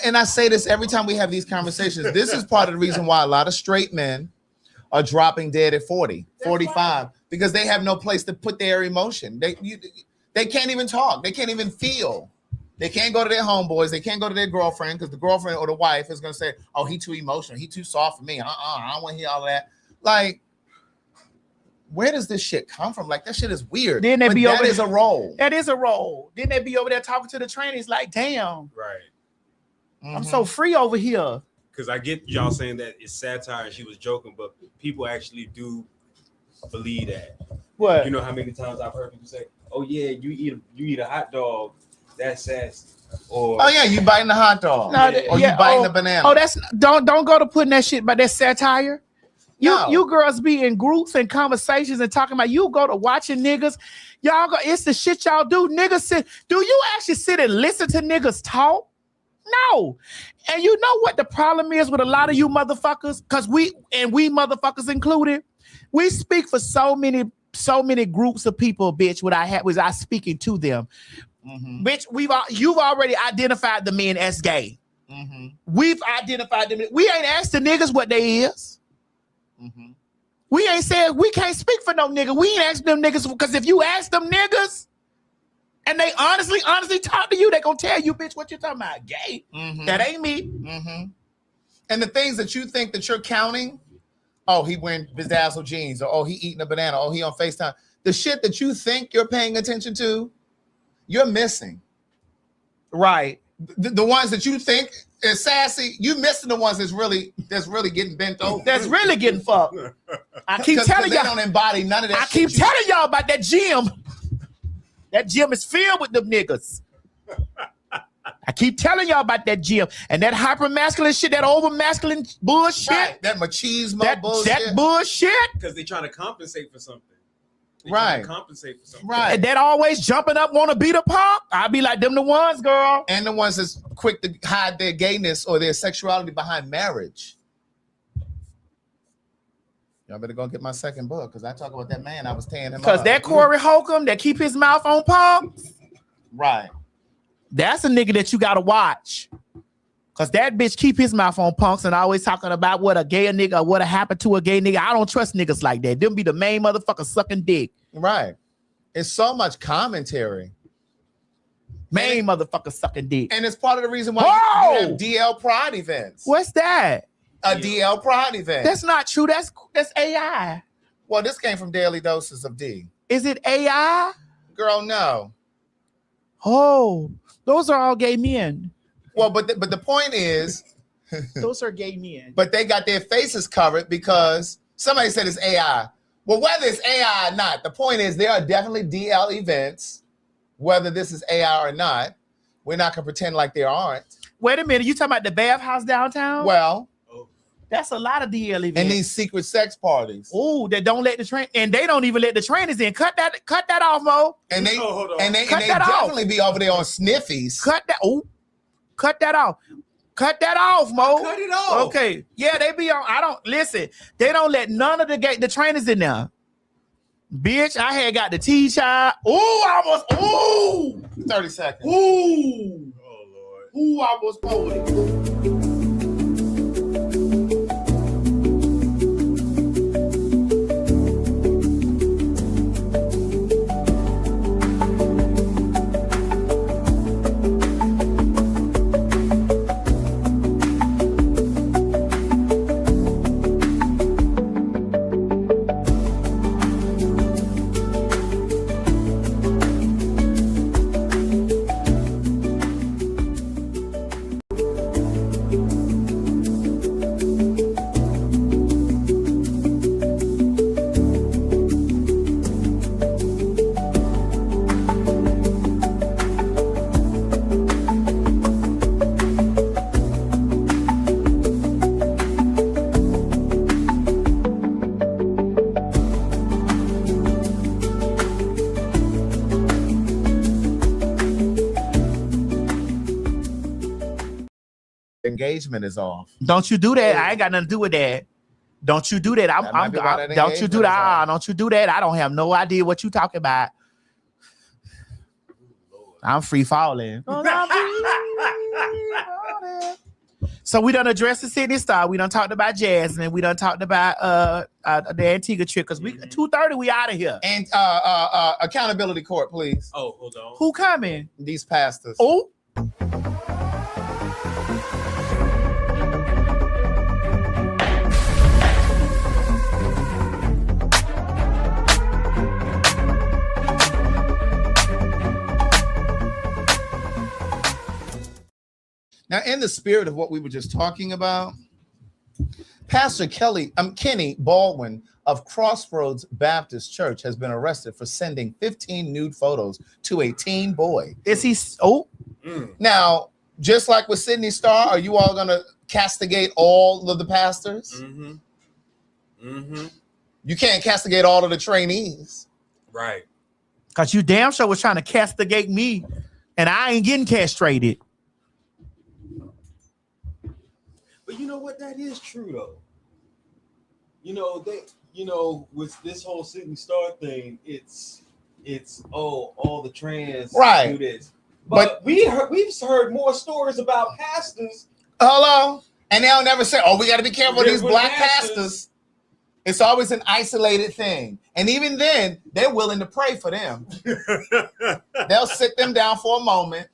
And I say this every time we have these conversations. This is part of the reason why a lot of straight men are dropping dead at 40, 45, because they have no place to put their emotion. They can't even talk. They can't even feel. They can't go to their homeboys. They can't go to their girlfriend because the girlfriend or the wife is going to say, oh, he too emotional. He too soft for me. I don't want to hear all of that. Like, where does this shit come from? Like, that shit is weird. Then that is a role. That is a role. Then they be over there talking to the trainees like, damn. Right. I'm so free over here. Because I get y'all saying that it's satire and she was joking, but people actually do believe that. What? You know how many times I've heard people say, oh yeah, you eat a hot dog, that's sassy. Or oh yeah, you biting the hot dog. No, or you biting the banana. Oh, that's don't go to putting that shit, but that's satire. You girls be in groups and conversations and talking about you go to watching niggas. Y'all go, it's the shit y'all do. Niggas do you actually sit and listen to niggas talk? No. And you know what the problem is with a lot of you motherfuckers? Because we motherfuckers included, we speak for so many groups of people, bitch, was I speaking to them. Mm-hmm. Bitch, you've already identified the men as gay. Mm-hmm. We've identified them. We ain't asked the niggas what they is. Mm-hmm. We ain't said we can't speak for no nigga. We ain't asked them niggas because if you ask them niggas, and they honestly talk to you, they gonna tell you, bitch, what you talking about? Gay. Mm-hmm. That ain't me. Mm-hmm. And the things that you think that you're counting, oh, he wearing bedazzled jeans, or oh, he eating a banana, oh, he on FaceTime. The shit that you think you're paying attention to, you're missing. Right. The ones that you think is sassy, you missing the ones that's really getting bent over. That's really getting fucked. I keep telling y'all, they don't embody none of that. I keep telling y'all about that gym. That gym is filled with them niggas. I keep telling y'all about that gym and that hyper masculine shit, that over masculine bullshit. Right. That machismo bullshit. That bullshit. Because they're trying to compensate for something. Right. Compensate for something. Right. And that always jumping up, want to beat a punk. I be like, them the ones, girl. And the ones that's quick to hide their gayness or their sexuality behind marriage. Y'all better go get my second book because I talk about that man I was tearing him up. Because that Corey Holcomb that keep his mouth on punks. Right. That's a nigga that you got to watch. Because that bitch keep his mouth on punks and always talking about what a gay nigga or what happened to a gay nigga. I don't trust niggas like that. Them be the main motherfucker sucking dick. Right. It's so much commentary. Main motherfucker sucking dick. And it's part of the reason why you have DL Pride events. What's that? A DL Pride event. That's not true. That's AI. Well, this came from Daily Doses of D. Is it AI? Girl, no. Oh, those are all gay men. Well, but the point is, those are gay men. But they got their faces covered because somebody said it's AI. Well, whether it's AI or not, the point is there are definitely DL events, whether this is AI or not. We're not gonna pretend like there aren't. Wait a minute, you talking about the bathhouse downtown? Well, that's a lot of DL events. And these secret sex parties. Oh, that don't let the train, and they don't even let the trainers in. Cut that off, Mo. And they Cut that definitely off. be over there on sniffies. Cut that. Oh, cut that off. Cut that off, Mo. Cut it off. Okay. Yeah, they be on. I don't listen. They don't let none of the trainers in there. Bitch, I had got the T-child. I almost. 30 seconds. Oh Lord. I almost pulled it. Engagement is off. Don't you do that. I ain't got nothing to do with that. Don't you do that. Don't you do that. Don't you do that. I don't have no idea what you talking about. I'm free falling. So we done addressed the Sydney Star. We done talked about Jasmine. We done talked about the Antigua trip because we 2:30 we out of here. And accountability court, please. Oh, hold on. Who coming? These pastors. Oh. Now, in the spirit of what we were just talking about, Pastor Kenny Baldwin of Crossroads Baptist Church has been arrested for sending 15 nude photos to a teen boy. Is he? Oh. Now, just like with Sydney Star, are you all going to castigate all of the pastors? Mm-hmm. Mm-hmm. You can't castigate all of the trainees. Right. Because you damn sure was trying to castigate me, and I ain't getting castrated. But you know what? That is true, though. With this whole Sydney Star thing, it's all the trans right. do this. But we've heard more stories about pastors. Hello, and they'll never say, "Oh, we got to be careful with these black pastors." It's always an isolated thing, and even then, they're willing to pray for them. They'll sit them down for a moment.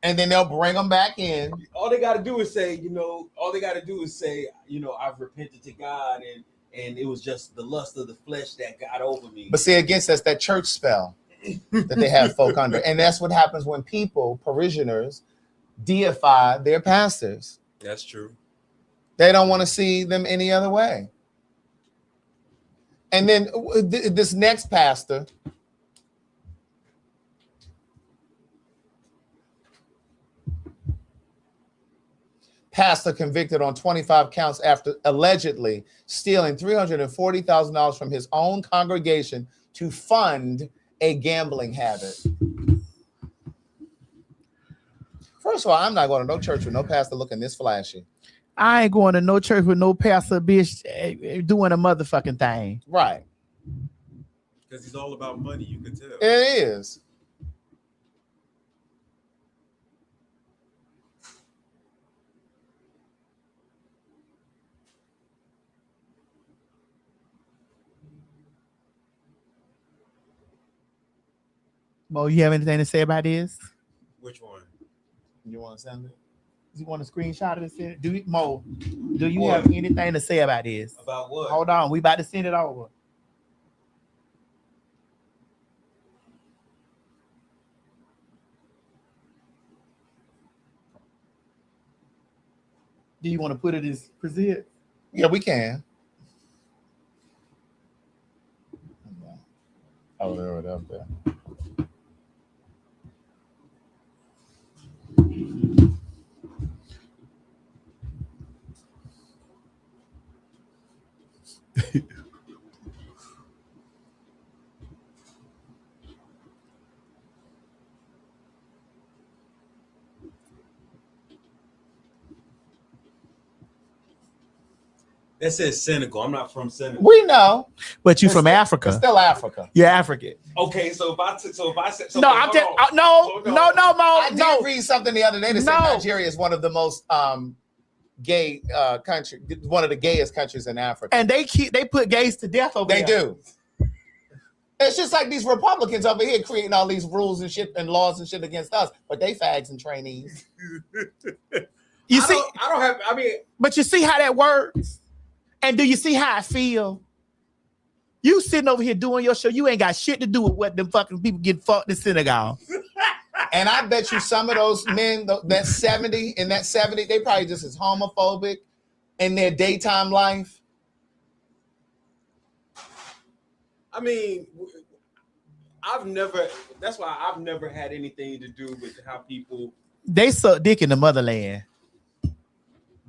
And then they'll bring them back in. All they got to do is say, I've repented to God, and it was just the lust of the flesh that got over me. But see, against us, that church spell that they have folk under. And that's what happens when people, parishioners, deify their pastors. That's true. They don't want to see them any other way. And then this next pastor, pastor convicted on 25 counts after allegedly stealing $340,000 from his own congregation to fund a gambling habit. First of all, I'm not going to no church with no pastor looking this flashy. I ain't going to no church with no pastor bitch doing a motherfucking thing. Right. Because he's all about money, you can tell. It is. Mo, you have anything to say about this? Which one? You want to send it? You want to screenshot it and send it? Mo, do you have anything to say about this? About what? Hold on, we about to send it over. Do you want to put it as present? Yeah, we can. Oh, there it up there. That says Senegal. I'm not from Senegal. We know, but you from Africa. It's still Africa. You're African. Okay, so if I said no, I'm just no, Mo. I did read something the other day that said Nigeria is one of the most gay country, one of the gayest countries in Africa, and they put gays to death over there. They do. It's just like these Republicans over here creating all these rules and shit and laws and shit against us, but they fags and trainees. You see, I don't have. I mean, but you see how that works. And do you see how I feel? You sitting over here doing your show, you ain't got shit to do with what them fucking people get fucked in synagogue. And I bet you some of those men, that 70, they probably just as homophobic in their daytime life. I mean, that's why I've never had anything to do with how people. They suck dick in the motherland.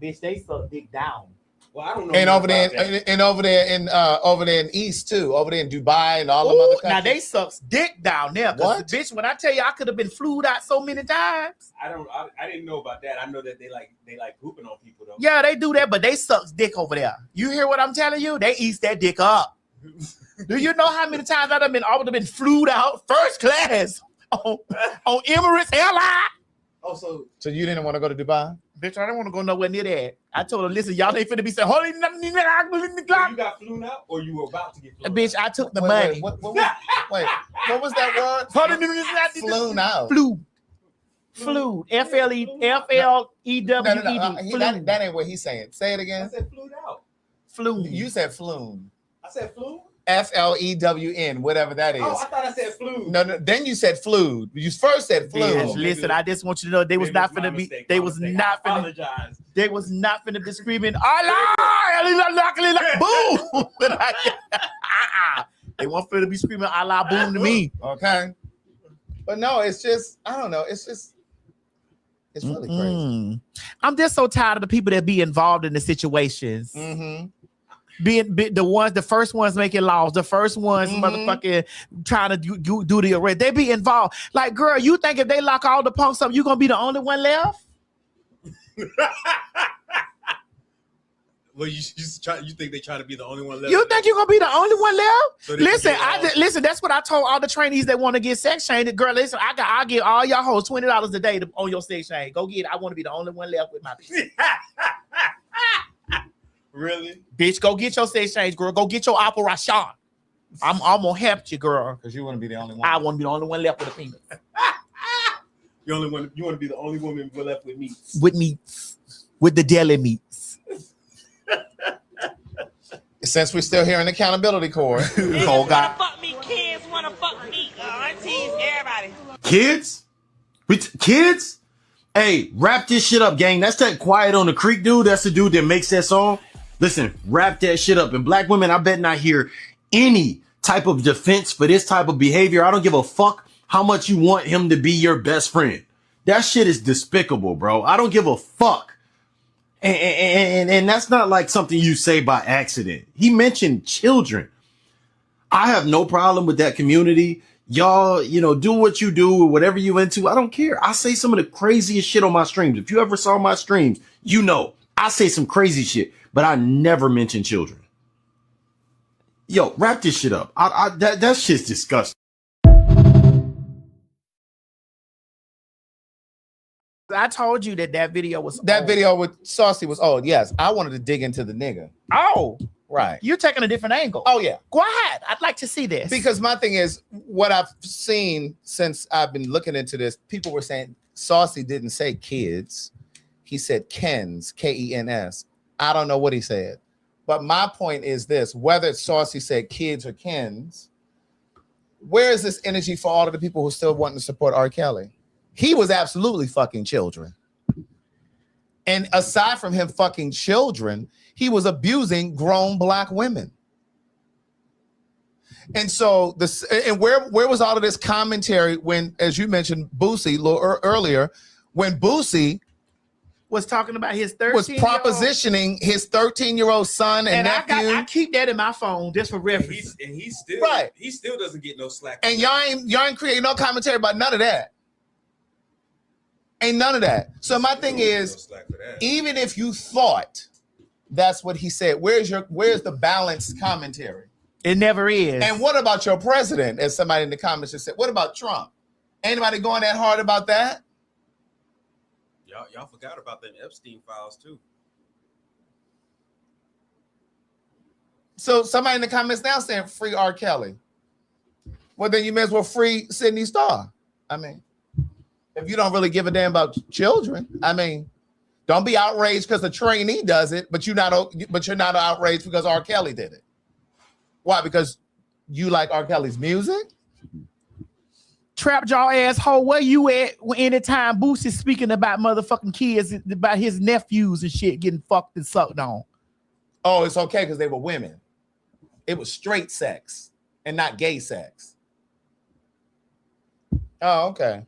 Bitch, they suck dick down. Well, I don't know. And over there in East too, over there in Dubai and all them other countries. Now they sucks dick down there. What? Bitch, when I tell you I could have been flued out so many times. I didn't know about that. I know that they like pooping on people though. Yeah, they do that, but they sucks dick over there. You hear what I'm telling you? They eats that dick up. Do you know how many times I would have been flued out first class on Emirates Airline? Oh, so you didn't want to go to Dubai? Bitch, I don't want to go nowhere near that. I told her, listen, y'all ain't finna be saying, holy nothing. You got flown out or you were about to get flown Bitch, I took the money. What was that word? Flown out. Flew. F-L-E-W-E-D. That ain't what he's saying. Say it again. I said flew out. Flew. You said flown. I said flew? F-L-E-W-N, whatever that is. Oh, I thought I said flew. No, then you said flew. You first said flew. Bitch, listen, I just want you to know they was not finna be. They was not finna. They was not finna be screaming. Boom! They weren't finna be screaming Allah boom to me. Okay, but no, it's just I don't know. It's really crazy. I'm just so tired of the people that be involved in the situations. Mm-hmm. Being the first ones making laws, the first ones motherfucking trying to do the arrest. They be involved. Like, girl, you think if they lock all the punks up, you gonna be the only one left? Well, you think they try to be the only one left? You think you're gonna be the only one left? So listen, that's what I told all the trainees that want to get sex change. Girl, listen, I'll give all y'all hoes $20 a day on your sex change. Go get it. I want to be the only one left with my bitch. Really? Bitch, go get your sex change, girl. Go get your operation. I'm gonna help you, girl. Because you want to be the only one. I want to be the only one left with a penis. You want to be the only woman left with meats. With meats. With the deli meats. Since we're still here in accountability court. Oh God. Fuck me, kids wanna fuck me, aunties, everybody. Kids? Kids? Hey, wrap this shit up, gang. That's that Quiet on the Creek dude. That's the dude that makes that song. Listen, wrap that shit up. And black women, I bet not hear any type of defense for this type of behavior. I don't give a fuck how much you want him to be your best friend. That shit is despicable, bro. I don't give a fuck. And that's not like something you say by accident. He mentioned children. I have no problem with that community. Y'all, do what you do, whatever you into. I don't care. I say some of the craziest shit on my streams. If you ever saw my streams, I say some crazy shit, but I never mention children. Yo, wrap this shit up. That shit's disgusting. I told you that video was that old. video with Saucy was old. Yes, I wanted to dig into the nigga. Oh, right. You're taking a different angle. Oh yeah, go ahead. I'd like to see this because my thing is what I've seen since I've been looking into this. People were saying Saucy didn't say kids; he said Kens, Kens. I don't know what he said, but my point is this: whether Saucy said kids or Kens, where is this energy for all of the people who still want to support R. Kelly? He was absolutely fucking children. And aside from him fucking children, he was abusing grown black women. And so where was all of this commentary when, as you mentioned, Boosie earlier, when Boosie was talking about his 13 was propositioning his 13-year-old son and nephew. I keep that in my phone just for reference. And he still right. He still doesn't get no slack. And y'all ain't creating no commentary about none of that. Ain't none of that. So my thing is, even if you thought that's what he said, where's the balanced commentary? It never is. And what about your president? As somebody in the comments just said, what about Trump? Anybody going that hard about that? Y'all forgot about them Epstein files too. So somebody in the comments now saying free R. Kelly. Well, then you may as well free Sydney Starr. I mean, if you don't really give a damn about children, I mean, don't be outraged because the trainee does it, but you're not outraged because R. Kelly did it. Why? Because you like R. Kelly's music? Trap jaw asshole, where you at anytime Boosie's speaking about motherfucking kids, about his nephews and shit getting fucked and sucked on? Oh, it's okay because they were women. It was straight sex and not gay sex. Oh, okay.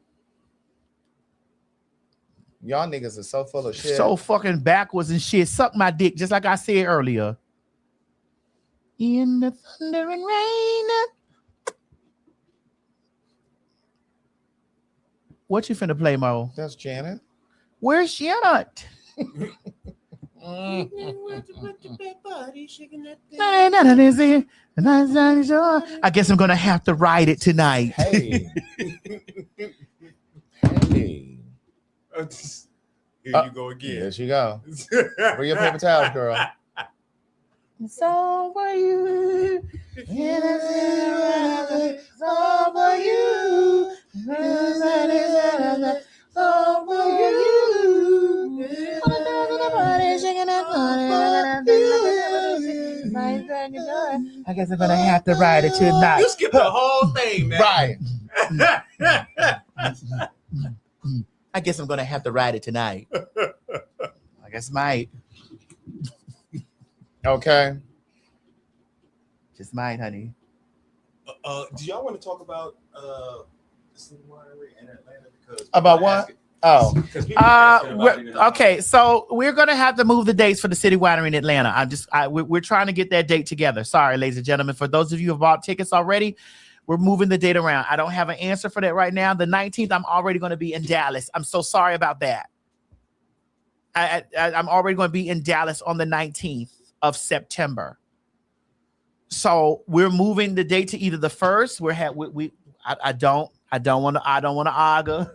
Y'all niggas are so full of shit. So fucking backwards and shit. Suck my dick, just like I said earlier. In the thunder and rain. What you finna play, Mo? That's Janet. Where's Janet? I guess I'm gonna have to ride it tonight. Hey. Hey. Here you go again. Here she go. Bring your paper towels, girl. It's all for you. It's all for you. It's all for you. I guess I'm gonna have to ride it tonight. You skipped the whole thing, man. Right. I guess I'm gonna have to ride it tonight. I guess might. Okay. Just might, honey. Do y'all want to talk about the city winery in Atlanta? Because about what? Oh. Okay, so we're gonna have to move the dates for the city winery in Atlanta. We're trying to get that date together. Sorry, ladies and gentlemen. For those of you who have bought tickets already, we're moving the date around. I don't have an answer for that right now. The 19th, I'm already going to be in Dallas. I'm so sorry about that. I'm already going to be in Dallas on the 19th of September. So we're moving the date to either the 1st. I don't want to argue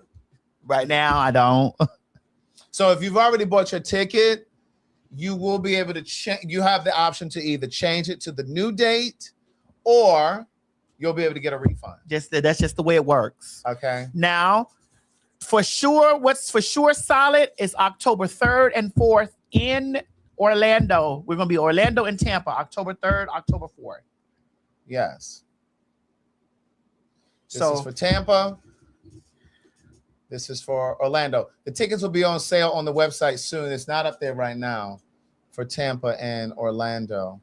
right now. I don't. So if you've already bought your ticket, you will be able to change. You have the option to either change it to the new date or you'll be able to get a refund. That's just the way it works. Okay. Now, for sure, what's for sure solid is October 3rd and 4th in Orlando. We're going to be Orlando and Tampa, October 3rd, October 4th. Yes. This is for Tampa. This is for Orlando. The tickets will be on sale on the website soon. It's not up there right now for Tampa and Orlando,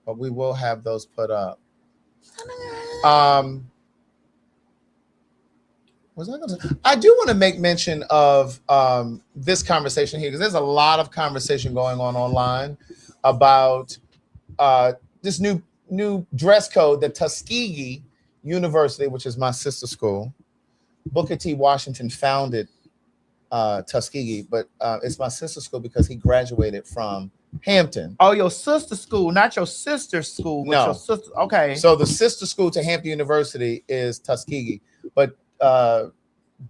but we will have those put up. What was I going to? I do want to make mention of this conversation here because there's a lot of conversation going on online about this new dress code that Tuskegee University, which is my sister school, Booker T. Washington founded Tuskegee, but it's my sister school because he graduated from Hampton. Oh, your sister school, not your sister's school. But No. Your sister. Okay. So the sister school to Hampton University is Tuskegee, but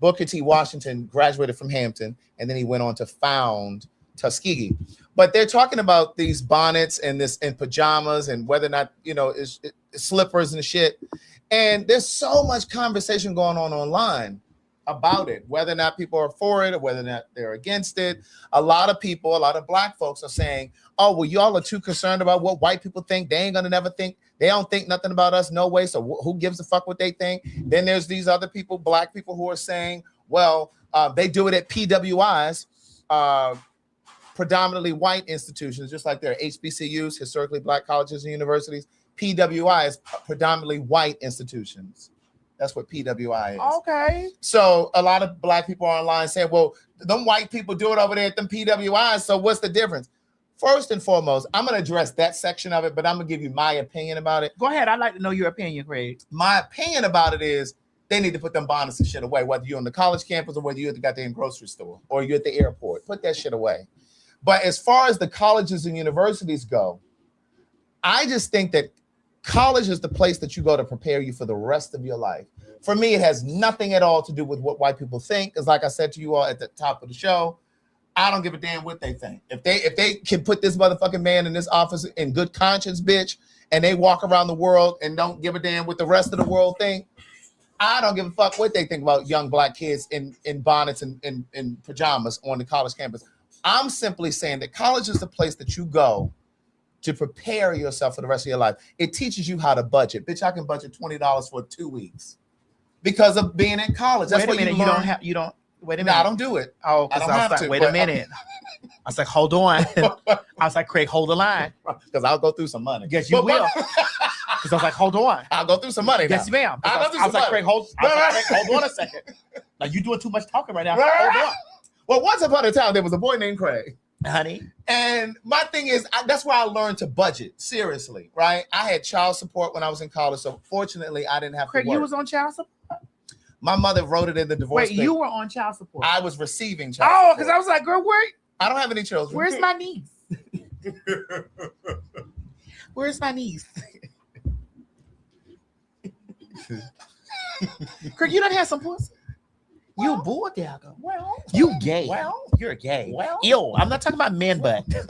Booker T. Washington graduated from Hampton, and then he went on to found Tuskegee. But they're talking about these bonnets and pajamas and whether or not is slippers and shit. And there's so much conversation going on online about it, whether or not people are for it or whether or not they're against it. A lot of black folks are saying, oh, well, y'all are too concerned about what white people think. They ain't gonna never think. They don't think nothing about us, no way. So who gives a fuck what they think? Then there's these other people, black people, who are saying, well, they do it at PWIs, predominantly white institutions, just like there are HBCUs, historically black colleges and universities. PWIs, predominantly white institutions. That's what PWI is. Okay. So a lot of black people are online saying, well, them white people do it over there at them PWIs. So what's the difference? First and foremost, I'm going to address that section of it, but I'm going to give you my opinion about it. Go ahead. I'd like to know your opinion, Craig. My opinion about it is they need to put them bonnets and shit away, whether you're on the college campus or whether you're at the goddamn grocery store or you're at the airport. Put that shit away. But as far as the colleges and universities go, I just think that college is the place that you go to prepare you for the rest of your life. For me, it has nothing at all to do with what white people think. Because like I said to you all at the top of the show, I don't give a damn what they think. If they can put this motherfucking man in this office in good conscience, bitch, and they walk around the world and don't give a damn what the rest of the world think, I don't give a fuck what they think about young black kids in bonnets and pajamas on the college campus. I'm simply saying that college is the place that you go to prepare yourself for the rest of your life. It teaches you how to budget. Bitch, I can budget $20 for 2 weeks because of being in college. That's Wait a minute. You don't. Wait a minute. No, I don't do it. Oh, I don't I have was to. like, wait a minute. I was like, hold on. I was like, Craig, hold the line. Because I'll go through some money. Yes, you will. Because I was like, hold on. I'll go through some money. Yes, now. ma'am. I'll go through I was some like, money. Craig, hold on a second. Like, you doing too much talking right now. Hold on. Well, once upon a time, there was a boy named Craig. Honey. And my thing is, that's where I learned to budget, seriously, right? I had child support when I was in college, so fortunately, I didn't have Craig, to work. you was on child support? My mother wrote it in the divorce. Wait, you were on child support? I was receiving child support. support. Because I was like, girl, where? I don't have any children. Where's my niece? Where's my niece? Craig, you done had some pussy? You a bull dagger. Well, you gay. Well, you're gay. Well, ew. I'm not talking about man butt. I'm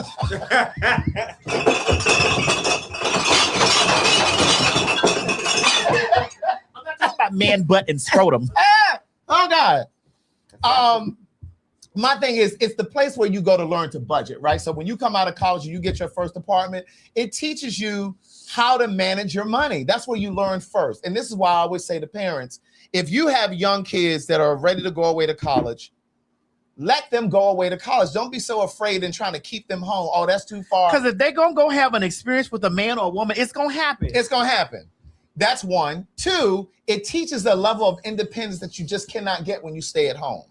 not talking about man butt and scrotum. Oh God. My thing is, it's the place where you go to learn to budget, right? So when you come out of college and you get your first apartment, it teaches you how to manage your money. That's where you learn first. And this is why I always say to parents, if you have young kids that are ready to go away to college, let them go away to college. Don't be so afraid and trying to keep them home. Oh, that's too far. Because if they're going to go have an experience with a man or a woman, it's going to happen. It's going to happen. That's one. Two, it teaches a level of independence that you just cannot get when you stay at home.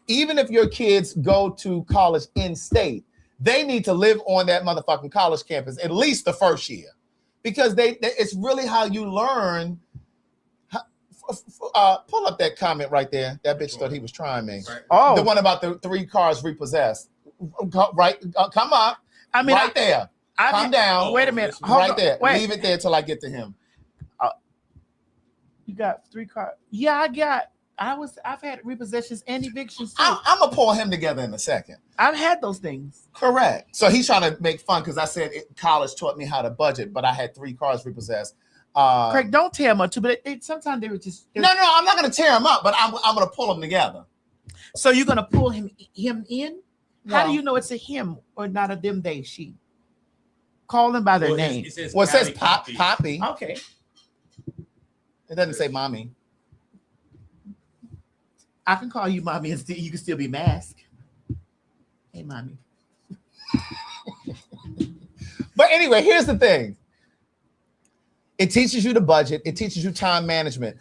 Even if your kids go to college in state, they need to live on that motherfucking college campus at least the first year. Because it's really how you learn. Pull up that comment right there. That bitch thought he was trying me. Oh, the one about the 3 cars repossessed. Right, come up. I mean, right there. Calm down. Wait a minute. Right there. Wait. Leave it there till I get to him. You got 3 cars. Yeah, I've had repossessions and evictions too. I'm gonna pull him together in a second. I've had those things. Correct. So he's trying to make fun because I said college taught me how to budget, but I had 3 cars repossessed. Craig, don't tear them up too, but sometimes they were just. No, I'm not gonna tear him up, but I'm gonna pull them together. So you're gonna pull him in? No. How do you know it's a him or not a them, they, she? Call them by their name. It says Poppy. Okay. It doesn't say mommy. I can call you mommy and you can still be masked. Hey, mommy. But anyway, here's the thing. It teaches you to budget. It teaches you time management.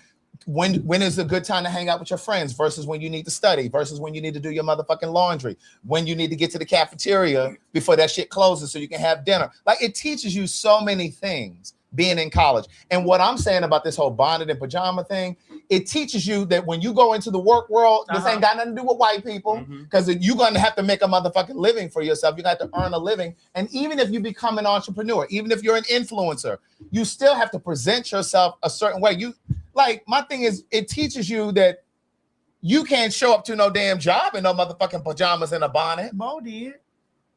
when is a good time to hang out with your friends versus when you need to study versus when you need to do your motherfucking laundry, when you need to get to the cafeteria before that shit closes so you can have dinner. Like, it teaches you so many things being in college. And what I'm saying about this whole bonnet and pajama thing, it teaches you that when you go into the work world, this ain't got nothing to do with white people, because you're going to have to make a motherfucking living for yourself. You got to earn a living. And even if you become an entrepreneur, even if you're an influencer, you still have to present yourself a certain way. Like, my thing is, it teaches you that you can't show up to no damn job in no motherfucking pajamas and a bonnet. Mo did.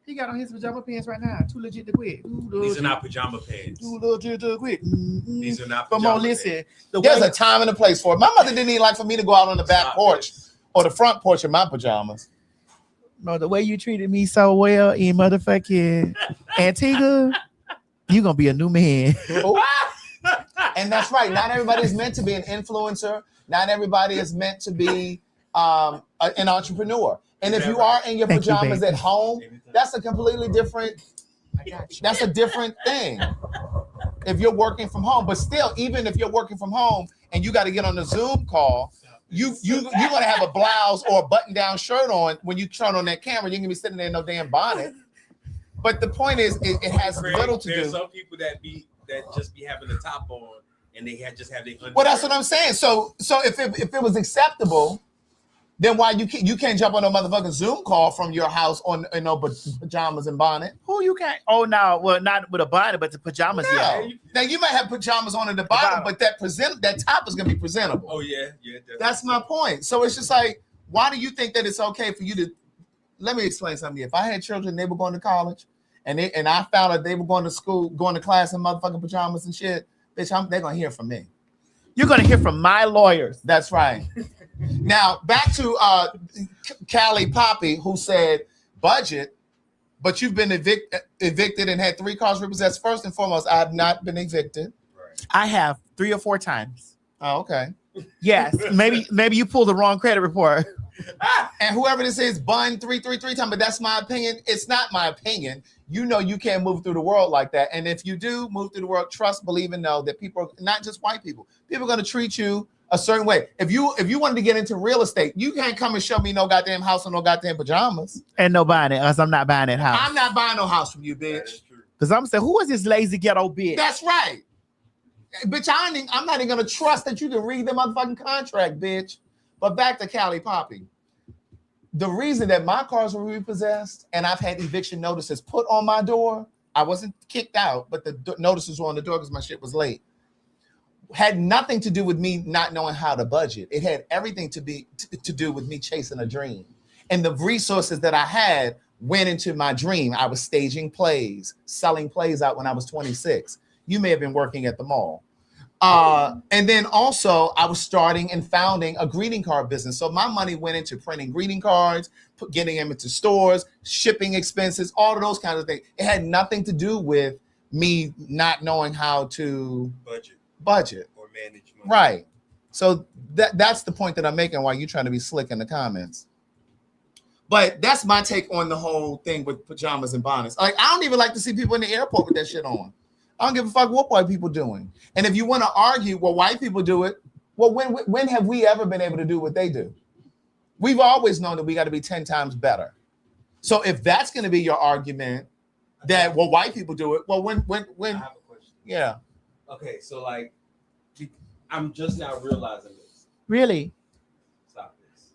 He got on his pajama pants right now. Too legit to quit. These are not pajama pants. Too legit to quit. These are not But pajama Mo, listen. pants. There's a time and a place for it. My mother didn't even like for me to go out on the back porch or the front porch in my pajamas. No, the way you treated me so well in motherfucking Antigua, you gonna be a new man. And that's right. Not everybody is meant to be an influencer. Not everybody is meant to be an entrepreneur. And if you are in your pajamas at home, that's a completely different. That's a different thing. If you're working from home, but still, even if you're working from home and you got to get on the Zoom call, you're gonna have a blouse or a button-down shirt on when you turn on that camera. You're gonna be sitting there in no damn bonnet. But the point is, it has little to do. There's some people that just be having the top on and they just have their underwear. Well, that's what I'm saying. So if it was acceptable, then why you can't jump on a motherfucking Zoom call from your house in no pajamas and bonnet? Who you can't? Oh no, well, not with a bonnet, but the pajamas. No. Yeah. Now you might have pajamas on at the bottom, but that top is gonna be presentable. Oh yeah, definitely. That's my point. So it's just like, why do you think that it's okay for you to? Let me explain something to you. If I had children, they were going to college, and I found out they were going to school, going to class in motherfucking pajamas and shit, bitch, they're gonna hear from me. You're gonna hear from my lawyers. That's right. Now back to Callie Poppy, who said budget, but you've been evicted and had 3 cars repossessed. First and foremost, I have not been evicted. I have 3 or 4 times. Oh, okay. Yes, maybe you pulled the wrong credit report. And whoever this is, bun 333 times, but that's my opinion. It's not my opinion. You know you can't move through the world like that. And if you do move through the world, trust, believe, and know that people, not just white people, people are going to treat you a certain way. If you wanted to get into real estate, you can't come and show me no goddamn house or no goddamn pajamas. And no buying it, else I'm not buying that house. I'm not buying no house from you, bitch. Because I'm saying, who is this lazy ghetto bitch? That's right. Bitch, I'm not even going to trust that you can read the motherfucking contract, bitch. But back to Callie Poppy. The reason that my cars were repossessed and I've had eviction notices put on my door, I wasn't kicked out, but the notices were on the door because my shit was late, had nothing to do with me not knowing how to budget. It had everything to do with me chasing a dream. And the resources that I had went into my dream. I was staging plays, selling plays out when I was 26. You may have been working at the mall. And then also I was starting and founding a greeting card business. So my money went into printing greeting cards, getting them into stores, shipping expenses, all of those kinds of things. It had nothing to do with me not knowing how to budget or manage money. Right. So that's the point that I'm making while you're trying to be slick in the comments. But that's my take on the whole thing with pajamas and bonnets. Like, I don't even like to see people in the airport with that shit on. I don't give a fuck what white people doing. And if you want to argue, well, white people do it, well, when have we ever been able to do what they do? We've always known that we got to be 10 times better. So if that's going to be your argument that, well, white people do it, well, when, I have a question. Yeah. Okay, so like, I'm just now realizing this. Really? Stop this.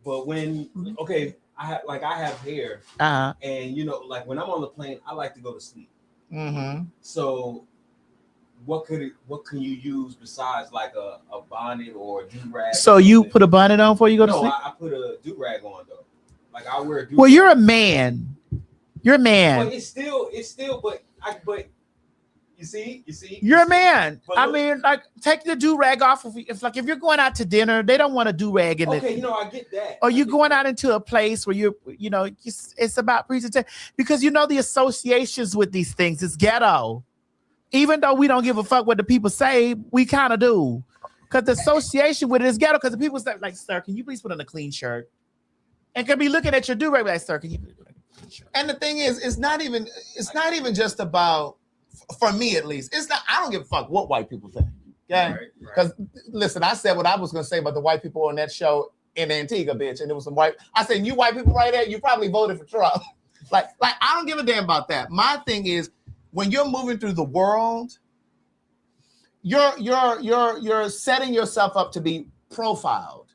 But when, okay, I have hair, and you know, like when I'm on the plane, I like to go to sleep. Mm-hmm. So, what can you use besides like a bonnet or a do-rag? So you put a bonnet on before you go to sleep? No, I put a do-rag on though. Like I wear a do-rag. Well, you're a man. You're a man. Well, it's still, but you see. You're a man. But I look, mean, like, take the do-rag off. If you're going out to dinner, they don't want a do-rag in okay, it. you know, I get that. Or you're going out into a place where it's about presentation. Because you know the associations with these things is ghetto. Even though we don't give a fuck what the people say, we kind of do. Because the association with it is ghetto. Because the people say, like, sir, can you please put on a clean shirt? And can be looking at your do-rag like, sir, can you please put on a clean shirt? And the thing is, it's not even just about, for me at least, it's not, I don't give a fuck what white people think. Okay? Because, listen, I said what I was going to say about the white people on that show in Antigua, bitch. And it was some white. I said, you white people right there, you probably voted for Trump. like, I don't give a damn about that. My thing is, when you're moving through the world, you're setting yourself up to be profiled.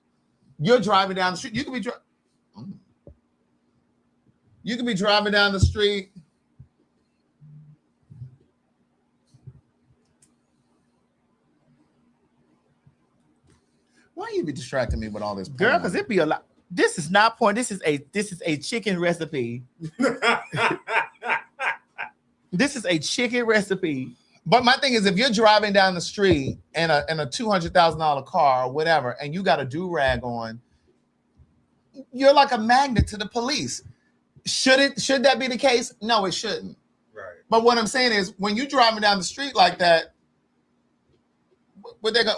You're driving down the street. You could be driving down the street. Why you be distracting me with all this porn? Girl, because it be a lot. This is not porn. This is a chicken recipe. This is a chicken recipe. But my thing is, if you're driving down the street in a $200,000 car or whatever, and you got a do-rag on, you're like a magnet to the police. Should that be the case? No, it shouldn't. Right. But what I'm saying is, when you're driving down the street like that,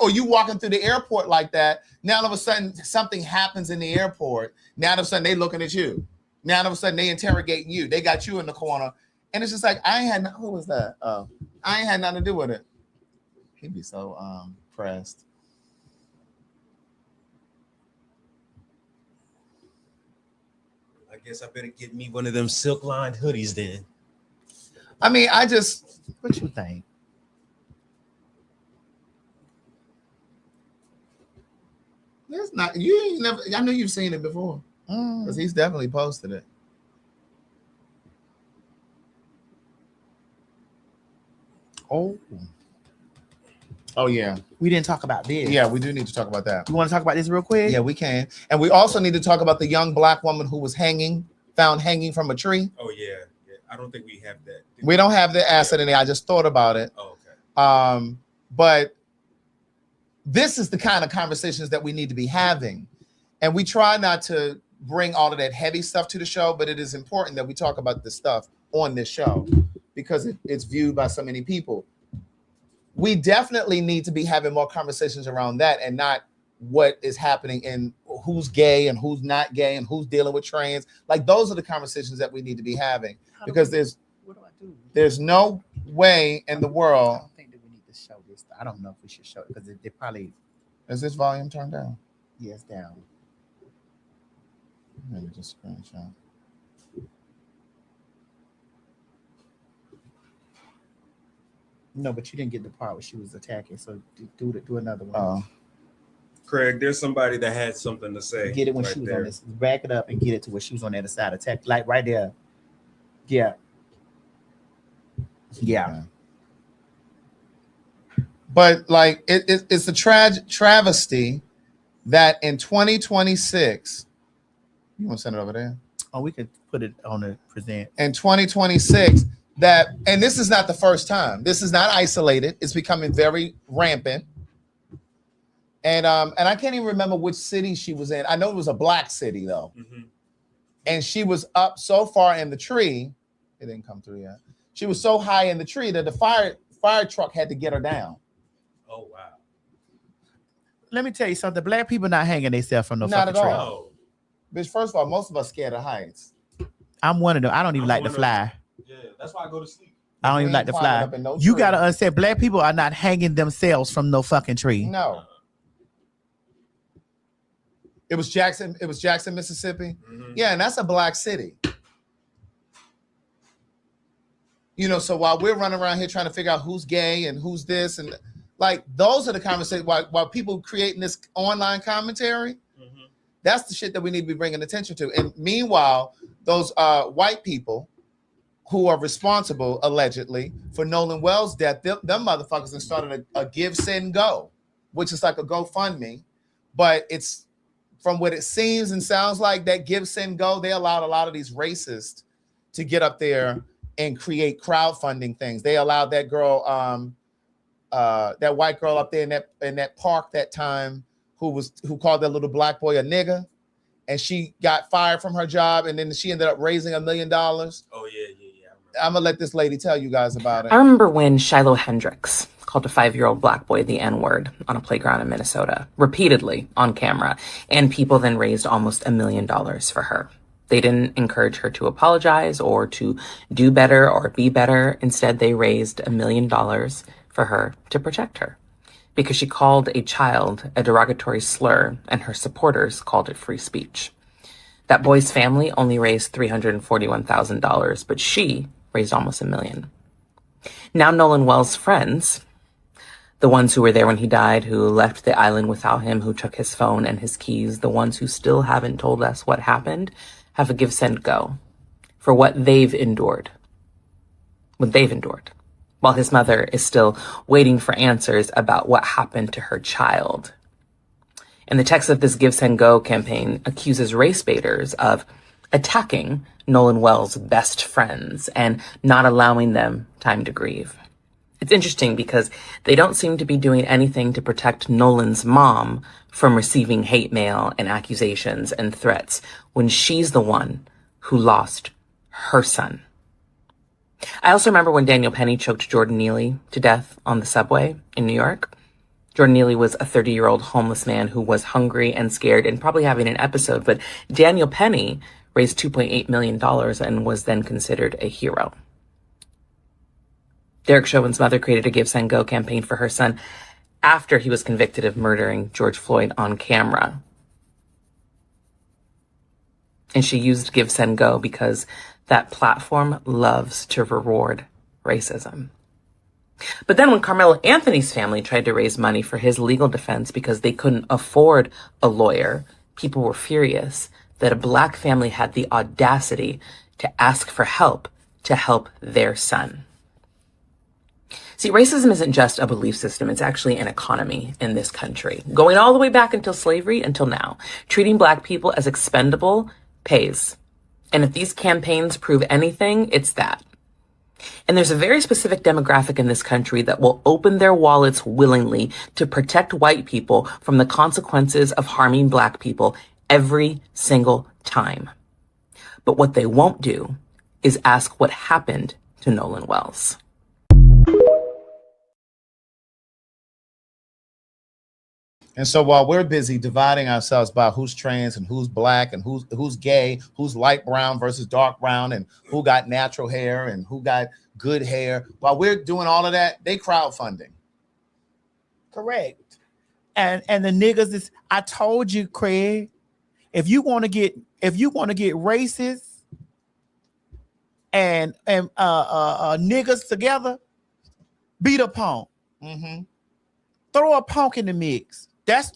or you walking through the airport like that, now all of a sudden something happens in the airport. Now all of a sudden they looking at you. Now all of a sudden they interrogating you. They got you in the corner. And it's just like, who was that? I ain't had nothing to do with it. He'd be so pressed. I guess I better get me one of them silk lined hoodies then. I mean, what you think? That's not, you ain't never, I know you've seen it before. Because he's definitely posted it. Oh yeah. We didn't talk about this. Yeah, we do need to talk about that. You want to talk about this real quick? Yeah, we can. And we also need to talk about the young black woman who was found hanging from a tree. Oh yeah. I don't think we have that. We don't have the asset in there. I just thought about it. Oh, okay. But this is the kind of conversations that we need to be having. And we try not to bring all of that heavy stuff to the show, but it is important that we talk about this stuff on this show because it's viewed by so many people. We definitely need to be having more conversations around that and not what is happening in who's gay and who's not gay and who's dealing with trans. Like, those are the conversations that we need to be having because there's no way in the world. I don't think that we need to show this. I don't know if we should show it because they probably. Is this volume turned down? Yes, down. Let me just screenshot. No, but you didn't get the part where she was attacking. So do another one. Oh. Craig, there's somebody that had something to say. Get it when right she was there. on this. Back it up and get it to where she was on the other side. Attack, like right there. Yeah. Yeah. But like it's a travesty that in 2026, you want to send it over there? Oh, we could put it on the present. In 2026, and this is not the first time. This is not isolated. It's becoming very rampant. And I can't even remember which city she was in. I know it was a black city though. Mm-hmm. And she was up so far in the tree, it didn't come through yet. She was so high in the tree that the fire truck had to get her down. Oh wow! Let me tell you something. Black people not hanging themselves from no Not fucking at tree. all. Bitch, first of all, most of us scared of heights. I'm one of them. I don't even like to fly. Yeah, that's why I go to sleep. I don't even like to fly. You gotta understand, black people are not hanging themselves from no fucking tree. No. It was Jackson, Mississippi. Mm-hmm. Yeah, and that's a black city. You know, so while we're running around here trying to figure out who's gay and who's this, and like those are the conversations while people creating this online commentary, that's the shit that we need to be bringing attention to. And meanwhile, those white people who are responsible, allegedly, for Nolan Wells' death, them motherfuckers have started a Give, Send, Go, which is like a GoFundMe, but it's from what it seems and sounds like that Give, Send, Go, they allowed a lot of these racists to get up there and create crowdfunding things. They allowed that girl, that white girl up there in that park that time who called that little black boy a nigga, and she got fired from her job, and then she ended up raising $1 million. Oh yeah. I'm gonna let this lady tell you guys about it. I remember when Shiloh Hendricks called a 5-year-old black boy the N-word on a playground in Minnesota, repeatedly on camera, and people then raised almost $1 million for her. They didn't encourage her to apologize or to do better or be better. Instead, they raised $1 million for her to protect her. because she called a child a derogatory slur and her supporters called it free speech. That boy's family only raised $341,000, but she raised almost $1 million. Now Nolan Wells' friends, the ones who were there when he died, who left the island without him, who took his phone and his keys, the ones who still haven't told us what happened, have a give, send, go for what they've endured. While his mother is still waiting for answers about what happened to her child. And the text of this Give, Send, Go campaign accuses race baiters of attacking Nolan Wells' best friends and not allowing them time to grieve. It's interesting because they don't seem to be doing anything to protect Nolan's mom from receiving hate mail and accusations and threats when she's the one who lost her son. I also remember when Daniel Penny choked Jordan Neely to death on the subway in New York. Jordan Neely was a 30-year-old homeless man who was hungry and scared and probably having an episode, but Daniel Penny raised $2.8 million and was then considered a hero. Derek Chauvin's mother created a Give, Send, Go campaign for her son after he was convicted of murdering George Floyd on camera. And she used Give, Send, Go because that platform loves to reward racism. But then when Carmelo Anthony's family tried to raise money for his legal defense because they couldn't afford a lawyer, people were furious that a Black family had the audacity to ask for help to help their son. See, racism isn't just a belief system, it's actually an economy in this country. Going all the way back until slavery until now, treating Black people as expendable pays. And if these campaigns prove anything, it's that. And there's a very specific demographic in this country that will open their wallets willingly to protect white people from the consequences of harming Black people every single time. But what they won't do is ask what happened to Nolan Wells. And so while we're busy dividing ourselves by who's trans and who's Black and who's gay, who's light brown versus dark brown, and who got natural hair and who got good hair, while we're doing all of that, they crowdfunding. Correct. And the niggas is, I told you, Craig, if you want to get racist and niggas together, beat a punk. Mm-hmm. Throw a punk in the mix. That's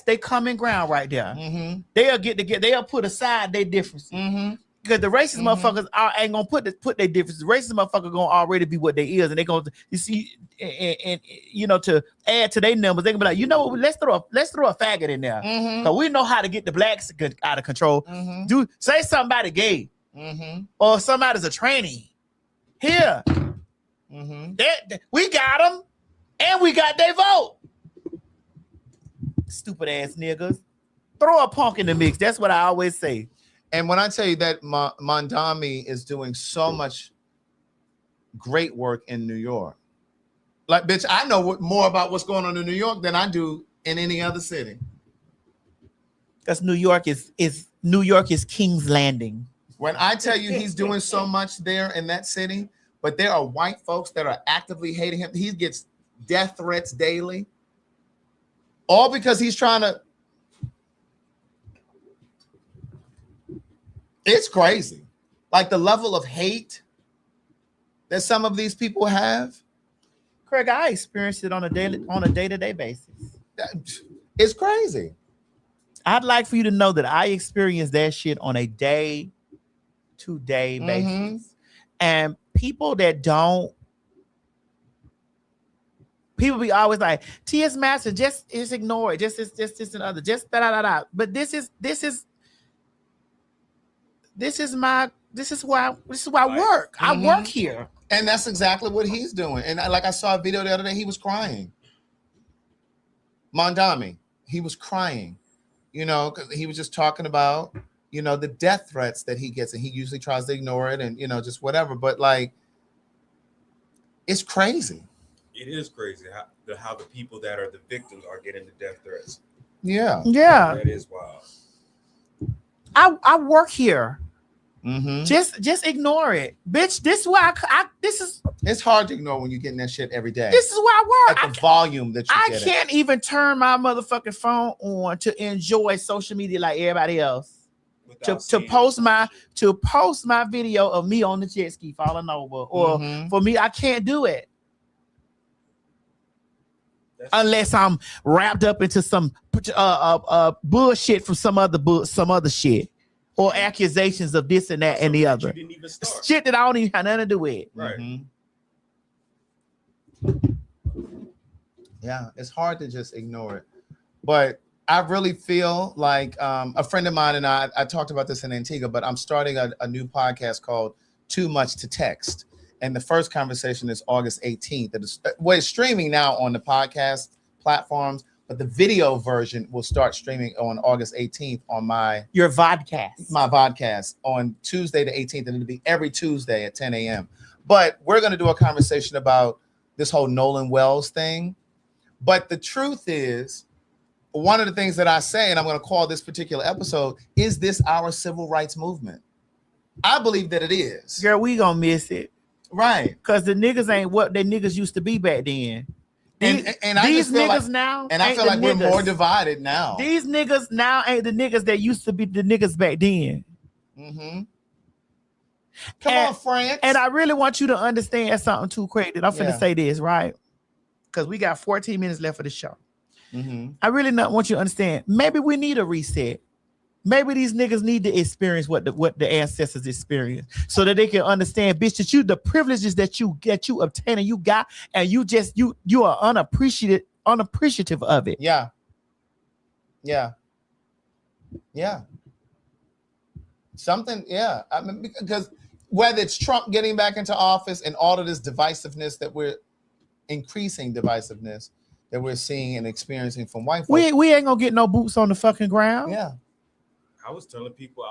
their common ground right there. Mm-hmm. They'll get together. They'll put aside their differences. Mm-hmm. Because the racist motherfuckers ain't gonna put their differences. The racist motherfuckers gonna already be what they is, and they gonna, you see, and you know, to add to their numbers, they gonna be like, you know what, let's throw a faggot in there, because we know how to get the Blacks out of control. Do say somebody gay, or somebody's a tranny. Here, we got them, and we got their vote. Stupid ass niggas. Throw a punk in the mix. That's what I always say. And when I tell you that Mondami is doing so much great work in New York, like, bitch, I know more about what's going on in New York than I do in any other city. Because New York is King's Landing. When I tell you he's doing so much there in that city, but there are white folks that are actively hating him. He gets death threats daily, all because he's trying to. It's crazy. Like the level of hate that some of these people have. Craig, I experienced it on a day-to-day basis. It's crazy. I'd like for you to know that I experienced that shit on a day-to-day basis. And people be always like, T.S. Master, just ignore it. Just and other. Just da-da-da-da. But this is why I work. I work here. And that's exactly what he's doing. And like I saw a video the other day, he was crying. Mondami, he was crying, because he was just talking about, the death threats that he gets, and he usually tries to ignore it and, just whatever. But like, it's crazy. It is crazy how the people that are the victims are getting the death threats. Yeah. Yeah. That is wild. I work here. Just ignore it, bitch. This is why It's hard to ignore when you're getting that shit every day. This is why I work at the volume that you get. I can't even turn my motherfucking phone on to enjoy social media like everybody else. To post my video of me on the jet ski falling over, or for me, I can't do it unless I'm wrapped up into some bullshit from some other shit, or accusations of this and that and the other shit that I don't even have nothing to do with. Right. Yeah, it's hard to just ignore it, but I really feel like a friend of mine and I talked about this in Antigua, but I'm starting a new podcast called Too Much to Text. And the first conversation is August 18th. It's streaming now on the podcast platforms, but the video version will start streaming on August 18th on my vodcast on Tuesday the 18th. And it'll be every Tuesday at 10 a.m. But we're going to do a conversation about this whole Nolan Wells thing. But the truth is, one of the things that I say, and I'm going to call this particular episode, is this our civil rights movement? I believe that it is. Girl, we gonna miss it. Right. Because the niggas ain't what the niggas used to be back then. And these niggas like, now, and I feel like we're more divided now. These niggas now ain't the niggas that used to be the niggas back then. Come on, France. And I really want you to understand something too, Craig. That I'm finna say this, right? Because we got 14 minutes left for the show. I really not want you to understand. Maybe we need a reset. Maybe these niggas need to experience what the ancestors experienced, so that they can understand, bitch, that the privileges that you obtain and you got, and you are unappreciative of it. Yeah. Something. Yeah. I mean, because whether it's Trump getting back into office and all of this divisiveness that we're increasing divisiveness that we're seeing and experiencing from white folks. We ain't gonna get no boots on the fucking ground. Yeah. I was telling people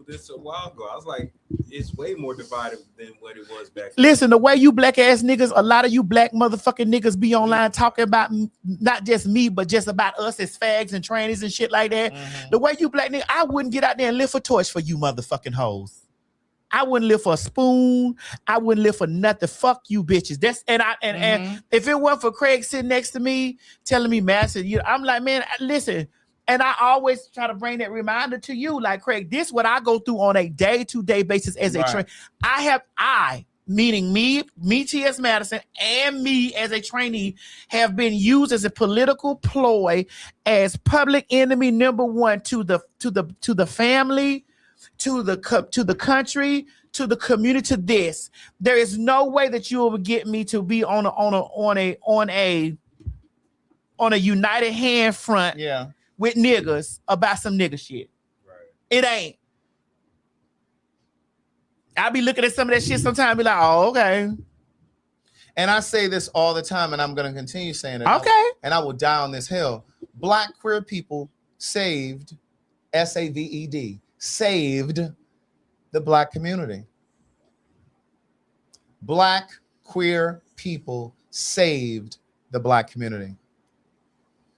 this a while ago. I was like, it's way more divided than what it was back then. Listen, the way you black ass niggas, a lot of you black motherfucking niggas be online talking about not just me, but just about us as fags and trannies and shit like that. The way you black niggas, I wouldn't get out there and lift a torch for you motherfucking hoes. I wouldn't live for a spoon. I wouldn't live for nothing. Fuck you, bitches. And if it weren't for Craig sitting next to me, telling me, massive, I'm like, man, listen. And I always try to bring that reminder to you, like, Craig, this is what I go through on a day-to-day basis as a trainee. Meaning me, T.S. Madison, and me as a trainee, have been used as a political ploy, as public enemy number one to the family, to the country, to the community, to this. There is no way that you will get me to be on a united hand front with niggas about some nigga shit. Right. It ain't. I be looking at some of that shit sometimes and be like, oh, okay. And I say this all the time, and I'm going to continue saying it. Okay. And I will die on this hill. Black queer people saved, SAVED, saved the black community. Black queer people saved the black community.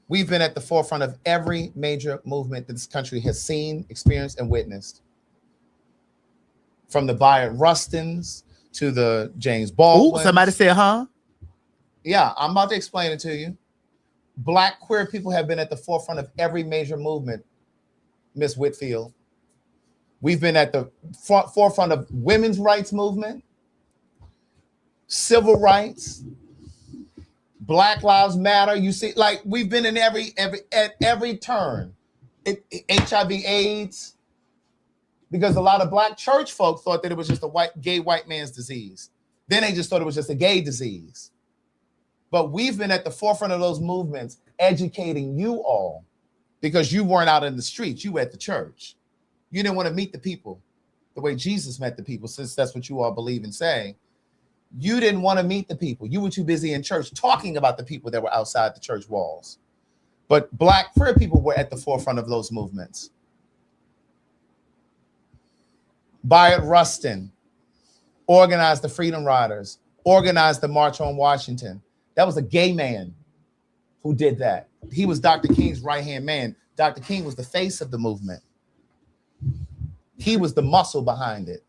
We've been at the forefront of every major movement that this country has seen, experienced, and witnessed. From the Bayard Rustins to the James Baldwin. Somebody said, huh? Yeah, I'm about to explain it to you. Black queer people have been at the forefront of every major movement, Miss Whitfield. We've been at the forefront of women's rights movement, civil rights, Black Lives Matter. You see, like, we've been in at every turn. HIV/AIDS, because a lot of black church folk thought that it was just a gay white man's disease. Then they just thought it was just a gay disease. But we've been at the forefront of those movements, educating you all, because you weren't out in the streets. You were at the church. You didn't want to meet the people the way Jesus met the people, since that's what you all believe and say. You didn't want to meet the people. You were too busy in church talking about the people that were outside the church walls. But black queer people were at the forefront of those movements. Bayard Rustin organized the Freedom Riders, organized the March on Washington. That was a gay man who did that. He was Dr. King's right-hand man. Dr. King was the face of the movement. He was the muscle behind it.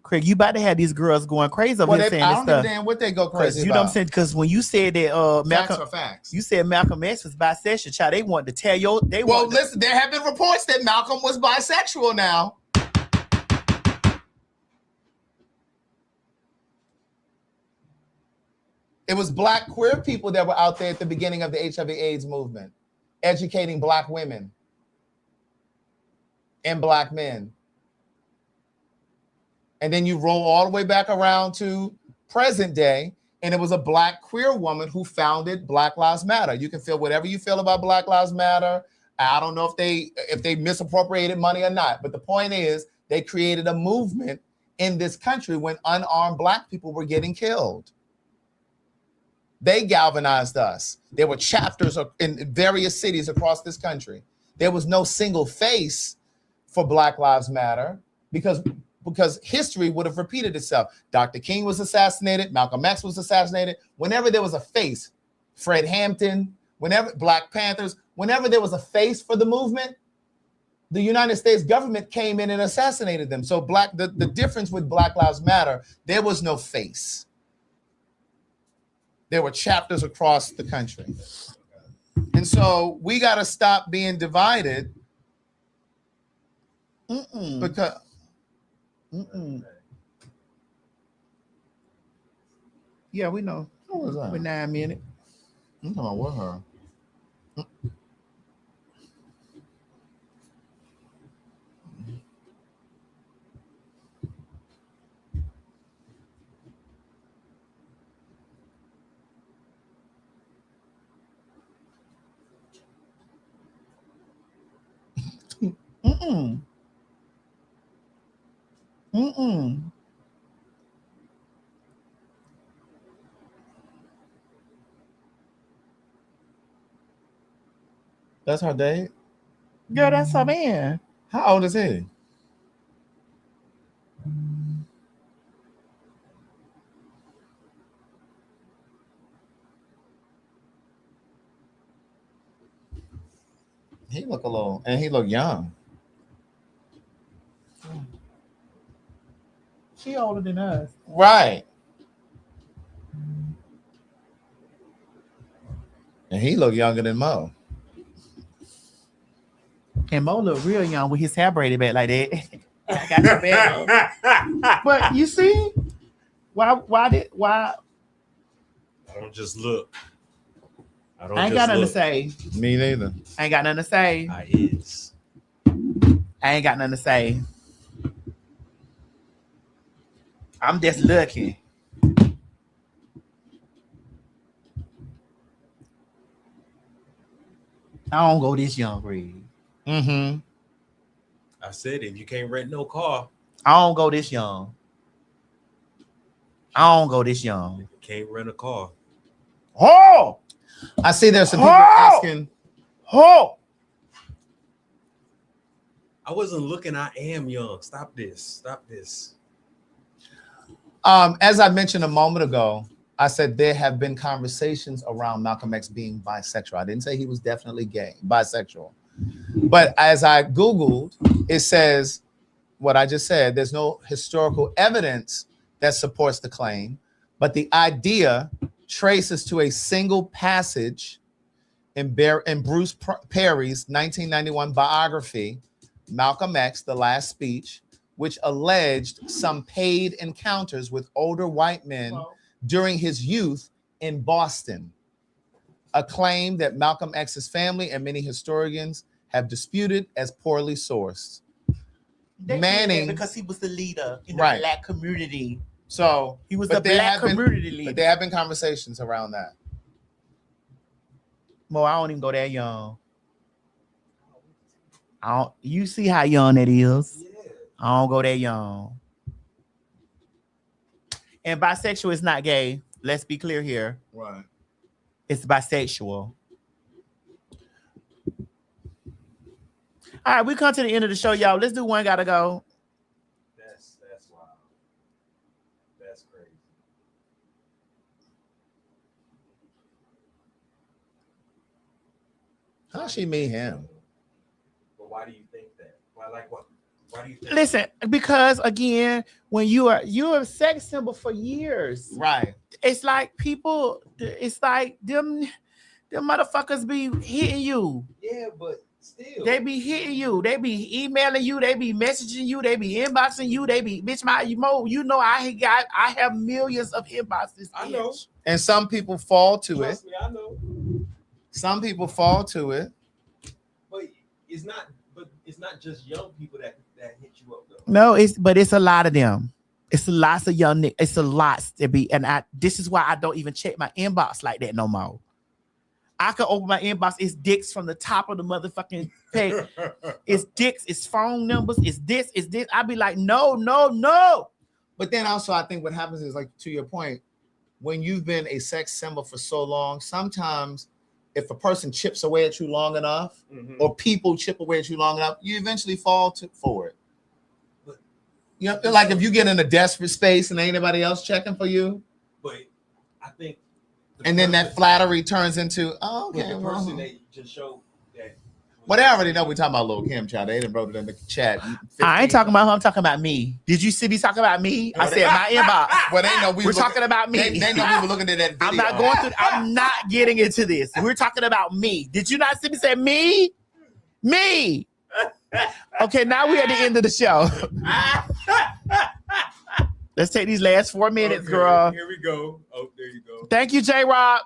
Craig, you about to have these girls going crazy over Well, here saying I this don't give a stuff. damn what they go crazy You know what I'm about. saying? Because when you said that Facts are facts. you said Malcolm X was bisexual, child. They wanted to tell you. Listen, there have been reports that Malcolm was bisexual now. It was black queer people that were out there at the beginning of the HIV/AIDS movement, educating black women and black men. And then you roll all the way back around to present day, and it was a black queer woman who founded Black Lives Matter. You can feel whatever you feel about Black Lives Matter. I don't know if they misappropriated money or not, but the point is they created a movement in this country when unarmed black people were getting killed. They galvanized us. There were chapters in various cities across this country. There was no single face for Black Lives Matter because history would have repeated itself. Dr. King was assassinated. Malcolm X was assassinated. Whenever there was a face, Fred Hampton, whenever Black Panthers, whenever there was a face for the movement, the United States government came in and assassinated them. So the difference with Black Lives Matter, there was no face. There were chapters across the country. And so we got to stop being divided because yeah, we know. What was that? With 9 minutes. I'm talking about with her. That's her date? Girl, that's her man. How old is he? He look a little, and he look young. She older than us. Right. And he look younger than Mo. And Mo look real young with his hair braided back like that. I got your back. But you see, why? I don't just look. I ain't got nothing to say. Me neither. I ain't got nothing to say. I ain't got nothing to say. I'm just looking. I don't go this young, Reed. Mm-hmm. I said if you can't rent no car, I don't go this young. I don't go this young. you can't rent a car. Oh! I see there's some people asking. Oh! I wasn't looking. I am young. Stop this. Stop this. As I mentioned a moment ago, I said there have been conversations around Malcolm X being bisexual. I didn't say he was definitely gay, bisexual. But as I Googled, it says what I just said. There's no historical evidence that supports the claim, but the idea traces to a single passage in Bruce Perry's 1991 biography, Malcolm X, The Last Speech, which alleged some paid encounters with older white men during his youth in Boston, a claim that Malcolm X's family and many historians have disputed as poorly sourced. Manning, because he was the leader in the Right. black community. So he was but the there black have been- community leader. But there have been conversations around that. Mo, I don't even go that young. You see how young that is? I don't go that young. And bisexual is not gay. Let's be clear here. Right. It's bisexual. All right, we come to the end of the show, y'all. Let's do one gotta go. That's wild. That's crazy. How she meet him? But why do you think that? Why, like what? Why do you think? Listen, because again, when you're a sex symbol for years, right? It's like people. It's like them motherfuckers be hitting you. Yeah, but still, they be hitting you. They be emailing you. They be messaging you. They be inboxing you. They be bitch. I have millions of inboxes. I know. And some people fall to Trust it. me, I know. Some people fall to it. But it's not just young people that hit you up though. No, it's a lot of them. It's lots of young niggas. It's a lot to be, and this is why I don't even check my inbox like that no more. I can open my inbox. It's dicks from the top of the motherfucking page. It's dicks. It's phone numbers. It's this. It's this. I be like, no. But then also, I think what happens is, like, to your point, when you've been a sex symbol for so long, sometimes if a person chips away at you long enough, or people chip away at you long enough, you eventually fall for it. You know, like if you get in a desperate space and ain't anybody else checking for you. But I think, and then that flattery turns into, oh, okay. The person that you just showed that. Well, they already know we talking about Lil Kim, child. They didn't wrote it in the chat. I ain't talking about her. I'm talking about me. Did you see me talking about me? I said my inbox. Well, they know we're talking about me. They know we were looking at that video. I'm not going through. I'm not getting into this. We're talking about me. Did you not see me say me? Me. Okay, now we're at the end of the show. Let's take these last 4 minutes, girl. Here we go. Oh, there you go. Thank you, J-Rob.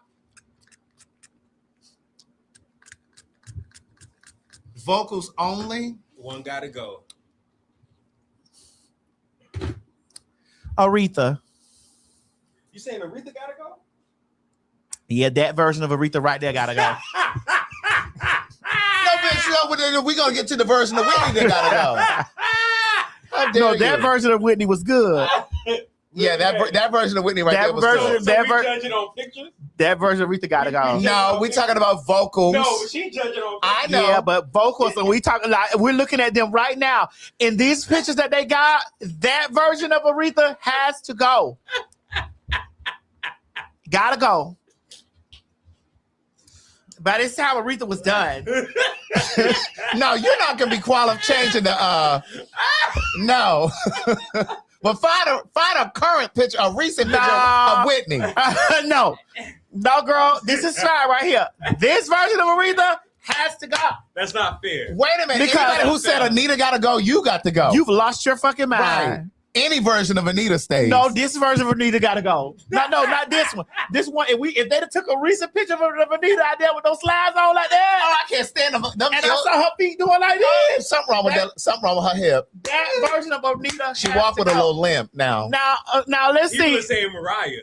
Vocals only. One gotta go. Aretha. You saying Aretha gotta go? Yeah, that version of Aretha right there gotta go. We're going to get to the version of Whitney that gotta go. No, that version of Whitney was good. Yeah, that version of Whitney there was good. Judging on pictures? That version of Aretha gotta go. No, we're talking about vocals. No, she judging on pictures. I know. Yeah, but vocals, and we're looking at them right now. In these pictures that they got, that version of Aretha has to go. Gotta go. By this time, Aretha was done. No, you're not gonna be qualified changing the no. But find a current picture, a recent picture of Whitney. No, girl, this is fine right here. This version of Aretha has to go. That's not fair. Wait a minute. Anybody who said Anita gotta go, you got to go. You've lost your fucking mind. Right. Any version of Anita stays. No, this version of Anita gotta go. No, not this one. This one, if they took a recent picture of Anita out there with those slides on like that, oh, I can't stand them. And I saw her feet doing like this. Something wrong with that. Something wrong with her hip. That version of Anita. She walked with a little limp now. Now let's see. People are saying Mariah.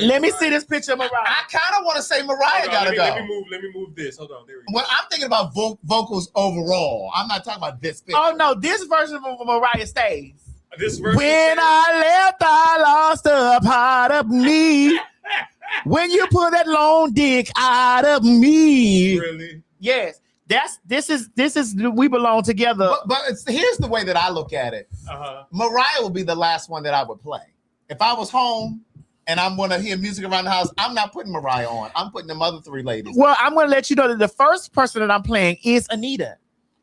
Let me see this picture of Mariah. I kind of want to say Mariah gotta go. Let me move this. Hold on. There we go. Well, I'm thinking about vocals overall. I'm not talking about this picture. Oh no, this version of Mariah stays. This version when I left, I lost a part of me. When you put that long dick out of me. Really? Yes. This is we belong together. But here's the way that I look at it. Mariah will be the last one that I would play. If I was home and I'm gonna hear music around the house, I'm not putting Mariah on. I'm putting them other three ladies. Well, I'm gonna let you know that the first person that I'm playing is Anita.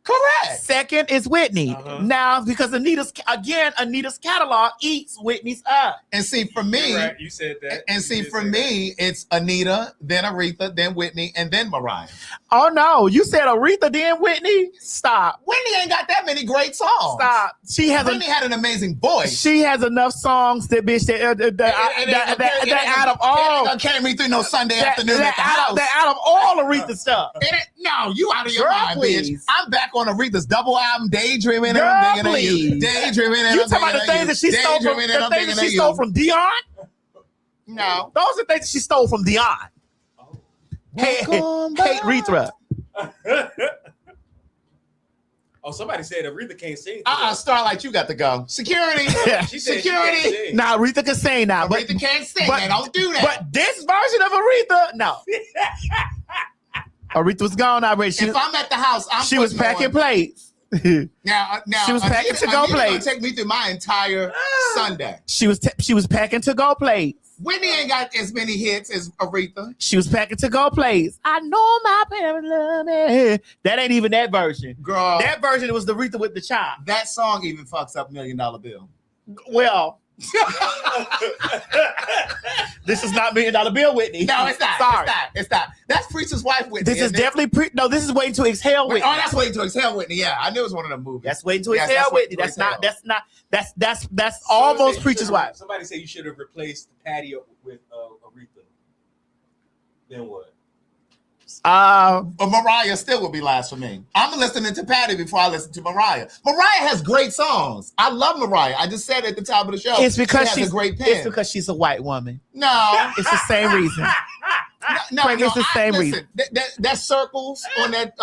Correct. Second is Whitney. Now, because Anita's catalog eats Whitney's up. And see, for me, you're right. You said that. And see, for me, it's Anita, then Aretha, then Whitney, and then Mariah. Oh no, you said Aretha, then Whitney? Stop. Whitney ain't got that many great songs. Stop. Whitney had an amazing voice. She has enough songs that bitch that out of all carry me through no Sunday afternoon at the house. That out of all Aretha stuff. No, you out of your Girl, mind, please. bitch. I'm back on Aretha's double album, Daydreaming. Girl, and I'm thinking please. of you. Daydreaming. And You I'm talking about the thinking things of that she you. stole from Daydreaming and I'm the things that thinking she of stole you. from Dion? No. Those are things that she stole from Dion. Hey, Rethra. Oh, somebody said Aretha can't sing. Starlight, you got to go. Security. She said Security. she can't sing. Nah, Aretha can sing now. Aretha can't sing. Man, don't do that. But this version of Aretha, no. Aretha was gone already. If I'm at the house, she was packing plates. Now she was packing to-go plates. Take me through my entire Sunday. She was packing to-go plates. Whitney ain't got as many hits as Aretha. She was packing to go plays. I know my parents love me. That ain't even that version. Girl. That version was the Aretha with the child. That song even fucks up $1 Million Bill. Well, this is not $1 Million Bill, Whitney. No, it's not. Sorry. It's not. That's Preacher's Wife, Whitney. This is definitely this is Waiting to Exhale, Whitney. Oh, that's Waiting to Exhale, Whitney. Yeah, I knew it was one of them movies. That's Waiting to Exhale, Whitney. That's almost Preacher's Wife. Somebody say you should have replaced Patty with Aretha. Then what? Mariah still would be last for me. I'm listening to Patty before I listen to Mariah. Mariah has great songs. I love Mariah. I just said at the top of the show. It's because she's a great pen. It's because she's a white woman. No, it's the same reason. It's the same reason. That circles on that.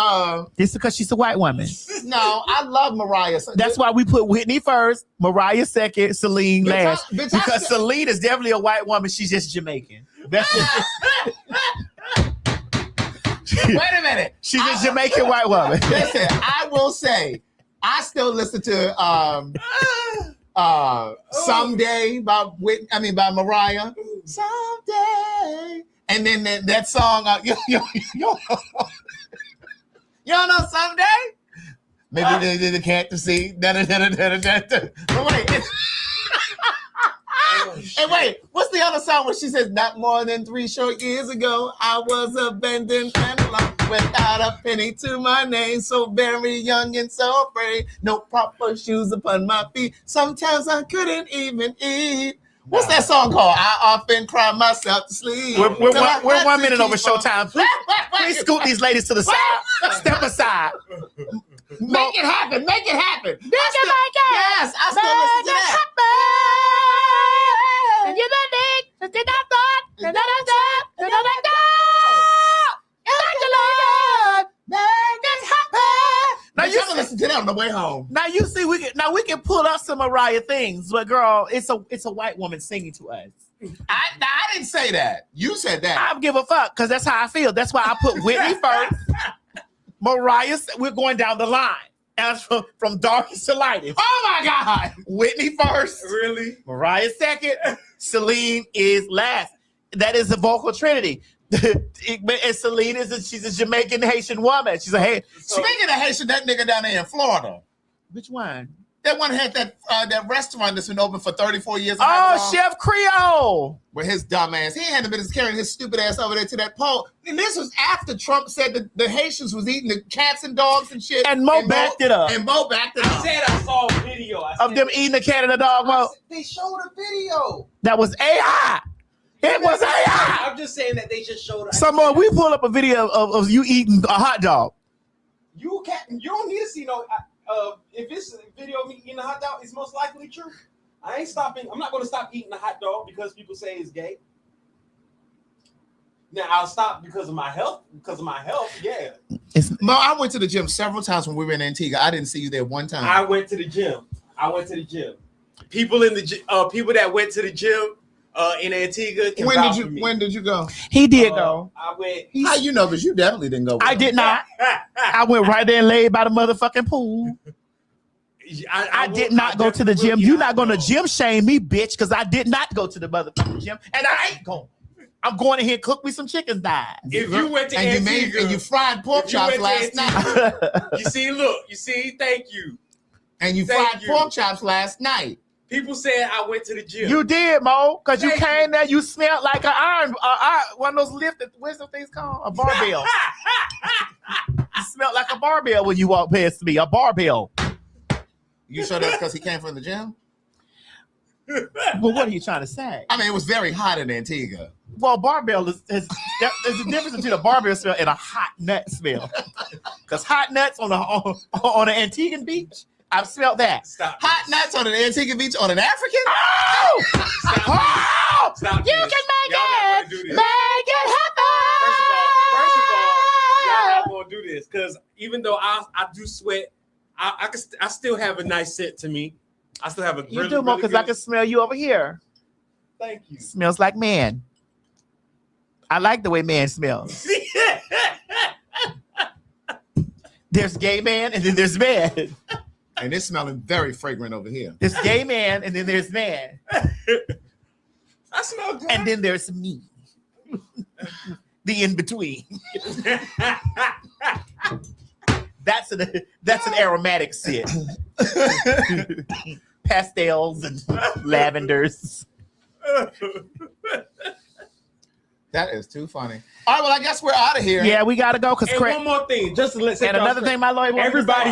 It's because she's a white woman. No, I love Mariah. That's why we put Whitney first, Mariah second, Celine last. Because Celine is definitely a white woman. She's just Jamaican. That's just. Wait a minute. She's a Jamaican white woman. Listen, I will say, I still listen to Someday by Mariah. Someday. And then that song, you don't know Someday? Maybe they can't see. But wait. Hey, wait, what's the other song where she says, not more than 3 short years ago, I was abandoned and alone without a penny to my name, so very young and so afraid, no proper shoes upon my feet. Sometimes I couldn't even eat. What's that song called? I often cry myself to sleep. We're 1 minute over showtime. Please scoot these ladies to the side. Step aside. Make it happen. Make it happen. Yes, I still listen to that. Now you can listen to that on the way home. Now you see, we can pull up some Mariah things, but girl, it's a white woman singing to us. I didn't say that. You said that. I don't give a fuck because that's how I feel. That's why I put Whitney first. Mariah, we're going down the line. As from darkest to lightest. Oh my God! Whitney first. Really? Mariah second. Celine is last. That is the vocal trinity. And Celine she's a Jamaican Haitian woman. She's a Speaking of Haitian, that nigga down there in Florida. Which one? That one had that restaurant that's been open for 34 years. Oh, Chef Creole. With his dumb ass. He had been carrying his stupid ass over there to that pole. And this was after Trump said that the Haitians was eating the cats and dogs and shit. And Mo backed it up. I said I saw a video. Of them eating the cat and the dog, Mo. They showed a video. That was AI. It was AI. I'm just saying that they just showed. Someone, we pull up a video of you eating a hot dog. You don't need to see no. If it's a video of me eating a hot dog, it's most likely true. I ain't stopping. I'm not going to stop eating a hot dog because people say it's gay. Now I'll stop because of my health. Yeah. Mo, I went to the gym several times when we were in Antigua. I didn't see you there one time. I went to the gym. People in the people that went to the gym in Antigua. When did you go? He did go. I went. How you know? Because you definitely didn't go. I did not. I went right there and laid by the motherfucking pool. I did not go to the gym. You're not going to gym shame me, bitch, because I did not go to the motherfucking gym, and I ain't going. I'm going in here and cook me some chicken thighs. If you went to Antigua, and you fried pork chops last night. You see, thank you. And you fried pork chops last night. People said I went to the gym. You did, Mo, because you came there. You smelled like an iron, one of those lifted. What's those things called? A barbell. You smelled like a barbell when you walked past me. A barbell. You sure that's because he came from the gym? Well, what are you trying to say? I mean, it was very hot in Antigua. Well, barbell there's a difference between a barbell smell and a hot nut smell. Because hot nuts on an Antiguan beach, I've smelled that. Stop. Hot nuts on an Antigua beach on an African? Oh! Stop. You can make it! Make it happen! First of all, y'all not gonna do this because even though I do sweat, I still have a nice scent to me. I still have a you do more because I can smell you over here. Thank you. Smells like man. I like the way man smells. There's gay man and then there's man. And it's smelling very fragrant over here. There's gay man and then there's man. I That's no good. And then there's me. The in between. That's an aromatic scent. Pastels and lavenders. That is too funny. All right, well, I guess we're out of here. Yeah, we gotta go. And one more thing, just to let and another thing, my lawyer. Everybody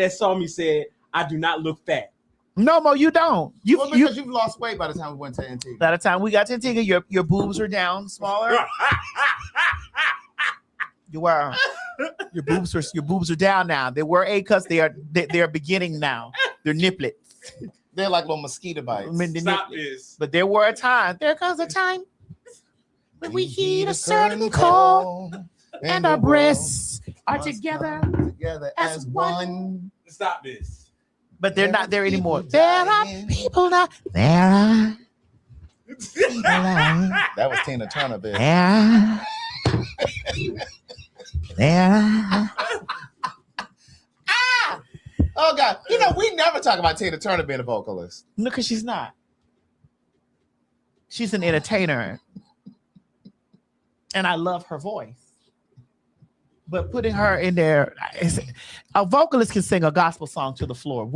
that saw me said, I do not look fat. No, Mo, you don't. Because you've lost weight by the time we went to Antigua. By the time we got to Antigua, your boobs are down smaller. You are. Your boobs are down now. They were A cuts. They are beginning now. They're niplets. They're like little mosquito bites. Stop this. But there were a time. There comes a time when we heed a certain call, and our breasts are together as one. Stop this. But they're not there anymore. There are people now. There are people now. That was Tina Turner, bitch. There. Oh God! We never talk about Tina Turner being a vocalist. No, because she's not. She's an entertainer, and I love her voice. But putting her in there, a vocalist can sing a gospel song to the floor.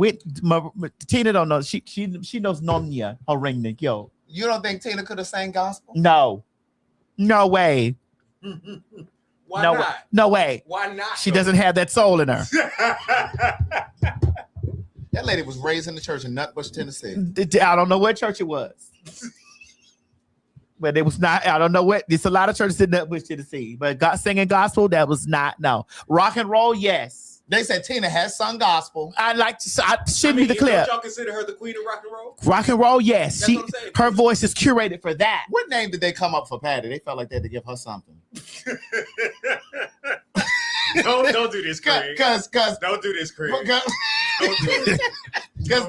Tina don't know. She knows Nomnia Oringnik, yo. You don't think Tina could have sang gospel? No way. Why not? No way. Why not? She doesn't have that soul in her. That lady was raised in the church in Nutbush, Tennessee. I don't know what church it was. But it was not, I don't know what, there's a lot of churches in Nutbush, Tennessee. But singing gospel, that was not, no. Rock and roll, yes. They said Tina has sung gospel. Should be the clip. Don't y'all consider her the queen of rock and roll? Rock and roll, yes. Her voice is curated for that. What name did they come up for Patty? They felt like they had to give her something. Don't do this, Craig. Cause don't do this, Craig. Because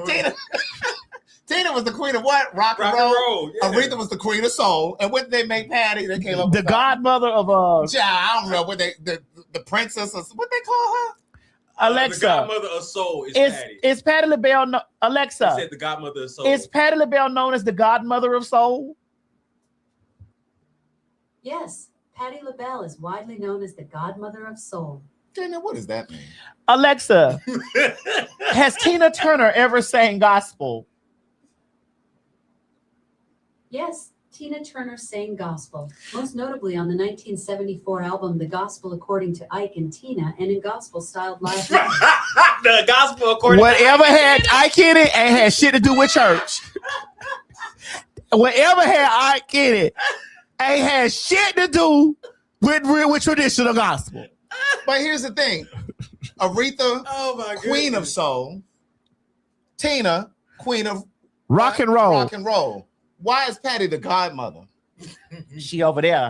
Tina was the queen of what? Rock and roll. Yeah. Aretha was the queen of soul. And what did they make Patty? They came up the with godmother of I don't know what the princess or what they call her. Alexa. The godmother of soul is Patty. Is Patti LaBelle Alexa? He said the godmother of soul. Is Patti LaBelle known as the godmother of soul? Yes, Patti LaBelle is widely known as the godmother of soul. Dana, what does that mean? Alexa, has Tina Turner ever sang gospel? Yes, Tina Turner sang gospel, most notably on the 1974 album The Gospel According to Ike and Tina, and in gospel-styled live. The gospel according Whatever to had Ike in it ain't had shit to do with church. Whatever had Ike in it ain't had shit to do with traditional gospel. But here's the thing. Aretha, queen of soul. Tina, queen of rock and roll. Rock and roll. Why is Patty the godmother? She over there.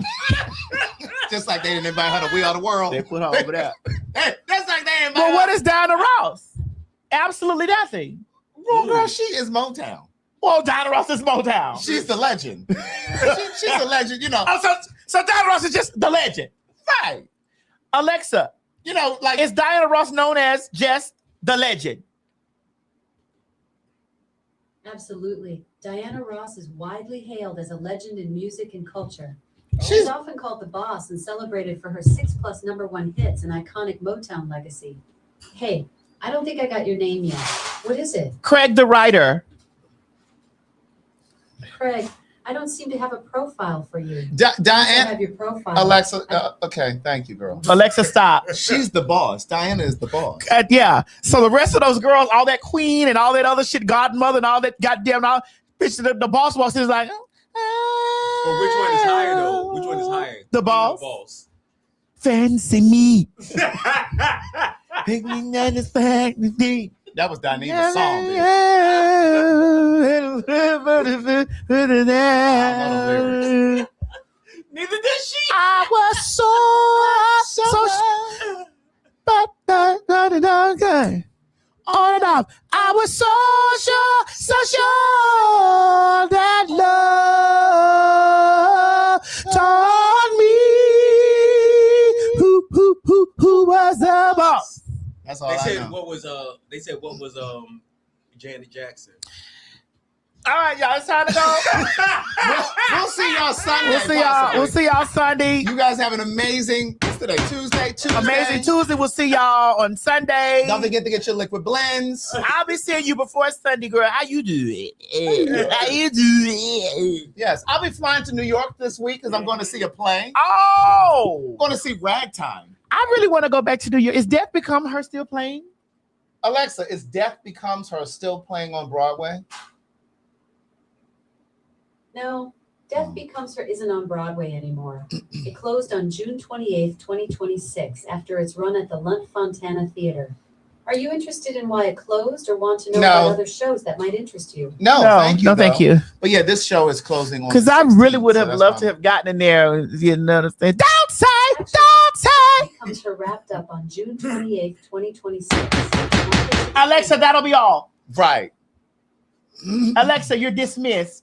Just like they didn't invite her to We Are the World. They put her over there. Hey, that's like they invite Well, her. what is Diana Ross? Absolutely nothing. Well, girl, she is Motown. Well, Diana Ross is Motown. She's the legend. she's the legend, Oh, so Diana Ross is just the legend. Right. Alexa, is Diana Ross known as just the legend? Absolutely. Diana Ross is widely hailed as a legend in music and culture. She's often called the boss and celebrated for her 6+ #1 hits and iconic Motown legacy. Hey, I don't think I got your name yet. What is it? Craig the writer. Craig, I don't seem to have a profile for you. Diana, have your profile. Alexa, okay, thank you, girl. Alexa, stop. She's the boss. Diana is the boss. Yeah. So the rest of those girls, all that queen and all that other shit, godmother and all that goddamn, bitch, the boss is like. But which one is higher though? Which one is higher? The boss. The boss. Fancy me. Pick me and it's fancy. That was Diana's song, bitch. Neither did she. I was so on and off. I was so sure that love taught me who was the boss. That's all They I said know. what was Janet Jackson. All right, y'all. It's time to go. We'll see y'all Sunday. We'll see y'all Sunday. You guys have an amazing, what's today? Tuesday. Amazing Tuesday. We'll see y'all on Sunday. Don't forget to get your liquid blends. I'll be seeing you before Sunday, girl. How you do it? How you do it? Yes, I'll be flying to New York this week because I'm going to see a play. Oh! I'm going to see Ragtime. I really want to go back to New York. Is Death Become Her still playing? Alexa, is Death Becomes Her still playing on Broadway? No, Death Becomes Her isn't on Broadway anymore. It closed on June 28th, 2026, after its run at the Lunt Fontana Theater. Are you interested in why it closed or want to know about other shows that might interest you? No, thank you. Thank you. But yeah, this show is closing on Because I really would have loved to have gotten in there. You know, don't say, don't say. Becomes Her wrapped up on June 28th, 2026. Alexa, that'll be all. Right. Alexa, you're dismissed.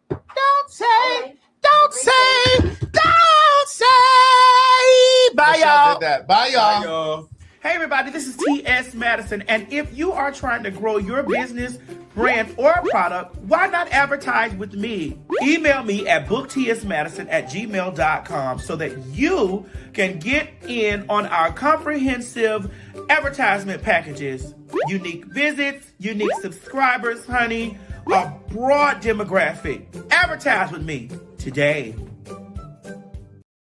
Don't say, don't say, don't say. Bye, y'all. Bye, y'all. Hey, everybody, this is T.S. Madison. And if you are trying to grow your business, brand, or product, why not advertise with me? Email me at booktsmadison@gmail.com so that you can get in on our comprehensive advertisement packages. Unique visits, unique subscribers, honey, a broad demographic. Advertise with me today.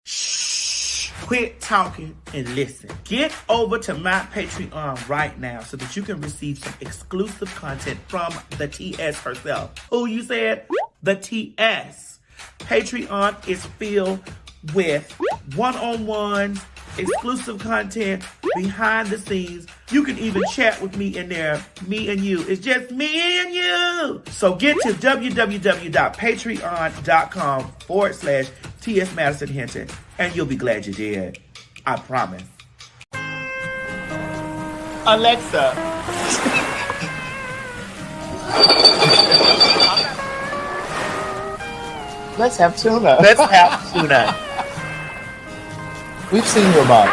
Shh, quit talking and listen. Get over to my Patreon right now so that you can receive some exclusive content from the TS herself. Who you said? The TS. Patreon is filled with one-on-ones, exclusive content, behind the scenes. You can even chat with me in there, me and you. It's just me and you. So get to www.patreon.com/TS Madison Hinton, and you'll be glad you did. I promise. Alexa. Let's have tuna. Let's have tuna. We've seen your body.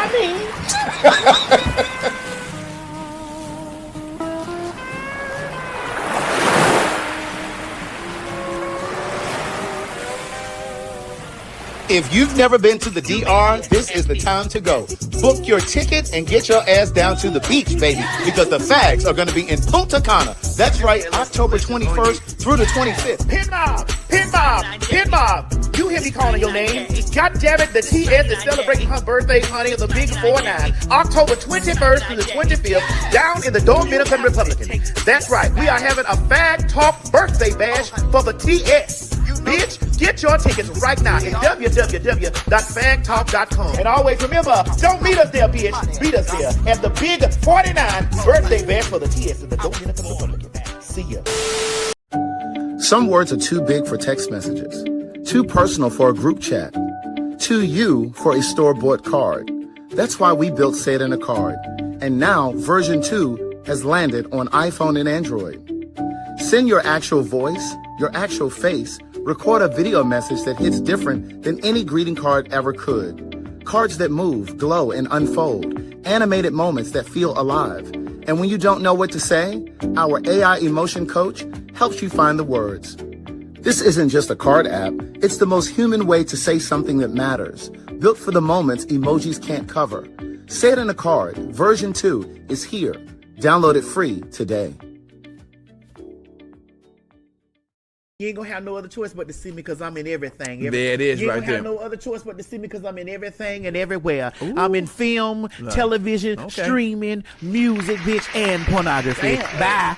If you've never been to the DR, this is the time to go. Book your ticket and get your ass down to the beach, baby, because the fags are going to be in Punta Cana. That's right, October 21st through the 25th. Pin mob, pin mob, pin mob. You hear me calling your name. God damn it, the TS is celebrating her birthday, honey, of the big 4-9. October 21st through the 25th, down in the Dominican Republic. That's right, we are having a PhagTawlk birthday bash for the TS. Bitch, get your tickets right now at www.PhagTawlk.com. And always remember, don't meet us there, bitch. Meet us there at the big 49 birthday bash for the TS in the Dominican Republic. See ya. Some words are too big for text messages, too personal for a group chat, too you for a store-bought card. That's why we built Say It in a Card. And now version 2 has landed on iPhone and Android. Send your actual voice, your actual face, record a video message that hits different than any greeting card ever could. Cards that move, glow, and unfold. Animated moments that feel alive. And when you don't know what to say, our AI emotion coach helps you find the words. This isn't just a card app. It's the most human way to say something that matters. Built for the moments emojis can't cover. Say It in a Card. Version 2 is here. Download it free today. You ain't gonna have no other choice but to see me because I'm in everything. There it is, you ain't right gonna have there. no other choice but to see me because I'm in everything and everywhere. I'm in film, television, streaming, music, bitch, and pornography. Bye.